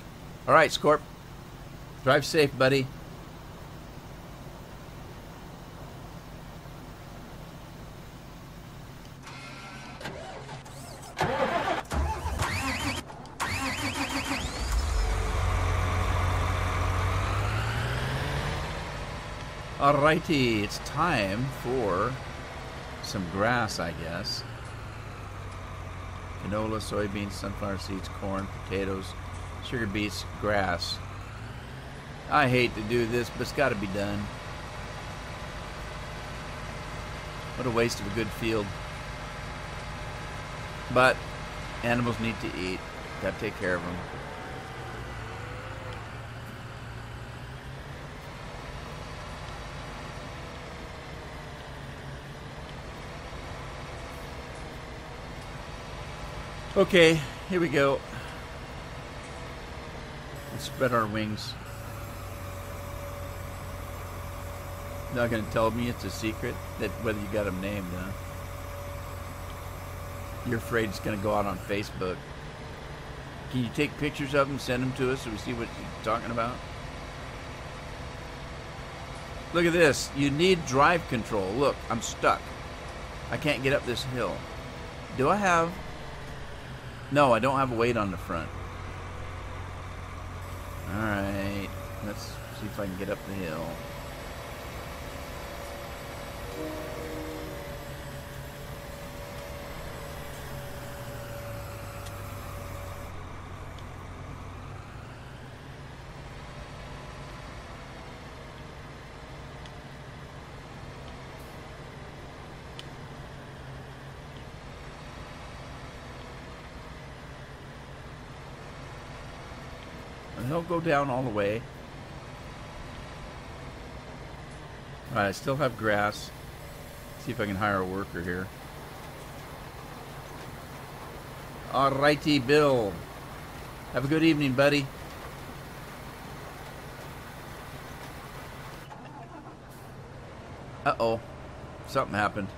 All right, Scorp. Drive safe, buddy. Alrighty, it's time for some grass, I guess. Canola, soybeans, sunflower seeds, corn, potatoes, sugar beets, grass. I hate to do this, but it's got to be done. What a waste of a good field. But animals need to eat. Got to take care of them. Okay, here we go. Let's spread our wings. Not going to tell me it's a secret that whether you got them named, huh? You're afraid it's going to go out on Facebook. Can you take pictures of them, send them to us so we see what you're talking about? Look at this. You need drive control. Look, I'm stuck. I can't get up this hill. Do I have... No, I don't have a weight on the front. Alright. Let's see if I can get up the hill. He'll go down all the way. Alright, I still have grass. See if I can hire a worker here. Alrighty, Bill. Have a good evening, buddy. Uh-oh. Something happened.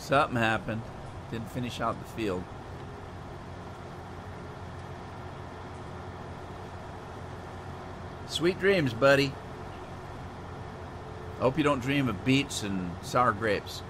Something happened. Didn't finish out the field. Sweet dreams, buddy. Hope you don't dream of beets and sour grapes.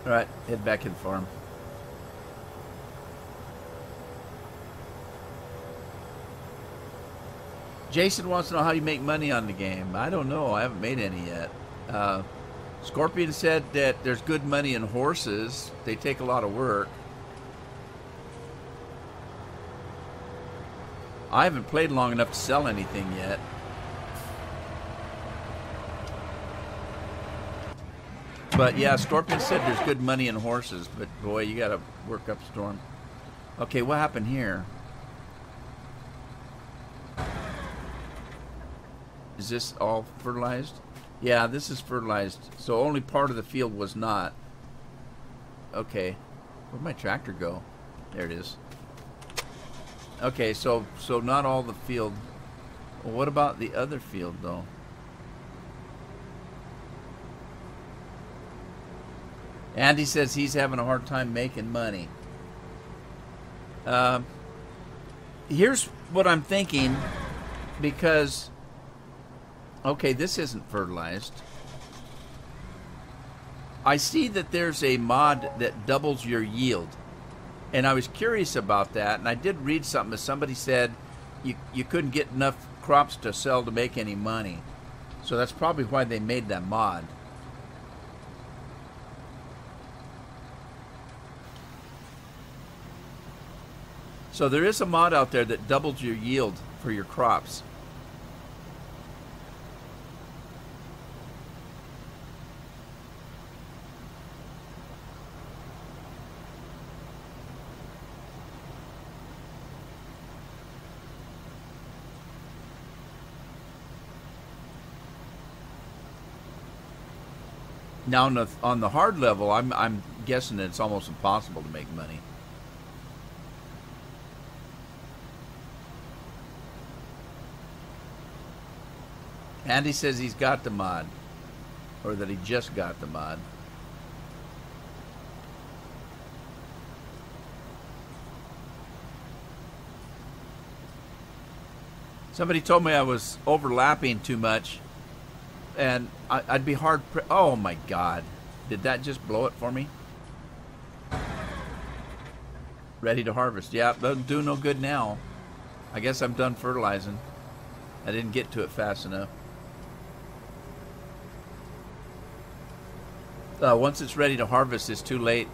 All right, head back to the farm. Jason wants to know how you make money on the game. I don't know. I haven't made any yet. Scorpion said that there's good money in horses. They take a lot of work. I haven't played long enough to sell anything yet. But yeah, Scorpion said there's good money in horses, but boy, you gotta work up a storm. Okay, what happened here? Is this all fertilized? Yeah, this is fertilized. So only part of the field was not. Okay. Where'd my tractor go? There it is. Okay, so not all the field. Well, what about the other field though? Andy says he's having a hard time making money. Here's what I'm thinking, because, okay, this isn't fertilized. I see that there's a mod that doubles your yield, and I was curious about that, and I did read something that somebody said you couldn't get enough crops to sell to make any money. So that's probably why they made that mod. So there is a mod out there that doubles your yield for your crops. Now on the hard level, I'm guessing that it's almost impossible to make money. Andy says he's got the mod, or that he just got the mod. Somebody told me I was overlapping too much, and I'd be hard. Oh my God, did that just blow it for me? Ready to harvest? Yeah, doesn't do no good now. I guess I'm done fertilizing. I didn't get to it fast enough. Once it's ready to harvest, it's too late.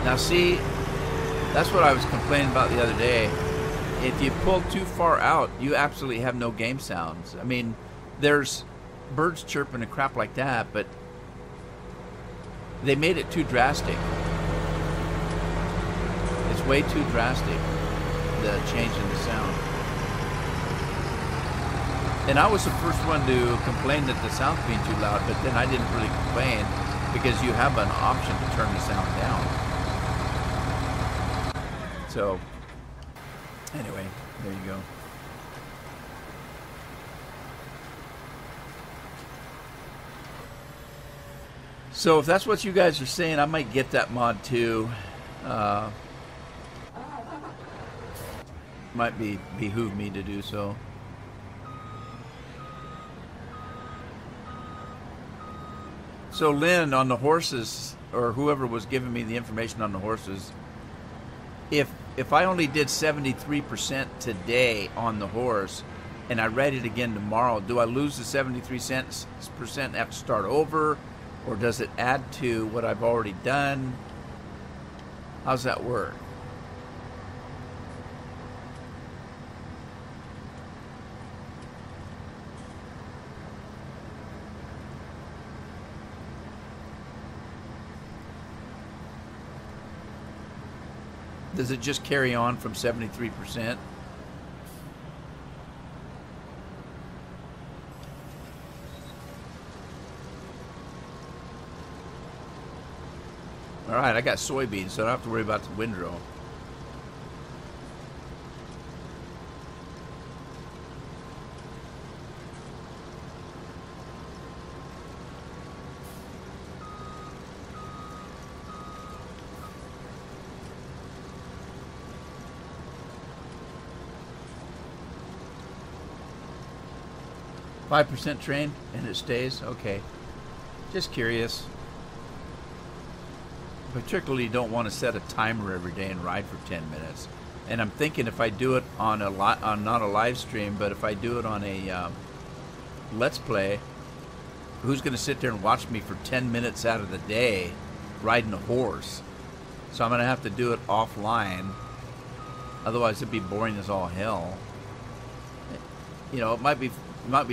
Now see, that's what I was complaining about the other day. If you pull too far out, you absolutely have no game sounds. I mean, there's birds chirping and crap like that, but they made it too drastic. It's way too drastic, the change in the sound. And I was the first one to complain that the sound's being too loud, but then I didn't really complain because you have an option to turn the sound down. So, anyway, there you go. So if that's what you guys are saying, I might get that mod too. Might behoove me to do so. So Lynn, on the horses, or whoever was giving me the information on the horses, if I only did 73% today on the horse, and I write it again tomorrow, do I lose the 73% and have to start over? Or does it add to what I've already done? How's that work? Does it just carry on from 73%? All right, I got soybeans, so I don't have to worry about the windrow. %5 train and it stays? Okay. Just curious. Particularly don't want to set a timer every day and ride for 10 minutes. And I'm thinking if I do it on not a live stream, but if I do it on a Let's Play, who's going to sit there and watch me for 10 minutes out of the day riding a horse? So I'm going to have to do it offline. Otherwise it'd be boring as all hell. You know, it might be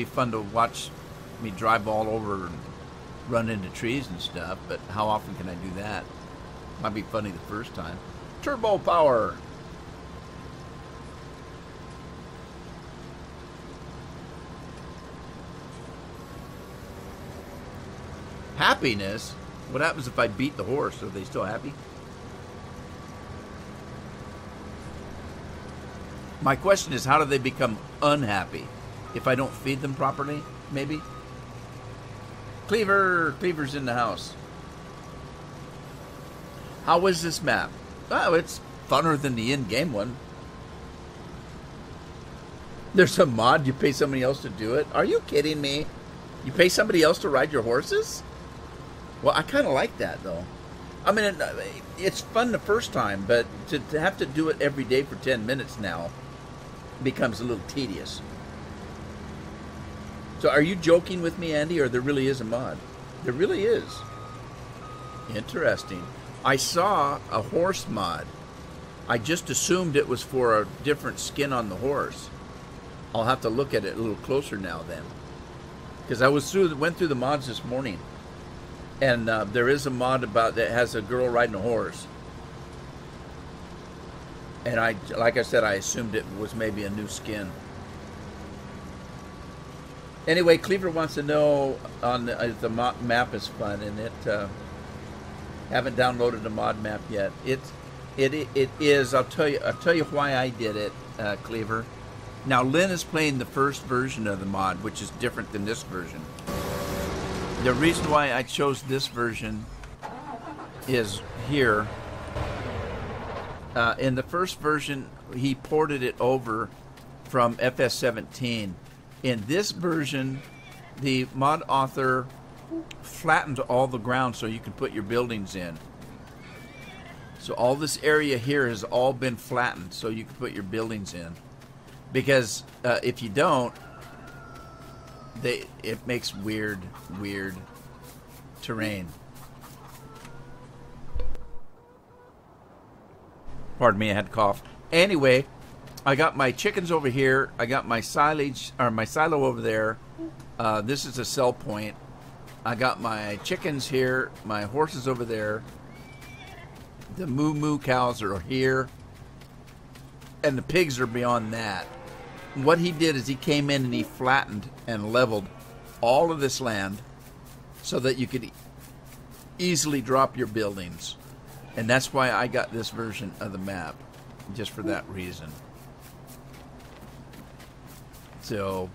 fun to watch me drive all over and run into trees and stuff, but how often can I do that? Might be funny the first time. Turbo power! Happiness? What happens if I beat the horse? Are they still happy? My question is, how do they become unhappy? If I don't feed them properly, maybe? Cleaver's in the house. How was this map? Oh, it's funner than the in-game one. There's a mod, you pay somebody else to do it? Are you kidding me? You pay somebody else to ride your horses? Well, I kind of like that, though. I mean, it's fun the first time, but to have to do it every day for 10 minutes now becomes a little tedious. So are you joking with me, Andy, or there really is a mod? There really is. Interesting. I saw a horse mod. I just assumed it was for a different skin on the horse. I'll have to look at it a little closer now then. Because I went through the mods this morning. And there is a mod that has a girl riding a horse. And like I said, I assumed it was maybe a new skin. Anyway, Cleaver wants to know on the map is fun, and it haven't downloaded the mod map yet. It is. I'll tell you why I did it, Cleaver. Now Lynn is playing the first version of the mod, which is different than this version. The reason why I chose this version is here. In the first version, he ported it over from FS17. In this version, the mod author flattened all the ground so you can put your buildings in. So all this area here has all been flattened so you can put your buildings in. Because if you don't, it makes weird terrain. Pardon me, I had to cough. Anyway, I got my chickens over here. I got my my silo over there. This is a sell point. I got my chickens here, my horses over there. The moo cows are here, and the pigs are beyond that. What he did is he came in and he flattened and leveled all of this land so that you could easily drop your buildings. And that's why I got this version of the map, just for that reason. So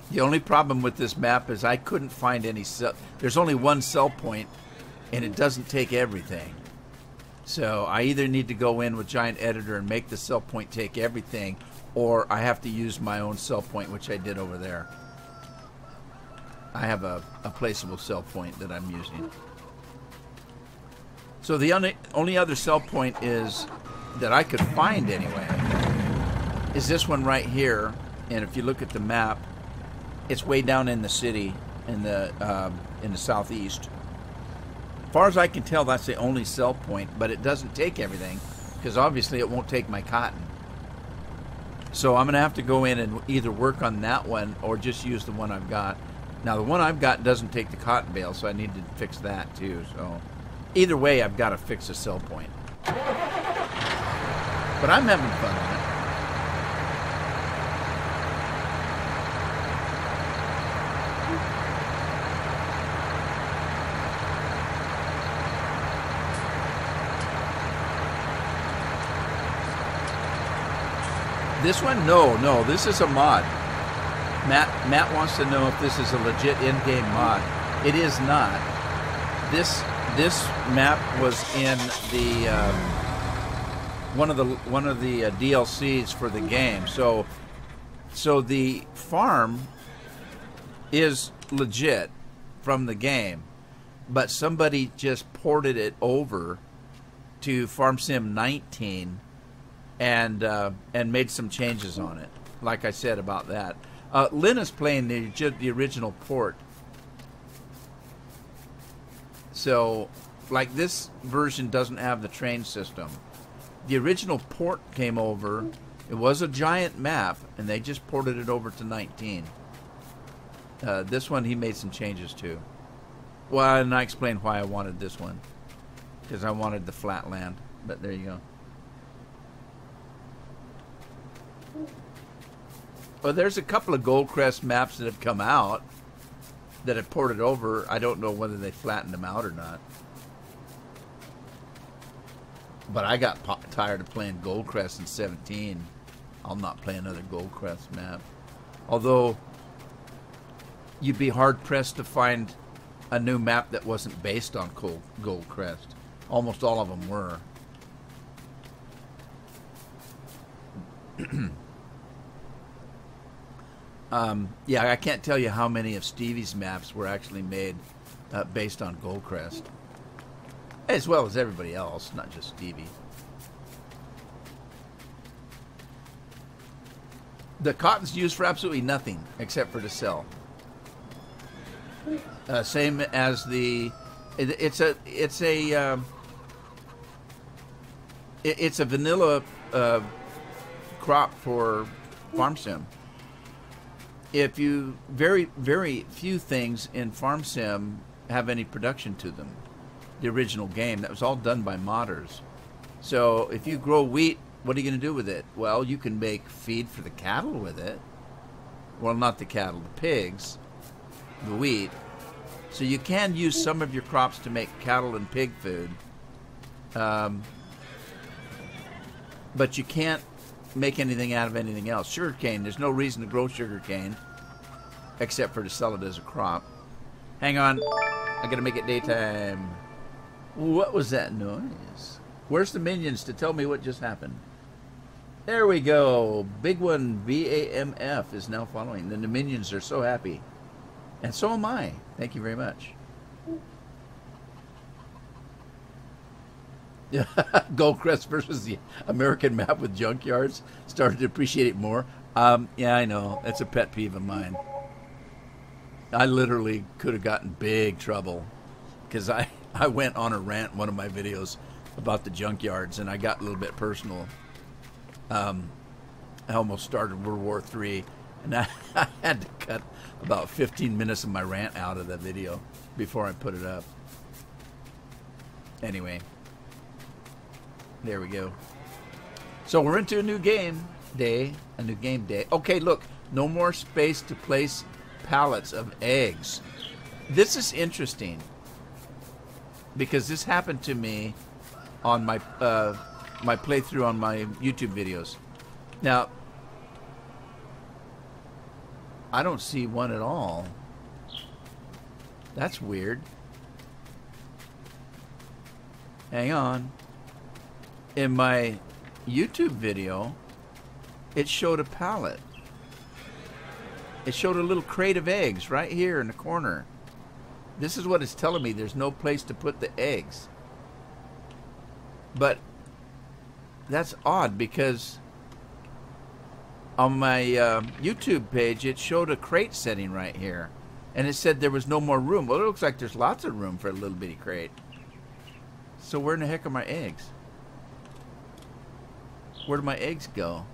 the only problem with this map is I couldn't find any there's only one sell point, and it doesn't take everything. So I either need to go in with Giant Editor and make the sell point take everything, or I have to use my own sell point, which I did over there. I have a placeable sell point that I'm using. So the only other sell point is that I could find anyway is this one right here. And if you look at the map, it's way down in the city in the southeast. As far as I can tell, that's the only sell point, but it doesn't take everything, because obviously it won't take my cotton. So I'm going to have to go in and either work on that one or just use the one I've got. Now, the one I've got doesn't take the cotton bale, so I need to fix that too. So either way, I've got to fix a sell point. But I'm having fun on it. This one? No, this is a mod. Matt wants to know if this is a legit in-game mod. It is not. This map was in the one of the DLCs for the game. So the farm is legit from the game, but somebody just ported it over to Farm Sim 19 and made some changes on it. Like I said about that. Lynn is playing the original port. So, like, this version doesn't have the train system. The original port came over. It was a giant map, and they just ported it over to 19. This one he made some changes to. Well, and I explained why I wanted this one. Because I wanted the flat land. But there you go. Well, there's a couple of Goldcrest maps that have come out that have ported over. I don't know whether they flattened them out or not. But I got tired of playing Goldcrest in 17. I'll not play another Goldcrest map. Although, you'd be hard-pressed to find a new map that wasn't based on Goldcrest. Almost all of them were. Yeah, I can't tell you how many of Stevie's maps were actually made based on Goldcrest. As well as everybody else, not just Stevie. The cotton's used for absolutely nothing except for to sell. Same as the... It's a vanilla crop for Farm Sim. If you very few things in Farm Sim have any production to them. The original game, that was all done by modders. So if you grow wheat, what are you going to do with it? Well, you can make feed for the cattle with it. Well, not the cattle, the pigs, the wheat. So you can use some of your crops to make cattle and pig food. But you can't make anything out of anything else. Sugarcane, there's no reason to grow sugarcane except for to sell it as a crop. Hang on, I gotta make it daytime. What was that noise? Where's the minions to tell me what just happened? There we go. Big one VAMF is now following. And the minions are so happy. And so am I. Thank you very much. Goldcrest versus the American map with junkyards. Started to appreciate it more. Yeah, I know. That's a pet peeve of mine. I literally could have gotten big trouble because I went on a rant in one of my videos about the junkyards, and I got a little bit personal. I almost started World War III, and I had to cut about 15 minutes of my rant out of the video before I put it up. Anyway, there we go. So we're into a new game day. Okay, look, no more space to place pallets of eggs. This is interesting because this happened to me on my my playthrough on my YouTube videos. Now, I don't see one at all. That's weird. Hang on. In my YouTube video, it showed a pallet. It showed a little crate of eggs right here in the corner. This is what it's telling me. There's no place to put the eggs. But that's odd because on my YouTube page, it showed a crate setting right here. And it said there was no more room. Well, it looks like there's lots of room for a little bitty crate. So where in the heck are my eggs? Where do my eggs go?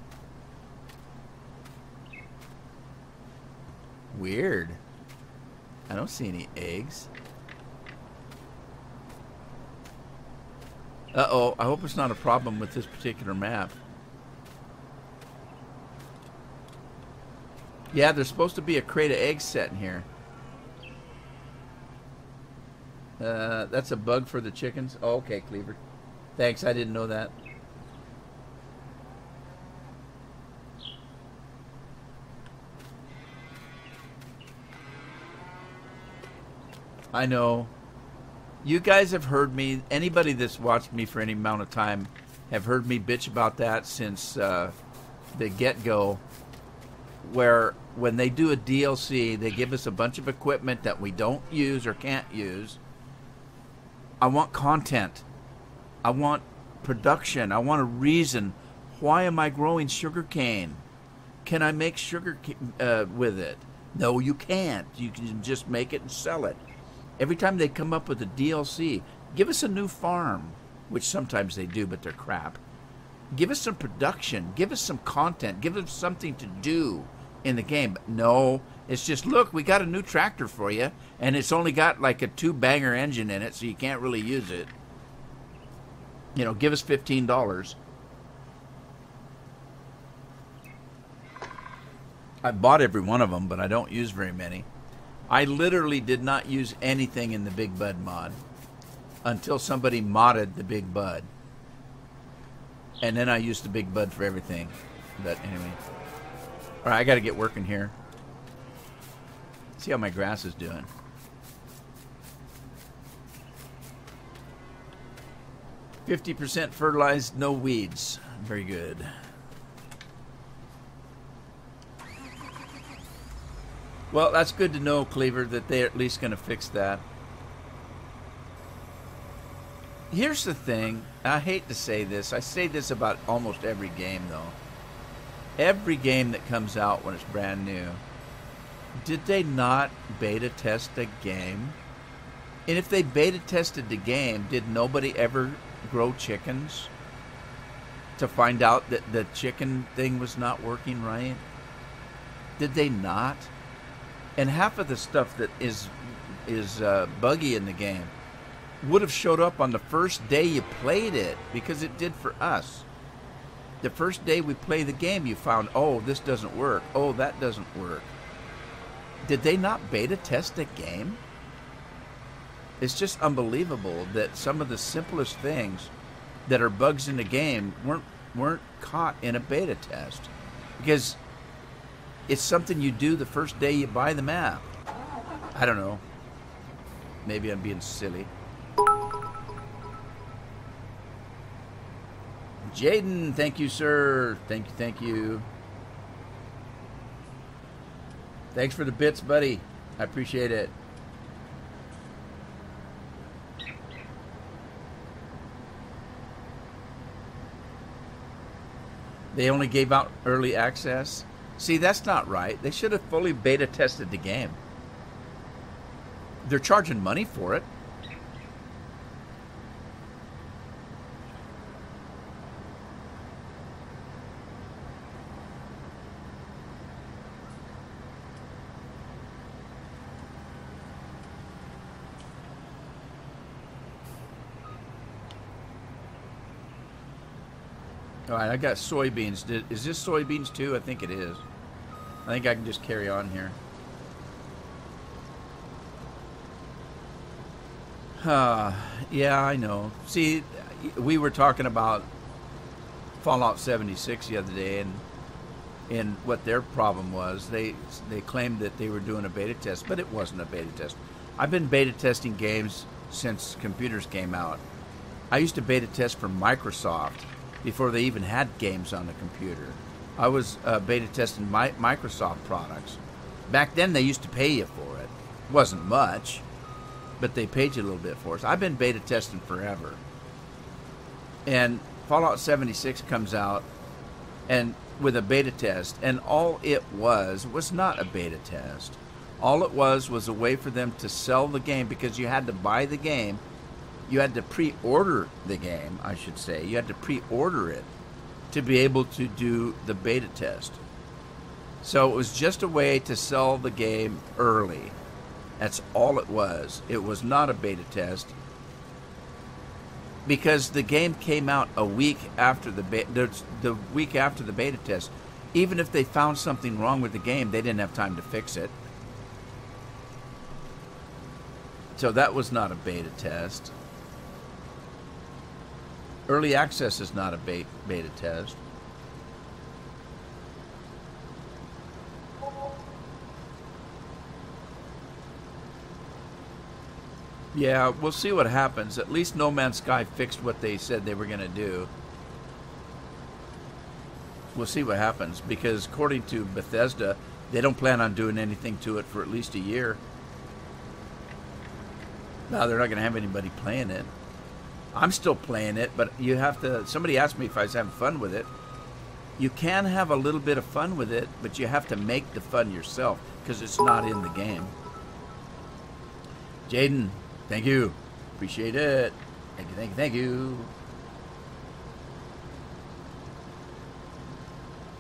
Weird. I don't see any eggs. Uh-oh, I hope it's not a problem with this particular map. Yeah, there's supposed to be a crate of eggs set in here. That's a bug for the chickens. Oh, okay, Cleaver. Thanks, I didn't know that. I know. You guys have heard me, anybody that's watched me for any amount of time have heard me bitch about that since the get-go, where when they do a DLC, they give us a bunch of equipment that we don't use or can't use. I want content. I want production. I want a reason. Why am I growing sugarcane? Can I make sugar with it? No, you can't. You can just make it and sell it. Every time they come up with a DLC, give us a new farm, which sometimes they do, but they're crap. Give us some production. Give us some content. Give us something to do in the game. But no, it's just, look, we got a new tractor for you, and it's only got like a 2-banger engine in it, so you can't really use it. You know, give us $15. I bought every one of them, but I don't use very many. I literally did not use anything in the Big Bud mod until somebody modded the Big Bud. And then I used the Big Bud for everything. But anyway. Alright, I got to get working here. See how my grass is doing. %, fertilized, no weeds. Very good. Well, that's good to know, Cleaver, that they're at least going to fix that. Here's the thing. I hate to say this. I say this about almost every game, though. Every game that comes out when it's brand new. Did they not beta test a game? And if they beta tested the game, did nobody ever grow chickens to find out that the chicken thing was not working right? Did they not? And half of the stuff that is buggy in the game would have showed up on the first day you played it, because it did for us. The first day we play the game, you found, oh, this doesn't work. Oh, that doesn't work. Did they not beta test the game? It's just unbelievable that some of the simplest things that are bugs in the game weren't caught in a beta test. Because it's something you do the first day you buy the map. I don't know. Maybe I'm being silly. Jaden, thank you, sir. Thank you, thank you. Thanks for the bits, buddy. I appreciate it. They only gave out early access. See, that's not right. They should have fully beta tested the game. They're charging money for it. All right, I got soybeans. Is this soybeans too? I think it is. I think I can just carry on here. Yeah, I know. See, we were talking about Fallout 76 the other day, and what their problem was. They claimed that they were doing a beta test, but it wasn't a beta test. I've been beta testing games since computers came out. I used to beta test for Microsoft before they even had games on the computer. I was beta testing Microsoft products. Back then, they used to pay you for it. Wasn't much, but they paid you a little bit for it. So I've been beta testing forever. And Fallout 76 comes out, and with a beta test, and all it was not a beta test. All it was a way for them to sell the game, because you had to buy the game. You had to pre-order the game, I should say. You had to pre-order it to be able to do the beta test. So it was just a way to sell the game early. That's all it was. It was not a beta test, because the game came out a week after the week after the beta test. Even if they found something wrong with the game, they didn't have time to fix it. So that was not a beta test. Early access is not a beta test. Yeah, we'll see what happens. At least No Man's Sky fixed what they said they were going to do. We'll see what happens, because according to Bethesda, they don't plan on doing anything to it for at least a year. Now, they're not going to have anybody playing it. I'm still playing it, but you have to... Somebody asked me if I was having fun with it. You can have a little bit of fun with it, but you have to make the fun yourself, because it's not in the game. Jaden, thank you. Appreciate it. Thank you, thank you, thank you.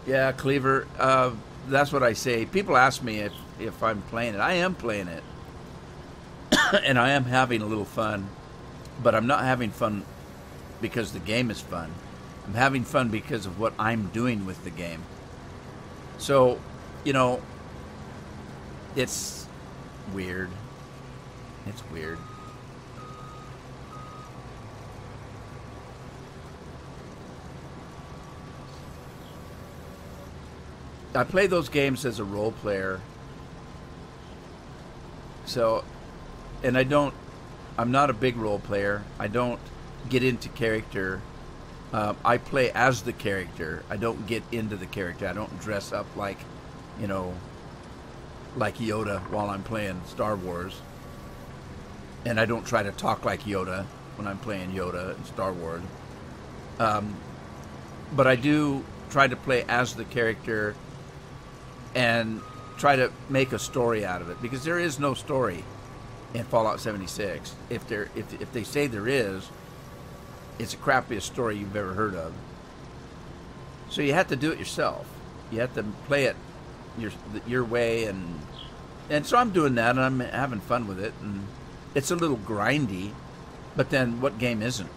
Yeah, Cleaver, that's what I say. People ask me if I'm playing it. I am playing it. And I am having a little fun. But I'm not having fun because the game is fun. I'm having fun because of what I'm doing with the game. So, you know, it's weird. It's weird. I play those games as a role player. So, and I'm not a big role player. I don't get into character. I play as the character. I don't get into the character. I don't dress up like, you know, like Yoda while I'm playing Star Wars. And I don't try to talk like Yoda when I'm playing Yoda in Star Wars. But I do try to play as the character and try to make a story out of it, because there is no story in Fallout 76. If they say there is, it's the crappiest story you've ever heard of. So you have to do it yourself. You have to play it your way, and so I'm doing that, and I'm having fun with it, and it's a little grindy, but then what game isn't?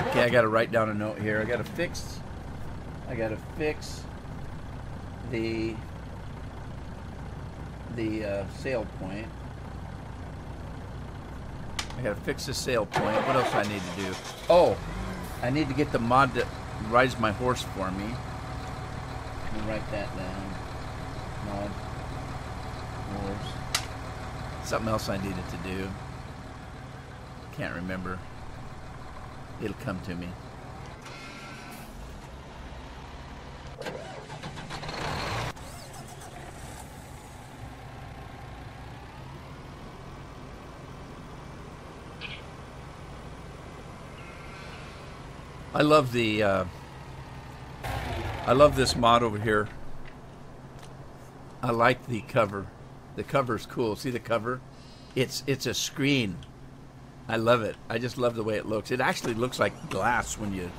Okay, I got to write down a note here. I got to fix the sale point. I got to fix the sale point. What else do I need to do? Oh, I need to get the mod that rides my horse for me. Let me write that down. Mod horse. Something else I needed to do. Can't remember. It'll come to me. I love this mod over here. I like the cover. The cover's cool. See the cover? It's a screen. I love it. I just love the way it looks. It actually looks like glass when you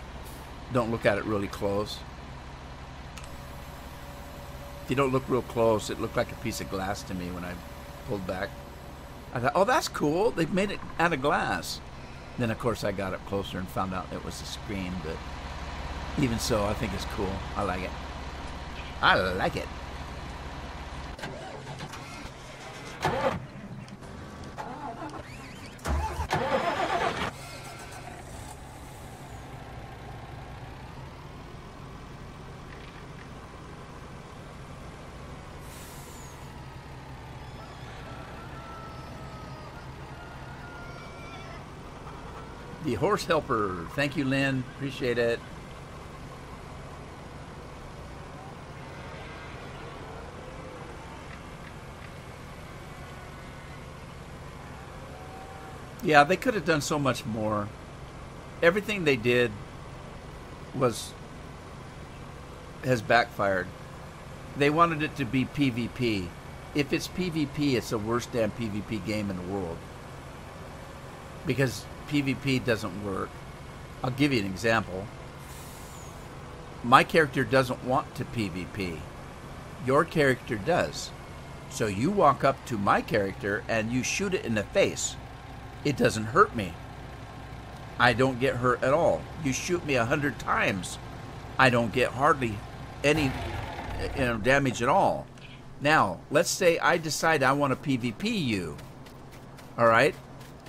don't look at it really close. If you don't look real close, it looked like a piece of glass to me when I pulled back. I thought, oh, that's cool. They've made it out of glass. Then, of course, I got up closer and found out it was a screen. But even so, I think it's cool. I like it. I like it. The horse helper. Thank you, Lynn. Appreciate it. Yeah, they could have done so much more. Everything they did was has backfired. They wanted it to be PvP. If it's PvP, it's the worst damn PvP game in the world. Because PvP doesn't work. I'll give you an example. My character doesn't want to PvP. Your character does. So you walk up to my character and you shoot it in the face. It doesn't hurt me. I don't get hurt at all. You shoot me 100 times. I don't get hardly any damage at all. Now, let's say I decide I want to PvP you. Alright?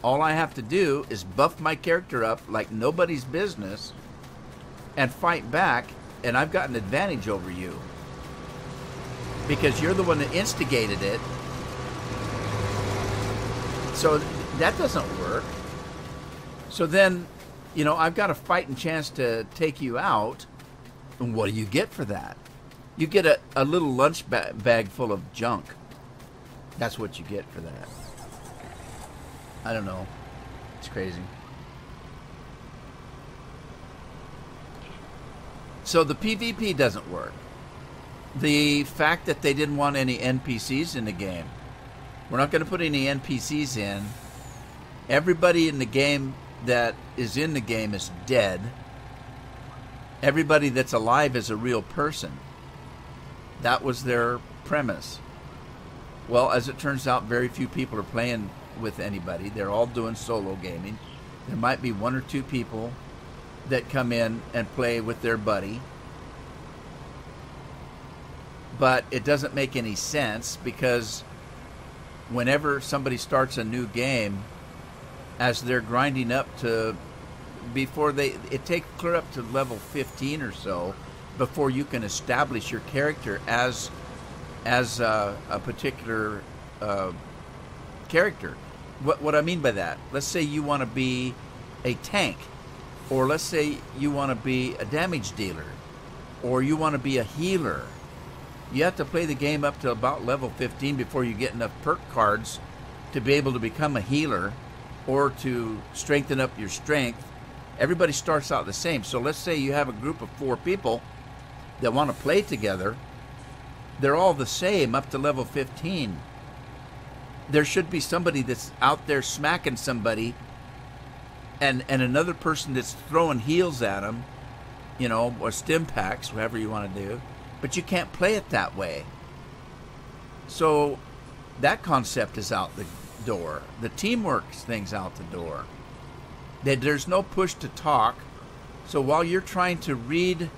All I have to do is buff my character up like nobody's business and fight back, and I've got an advantage over you. Because you're the one that instigated it. So that doesn't work. So then, you know, I've got a fighting chance to take you out. And what do you get for that? You get a little lunch bag full of junk. That's what you get for that. I don't know. It's crazy. So the PvP doesn't work. The fact that they didn't want any NPCs in the game. We're not going to put any NPCs in. Everybody in the game that is in the game is dead. Everybody that's alive is a real person. That was their premise. Well, as it turns out, very few people are playing with anybody. They're all doing solo gaming. There might be one or two people that come in and play with their buddy. But it doesn't make any sense, because whenever somebody starts a new game, as they're grinding up to, it takes clear up to level 15 or so before you can establish your character as a particular character. What I mean by that, let's say you want to be a tank, or let's say you want to be a damage dealer, or you want to be a healer. You have to play the game up to about level 15 before you get enough perk cards to be able to become a healer or to strengthen up your strength. Everybody starts out the same. So let's say you have a group of 4 people that want to play together. They're all the same up to level 15. There should be somebody that's out there smacking somebody and another person that's throwing heals at them, you know, or stim packs, whatever you want to do. But you can't play it that way. So that concept is out the door. The teamwork thing's out the door. There's no push to talk. So while you're trying to read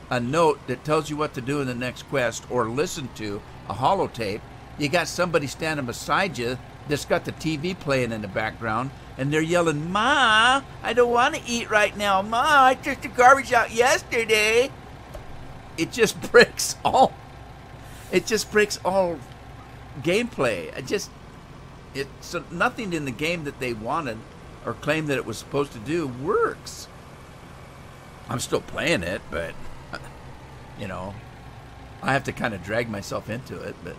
a note that tells you what to do in the next quest, or listen to a holotape, you got somebody standing beside you that's got the TV playing in the background, and they're yelling, "Ma, I don't want to eat right now. Ma, I took the garbage out yesterday." It just breaks all gameplay. So nothing in the game that they wanted or claimed that it was supposed to do works. I'm still playing it, but you know, I have to kind of drag myself into it. But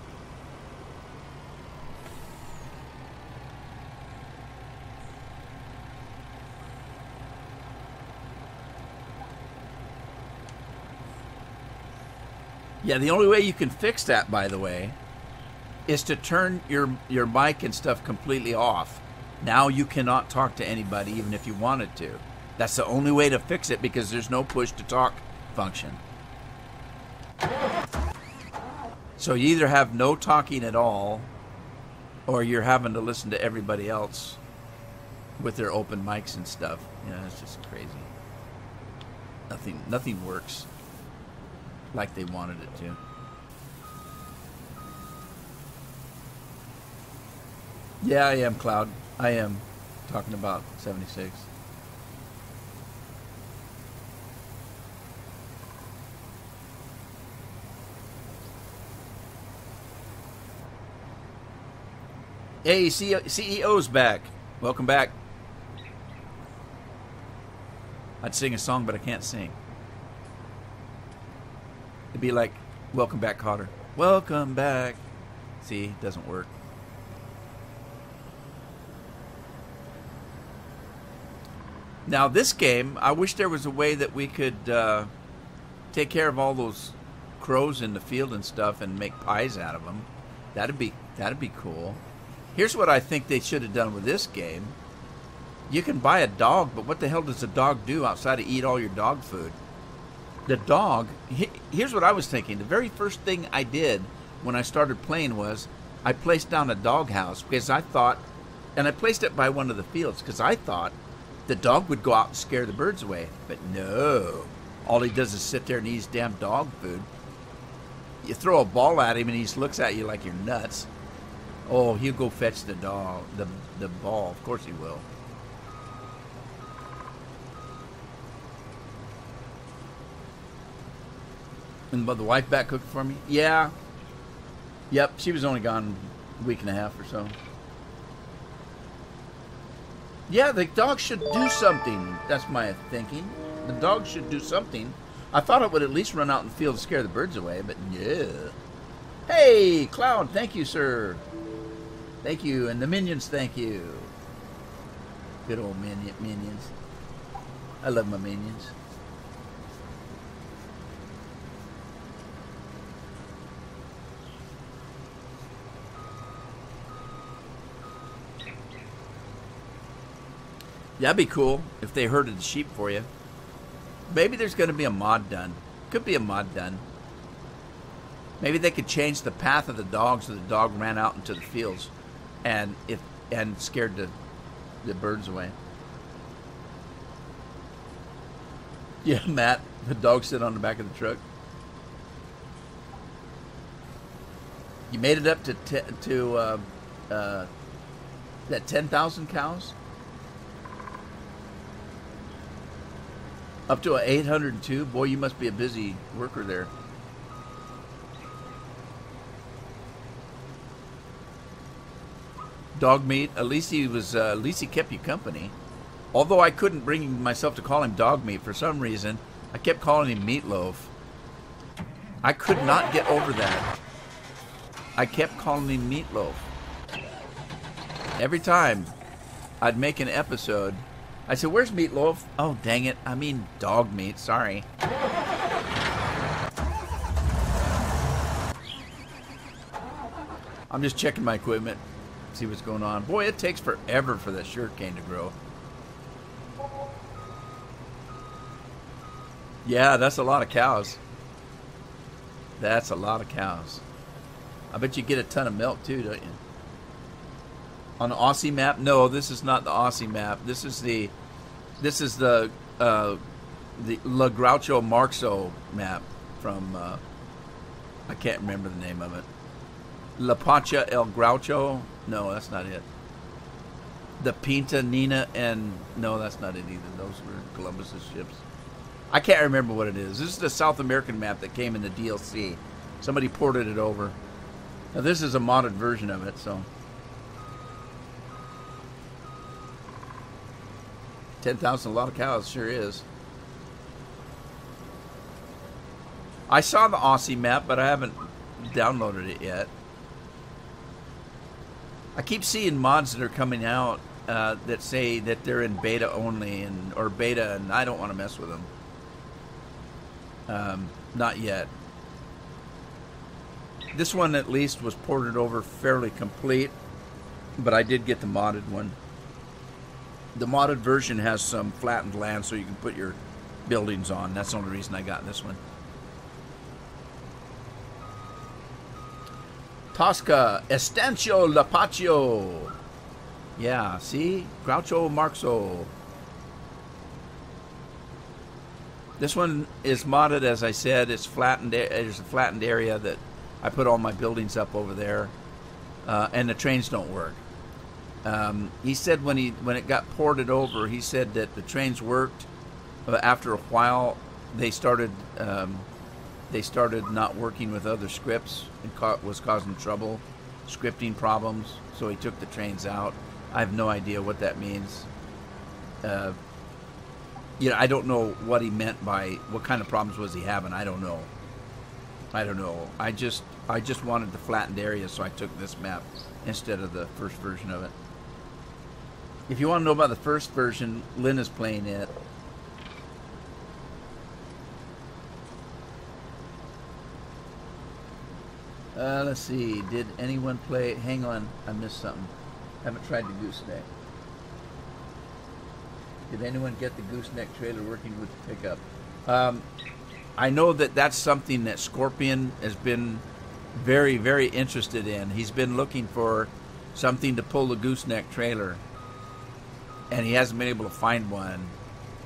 yeah, the only way you can fix that, by the way, is to turn your mic and stuff completely off. Now you cannot talk to anybody even if you wanted to. That's the only way to fix it, because there's no push to talk function. So you either have no talking at all, or you're having to listen to everybody else with their open mics and stuff. You know, it's just crazy. Nothing works like they wanted it to. Yeah, I am, Cloud. I am talking about 76. Hey, CEO's back. Welcome back. I'd sing a song, but I can't sing. It'd be like, "Welcome back, Cotter." Welcome back. See, it doesn't work. Now this game, I wish there was a way that we could take care of all those crows in the field and stuff and make pies out of them. That'd be cool. Here's what I think they should have done with this game. You can buy a dog, but what the hell does a dog do outside of eat all your dog food? The dog, here's what I was thinking. The very first thing I did when I started playing was I placed down a dog house because I thought, and I placed it by one of the fields because I thought the dog would go out and scare the birds away. But no. All he does is sit there and eat his damn dog food. You throw a ball at him and he just looks at you like you're nuts. Oh, he'll go fetch the ball. Of course he will. And the wife back cooking for me? Yeah. Yep, she was only gone a week and a half or so. Yeah, the dog should do something. That's my thinking. The dog should do something. I thought it would at least run out in the field and scare the birds away, but yeah. Hey, Cloud, thank you, sir. Thank you, and the minions, thank you. Good old minions. I love my minions. That'd be cool if they herded the sheep for you. Maybe there's going to be a mod done. Could be a mod done. Maybe they could change the path of the dog so the dog ran out into the fields and scared the birds away. Yeah, Matt, the dog sit on the back of the truck. You made it up to that 10,000 cows? Up to a 802? Boy, you must be a busy worker there. Dog meat. At least he kept you company. Although I couldn't bring myself to call him dog meat for some reason, I kept calling him meatloaf. I could not get over that. I kept calling him meatloaf. Every time I'd make an episode, I said, "Where's meatloaf?" Oh, dang it. I mean dog meat. Sorry. I'm just checking my equipment. See what's going on. Boy, it takes forever for that sugarcane to grow. Yeah, that's a lot of cows. That's a lot of cows. I bet you get a ton of milk too, don't you? On the Aussie map? No, this is not the Aussie map. This is the La Groucho Marxo map from I can't remember the name of it. La Pancha El Groucho? No, that's not it. The Pinta Nina and no, that's not it either. Those were Columbus's ships. I can't remember what it is. This is the South American map that came in the DLC. Somebody ported it over. Now this is a modded version of it, so 10,000, a lot of cows, sure is. I saw the Aussie map, but I haven't downloaded it yet. I keep seeing mods that are coming out that say that they're in beta only or beta, and I don't want to mess with them. Not yet. This one at least was ported over fairly complete, but I did get the modded one. The modded version has some flattened land so you can put your buildings on. That's the only reason I got this one. Tosca Estancio Lapaccio. Yeah, see? Groucho Marxo. This one is modded, as I said. It's flattened. There's a flattened area that I put all my buildings up over there, and the trains don't work. He said when it got ported over, he said that the trains worked. After a while, they started not working with other scripts and was causing trouble, scripting problems. So he took the trains out. I have no idea what that means. I don't know what he meant by what kind of problems was he having. I don't know. I just wanted the flattened area, so I took this map instead of the first version of it. If you want to know about the first version, Lynn is playing it. Let's see. Did anyone play? Hang on, I missed something. Haven't tried the gooseneck. Did anyone get the gooseneck trailer working with the pickup? I know that that's something that Scorpion has been very, very interested in. He's been looking for something to pull the gooseneck trailer, and he hasn't been able to find one.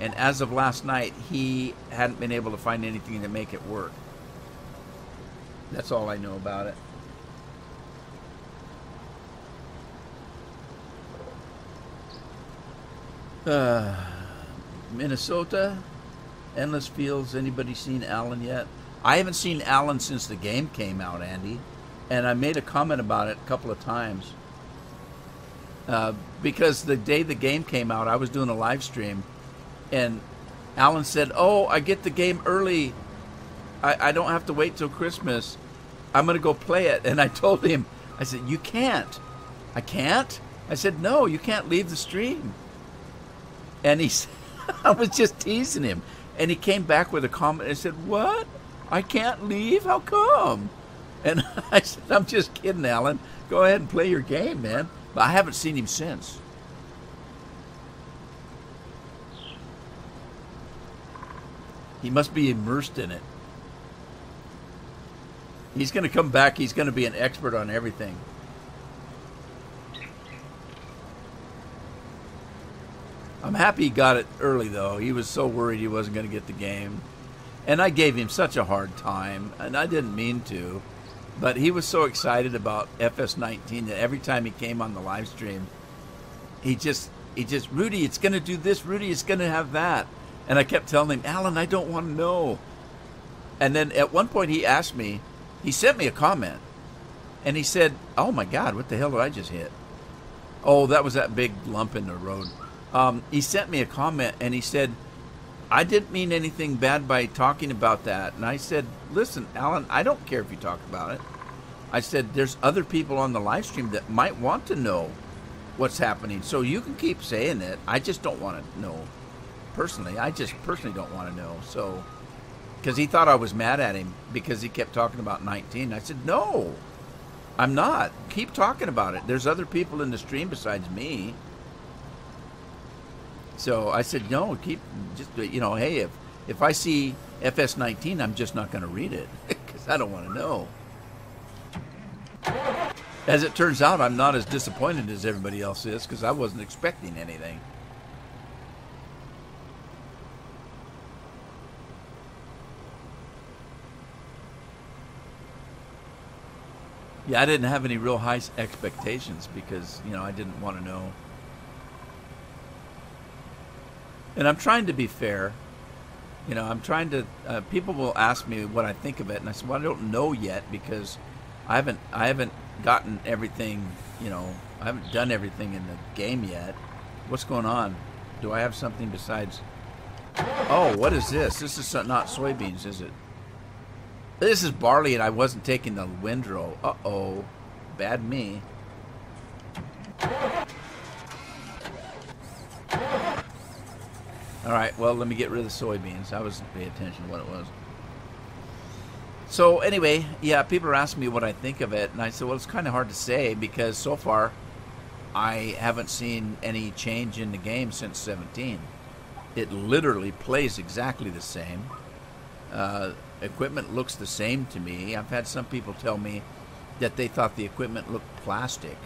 And as of last night, he hadn't been able to find anything to make it work. That's all I know about it. Minnesota, Endless Fields. Anybody seen Alan yet? I haven't seen Alan since the game came out, Andy. And I made a comment about it a couple of times. Because the day the game came out, I was doing a live stream. And Alan said, "Oh, I get the game early. I don't have to wait till Christmas. I'm going to go play it." And I told him, I said, "You can't." "I can't?" I said, "No, you can't leave the stream." And he said, I was just teasing him. And he came back with a comment and said, "What? I can't leave? How come?" And I said, "I'm just kidding, Alan. Go ahead and play your game, man." But I haven't seen him since. He must be immersed in it. He's going to come back. He's going to be an expert on everything. I'm happy he got it early, though. He was so worried he wasn't going to get the game. And I gave him such a hard time, and I didn't mean to. But he was so excited about FS19 that every time he came on the live stream, he just, "Rudy, it's going to do this. Rudy, it's going to have that." And I kept telling him, "Alan, I don't want to know." And then at one point he asked me, he sent me a comment, and he said, "Oh my God, what the hell did I just hit?" Oh, that was that big lump in the road. He sent me a comment, and he said, "I didn't mean anything bad by talking about that." And I said, "Listen, Alan, I don't care if you talk about it." I said, "There's other people on the live stream that might want to know what's happening. So you can keep saying it. I just don't want to know personally. I just personally don't want to know." So, because he thought I was mad at him because he kept talking about 19. I said, "No, I'm not. Keep talking about it. There's other people in the stream besides me." So I said, "No, keep just, hey, if I see FS19, I'm just not going to read it because I don't want to know." As it turns out, I'm not as disappointed as everybody else is because I wasn't expecting anything. Yeah, I didn't have any real high expectations because, I didn't want to know. And I'm trying to be fair. I'm trying to, people will ask me what I think of it, and I said, "Well, I don't know yet because I haven't gotten everything, I haven't done everything in the game yet. What's going on? Do I have something besides?" Oh, what is this? This is not soybeans, is it? This is barley, and I wasn't taking the windrow. Uh-oh. Bad me. All right, well, let me get rid of the soybeans. I wasn't paying attention to what it was. So anyway, yeah, people are asking me what I think of it, and I said, well, it's kind of hard to say because so far I haven't seen any change in the game since 17. It literally plays exactly the same. Equipment looks the same to me. I've had some people tell me that they thought the equipment looked plastic,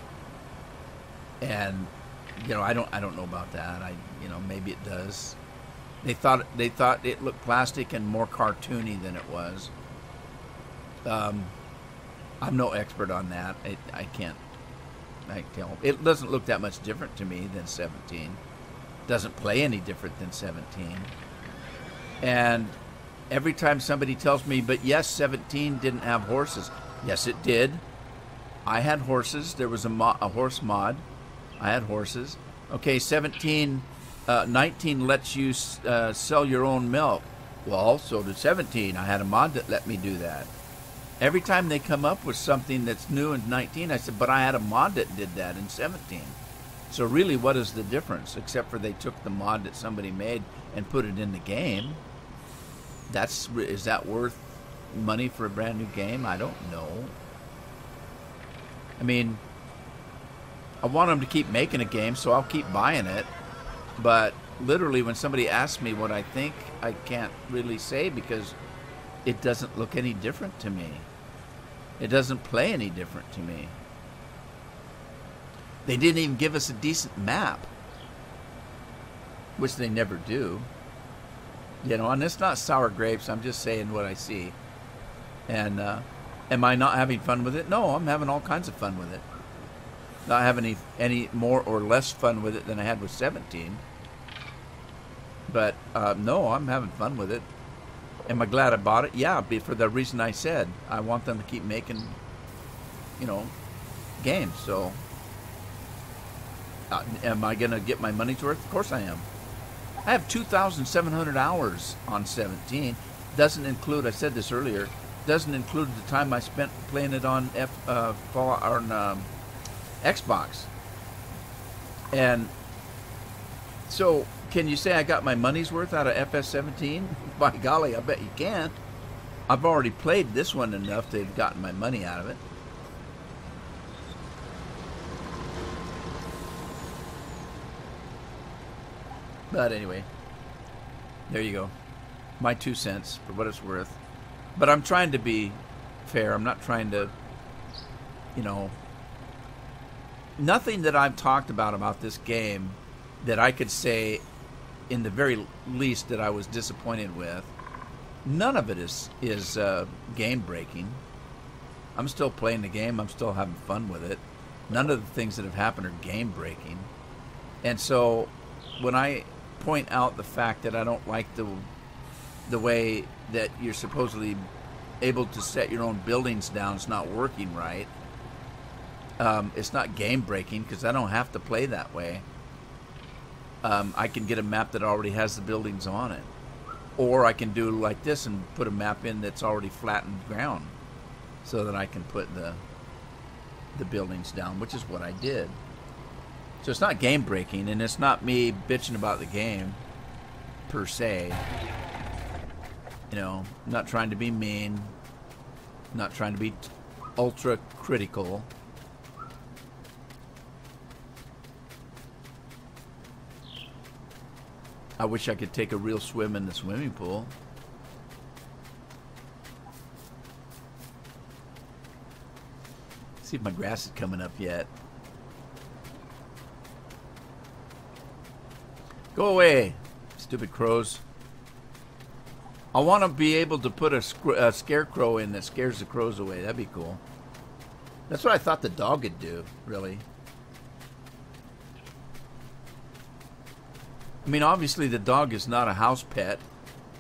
and I don't know about that. Maybe it does. They thought it looked plastic and more cartoony than it was. I'm no expert on that. I can't tell. It doesn't look that much different to me than 17. Doesn't play any different than 17. And every time somebody tells me, "But yes, 17 didn't have horses." Yes, it did. I had horses. There was a horse mod. I had horses. Okay, 19 lets you sell your own milk. Well, so did 17. I had a mod that let me do that. Every time they come up with something that's new in 19, I said, "But I had a mod that did that in 17." So really, what is the difference? Except for they took the mod that somebody made and put it in the game. Is that worth money for a brand new game? I don't know. I mean, I want them to keep making a game, so I'll keep buying it. But literally, when somebody asks me what I think, I can't really say because it doesn't look any different to me. It doesn't play any different to me. They didn't even give us a decent map, which they never do. You know, and it's not sour grapes. I'm just saying what I see. And am I not having fun with it? No, I'm having all kinds of fun with it. Not having any more or less fun with it than I had with 17. But no, I'm having fun with it. Am I glad I bought it? Yeah, for the reason I said. I want them to keep making, you know, games. So, am I going to get my money's worth? Of course I am. I have 2,700 hours on 17. Doesn't include, I said this earlier, doesn't include the time I spent playing it on Xbox. And so, can you say I got my money's worth out of FS17? By golly, I bet you can. I've already played this one enough to have gotten my money out of it. But anyway, there you go. My 2 cents for what it's worth. But I'm trying to be fair. I'm not trying to, you know, nothing that I've talked about this game that I could say in the very least that I was disappointed with. None of it is game breaking. I'm still playing the game. I'm still having fun with it. None of the things that have happened are game breaking. And so when I point out the fact that I don't like the way that you're supposedly able to set your own buildings down, it's not working right. It's not game breaking because I don't have to play that way. I can get a map that already has the buildings on it, or I can do like this and put a map in that's already flattened ground, so that I can put the buildings down, which is what I did. So it's not game breaking, and it's not me bitching about the game per se. You know, I'm not trying to be mean, I'm not trying to be ultra critical. I wish I could take a real swim in the swimming pool. See if my grass is coming up yet. Go away, stupid crows. I want to be able to put a scarecrow in that scares the crows away. That'd be cool. That's what I thought the dog would do, really. I mean, obviously the dog is not a house pet.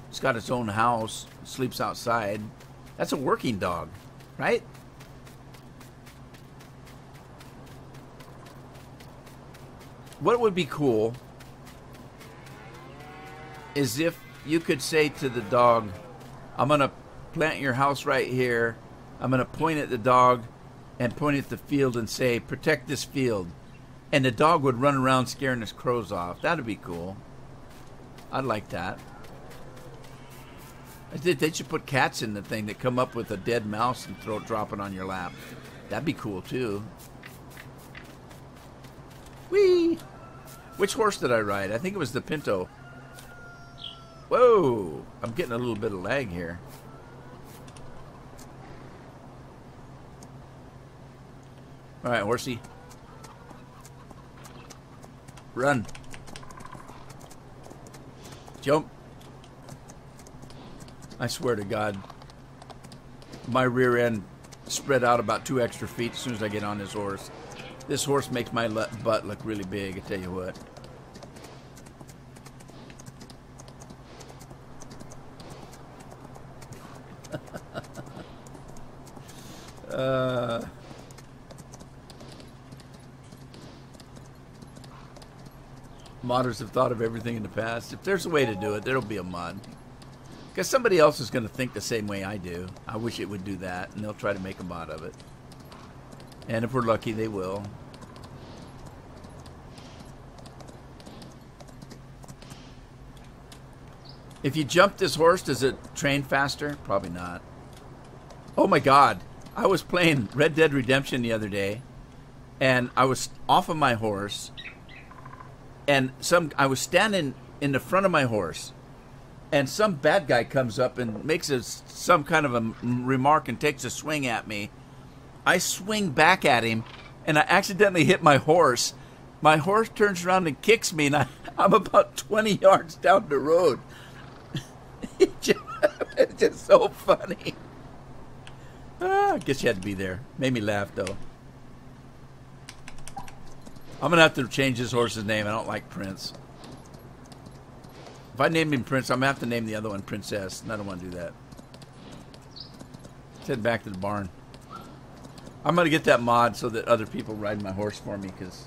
It's got its own house, sleeps outside. That's a working dog, right? What would be cool is if you could say to the dog, I'm going to plant your house right here. I'm going to point at the dog and point at the field and say, protect this field. And the dog would run around scaring his crows off. That'd be cool. I'd like that. They should put cats in the thing that come up with a dead mouse and drop it on your lap. That'd be cool too. Whee! Which horse did I ride? I think it was the Pinto. Whoa! I'm getting a little bit of lag here. Alright, horsey. Run. Jump. I swear to God, my rear end spread out about 2 extra feet as soon as I get on this horse. This horse makes my butt look really big, I tell you what. Modders have thought of everything in the past. If there's a way to do it, there'll be a mod. Because somebody else is going to think the same way I do. I wish it would do that, and they'll try to make a mod of it. And if we're lucky, they will. If you jump this horse, does it train faster? Probably not. Oh my God. I was playing Red Dead Redemption the other day, and I was off of my horse, and I was standing in the front of my horse, and some bad guy comes up and makes some kind of a remark and takes a swing at me. I swing back at him, and I accidentally hit my horse. My horse turns around and kicks me, and I'm about 20 yards down the road. It's just so funny. I guess you had to be there. Made me laugh, though. I'm going to have to change this horse's name. I don't like Prince. If I name him Prince, I'm going to have to name the other one Princess. And I don't want to do that. Let's head back to the barn. I'm going to get that mod so that other people ride my horse for me, because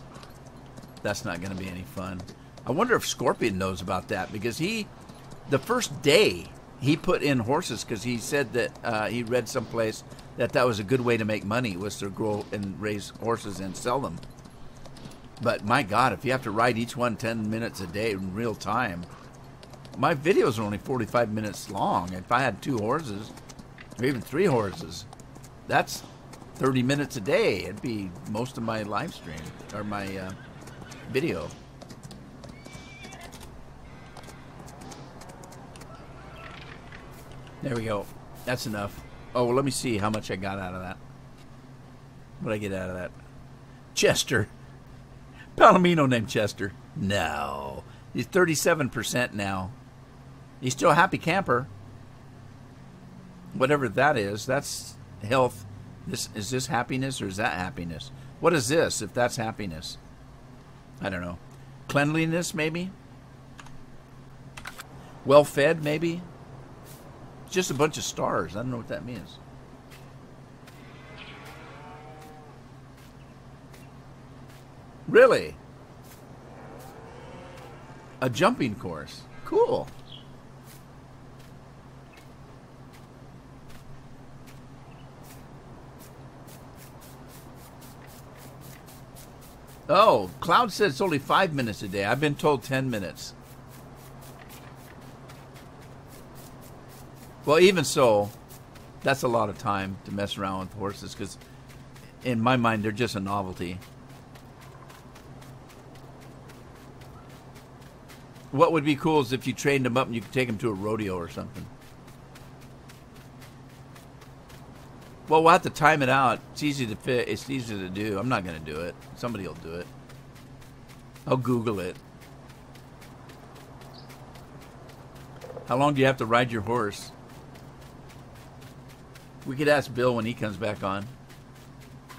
that's not going to be any fun. I wonder if Scorpion knows about that, because the first day he put in horses, because he said that he read someplace that was a good way to make money, was to grow and raise horses and sell them. But my God, if you have to ride each one 10 minutes a day in real time, my videos are only 45 minutes long. If I had 2 horses, or even 3 horses, that's 30 minutes a day. It'd be most of my live stream, or my video. There we go. That's enough. Oh, well, let me see how much I got out of that. What did I get out of that? Chester. Palomino named Chester. No. He's 37% now. He's still a happy camper. Whatever that is, that's health. Is this happiness or is that happiness? What is this if that's happiness? I don't know. Cleanliness, maybe? Well-fed, maybe? Just a bunch of stars. I don't know what that means. Really? A jumping course. Cool. Oh, Cloud said it's only 5 minutes a day. I've been told 10 minutes. Well, even so, that's a lot of time to mess around with horses, because in my mind, they're just a novelty. What would be cool is if you trained them up and you could take them to a rodeo or something. Well, we'll have to time it out. It's easy to fit. It's easy to do. I'm not going to do it. Somebody will do it. I'll Google it. How long do you have to ride your horse? We could ask Bill when he comes back on.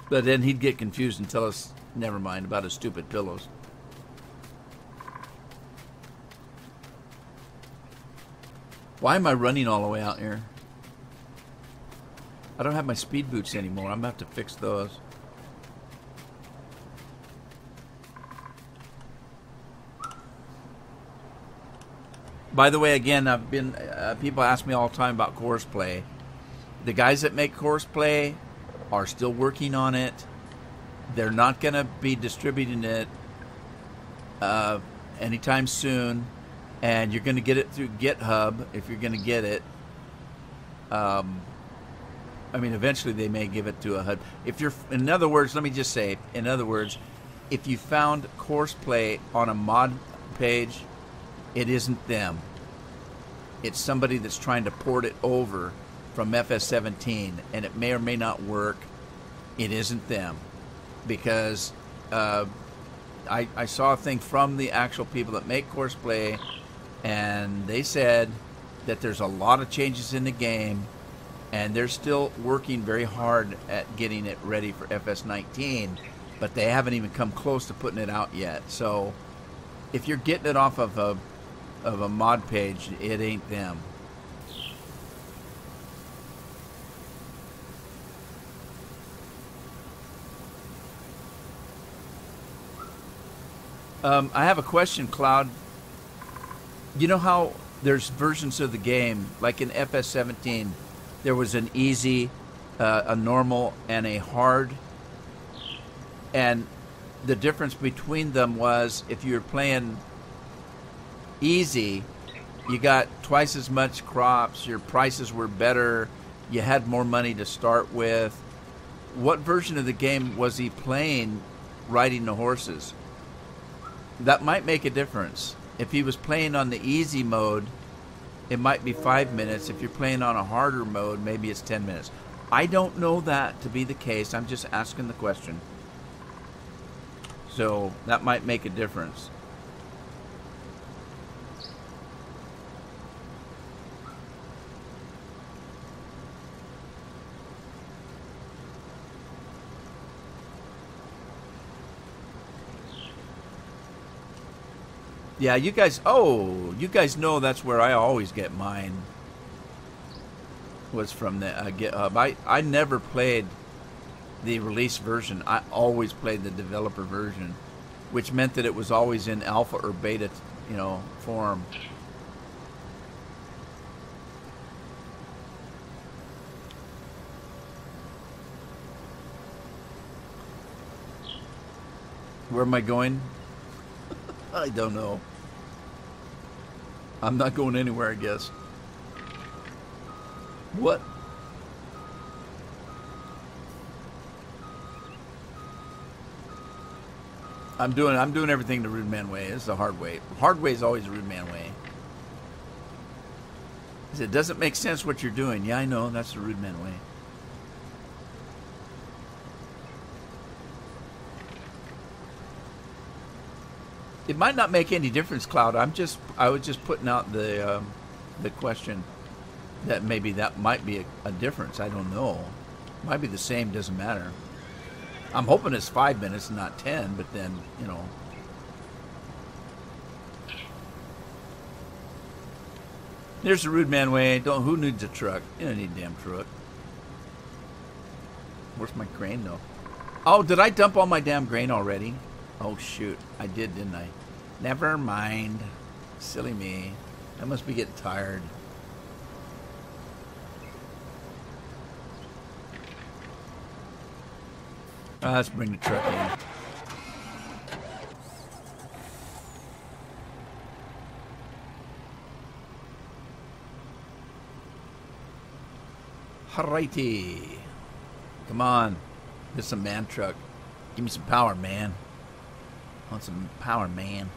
But then he'd get confused and tell us, never mind, about his stupid pillows. Why am I running all the way out here? I don't have my speed boots anymore. I'm going to have to fix those. By the way, again, I've been people ask me all the time about course play. The guys that make course play are still working on it. They're not going to be distributing it anytime soon, and you're going to get it through GitHub if you're going to get it. I mean, eventually they may give it to a HUD. If you're, in other words, let me just say, in other words, if you found course play on a mod page, it isn't them. It's somebody that's trying to port it over from FS17, and it may or may not work. It isn't them, because I saw a thing from the actual people that make course play, and they said that there's a lot of changes in the game, and they're still working very hard at getting it ready for FS19, but they haven't even come close to putting it out yet. So if you're getting it off of a mod page, it ain't them. I have a question, Cloud. You know how there's versions of the game, like in FS17, there was an easy, a normal, and a hard. And the difference between them was if you were playing easy, You got twice as much crops. Your prices were better. You had more money to start with. What version of the game was he playing riding the horses? That might make a difference. If he was playing on the easy mode, it might be 5 minutes. If you're playing on a harder mode, maybe it's 10 minutes. I don't know that to be the case. I'm just asking the question. So that might make a difference. Yeah, you guys know that's where I always get mine. Was from the GitHub. I never played the release version. I always played the developer version, which meant that it was always in alpha or beta, form. Where am I going? I don't know. I'm not going anywhere, I guess. What? I'm doing everything the Rude Man way. It's the hard way. Hard way is always the Rude Man way. It doesn't make sense what you're doing. Yeah, I know. That's the Rude Man way. It might not make any difference, Cloud. I was just putting out the question that maybe that might be a difference. I don't know. Might be the same. Doesn't matter. I'm hoping it's 5 minutes and not 10. But then There's the Rude Man way. Who needs a truck? You don't need a damn truck. Where's my grain though? Oh, did I dump all my damn grain already? Oh, shoot. I did, didn't I? Never mind. Silly me. I must be getting tired. Let's bring the truck in. Alrighty. Come on. This is a man truck. Give me some power, man. I want some power, man.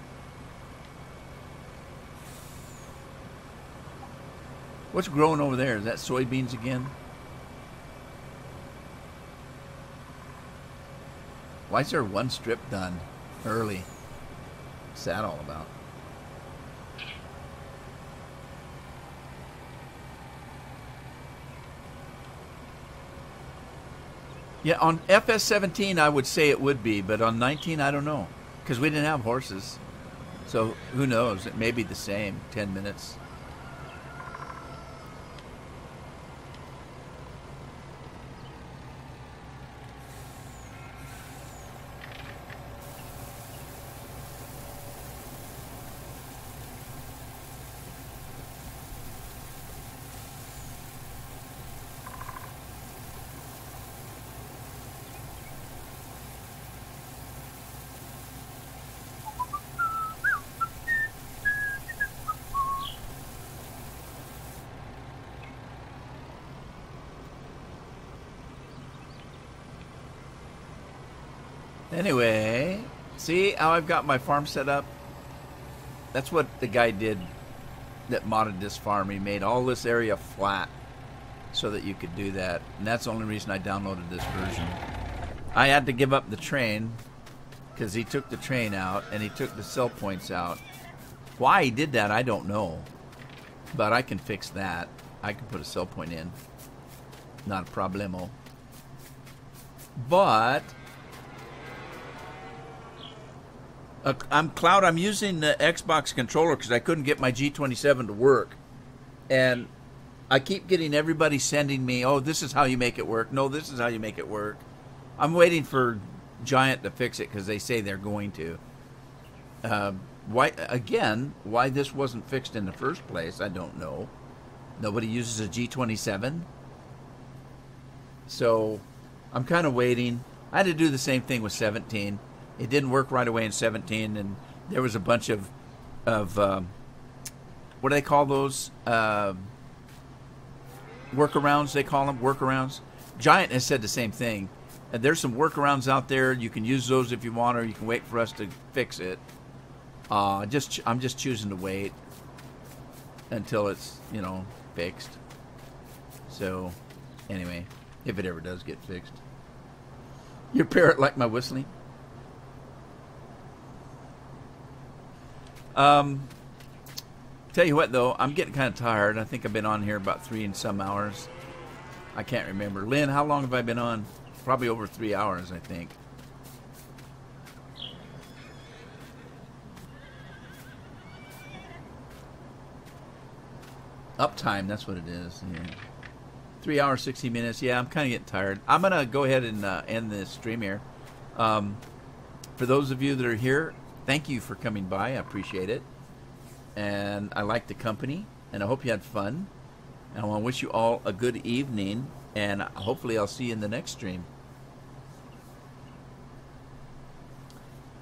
What's growing over there? Is that soybeans again? Why is there one strip done early? What's that all about? Yeah, on FS17 I would say it would be, but on 19 I don't know. Because we didn't have horses. So who knows? It may be the same. 10 minutes. Anyway, see how I've got my farm set up? That's what the guy did that modded this farm. He made all this area flat so that you could do that. And that's the only reason I downloaded this version. I had to give up the train because he took the train out and he took the sell points out. Why he did that, I don't know. But I can fix that. I can put a sell point in. Not a problemo. But I'm using the Xbox controller because I couldn't get my G27 to work. And I keep getting everybody sending me, oh, this is how you make it work. No, this is how you make it work. I'm waiting for Giant to fix it because they say they're going to. Why this wasn't fixed in the first place, I don't know. Nobody uses a G27. So I'm kind of waiting. I had to do the same thing with 17. It didn't work right away in 17, and there was a bunch of what what do they call those? Workarounds, they call them, workarounds. Giant has said the same thing. And there's some workarounds out there. You can use those if you want, or you can wait for us to fix it. I'm just choosing to wait until it's, you know, fixed. So, anyway, if it ever does get fixed. Your parrot like my whistling? Tell you what, though, I'm getting kind of tired. I think I've been on here about 3 and some hours. I can't remember. Lynn, how long have I been on? Probably over 3 hours, I think. Uptime, that's what it is. Yeah. 3 hours, 60 minutes. Yeah, I'm kind of getting tired. I'm going to go ahead and end this stream here. For those of you that are here, thank you for coming by. I appreciate it. And I like the company, and I hope you had fun. And I want to wish you all a good evening, and hopefully I'll see you in the next stream.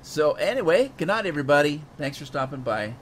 So anyway, good night, everybody. Thanks for stopping by.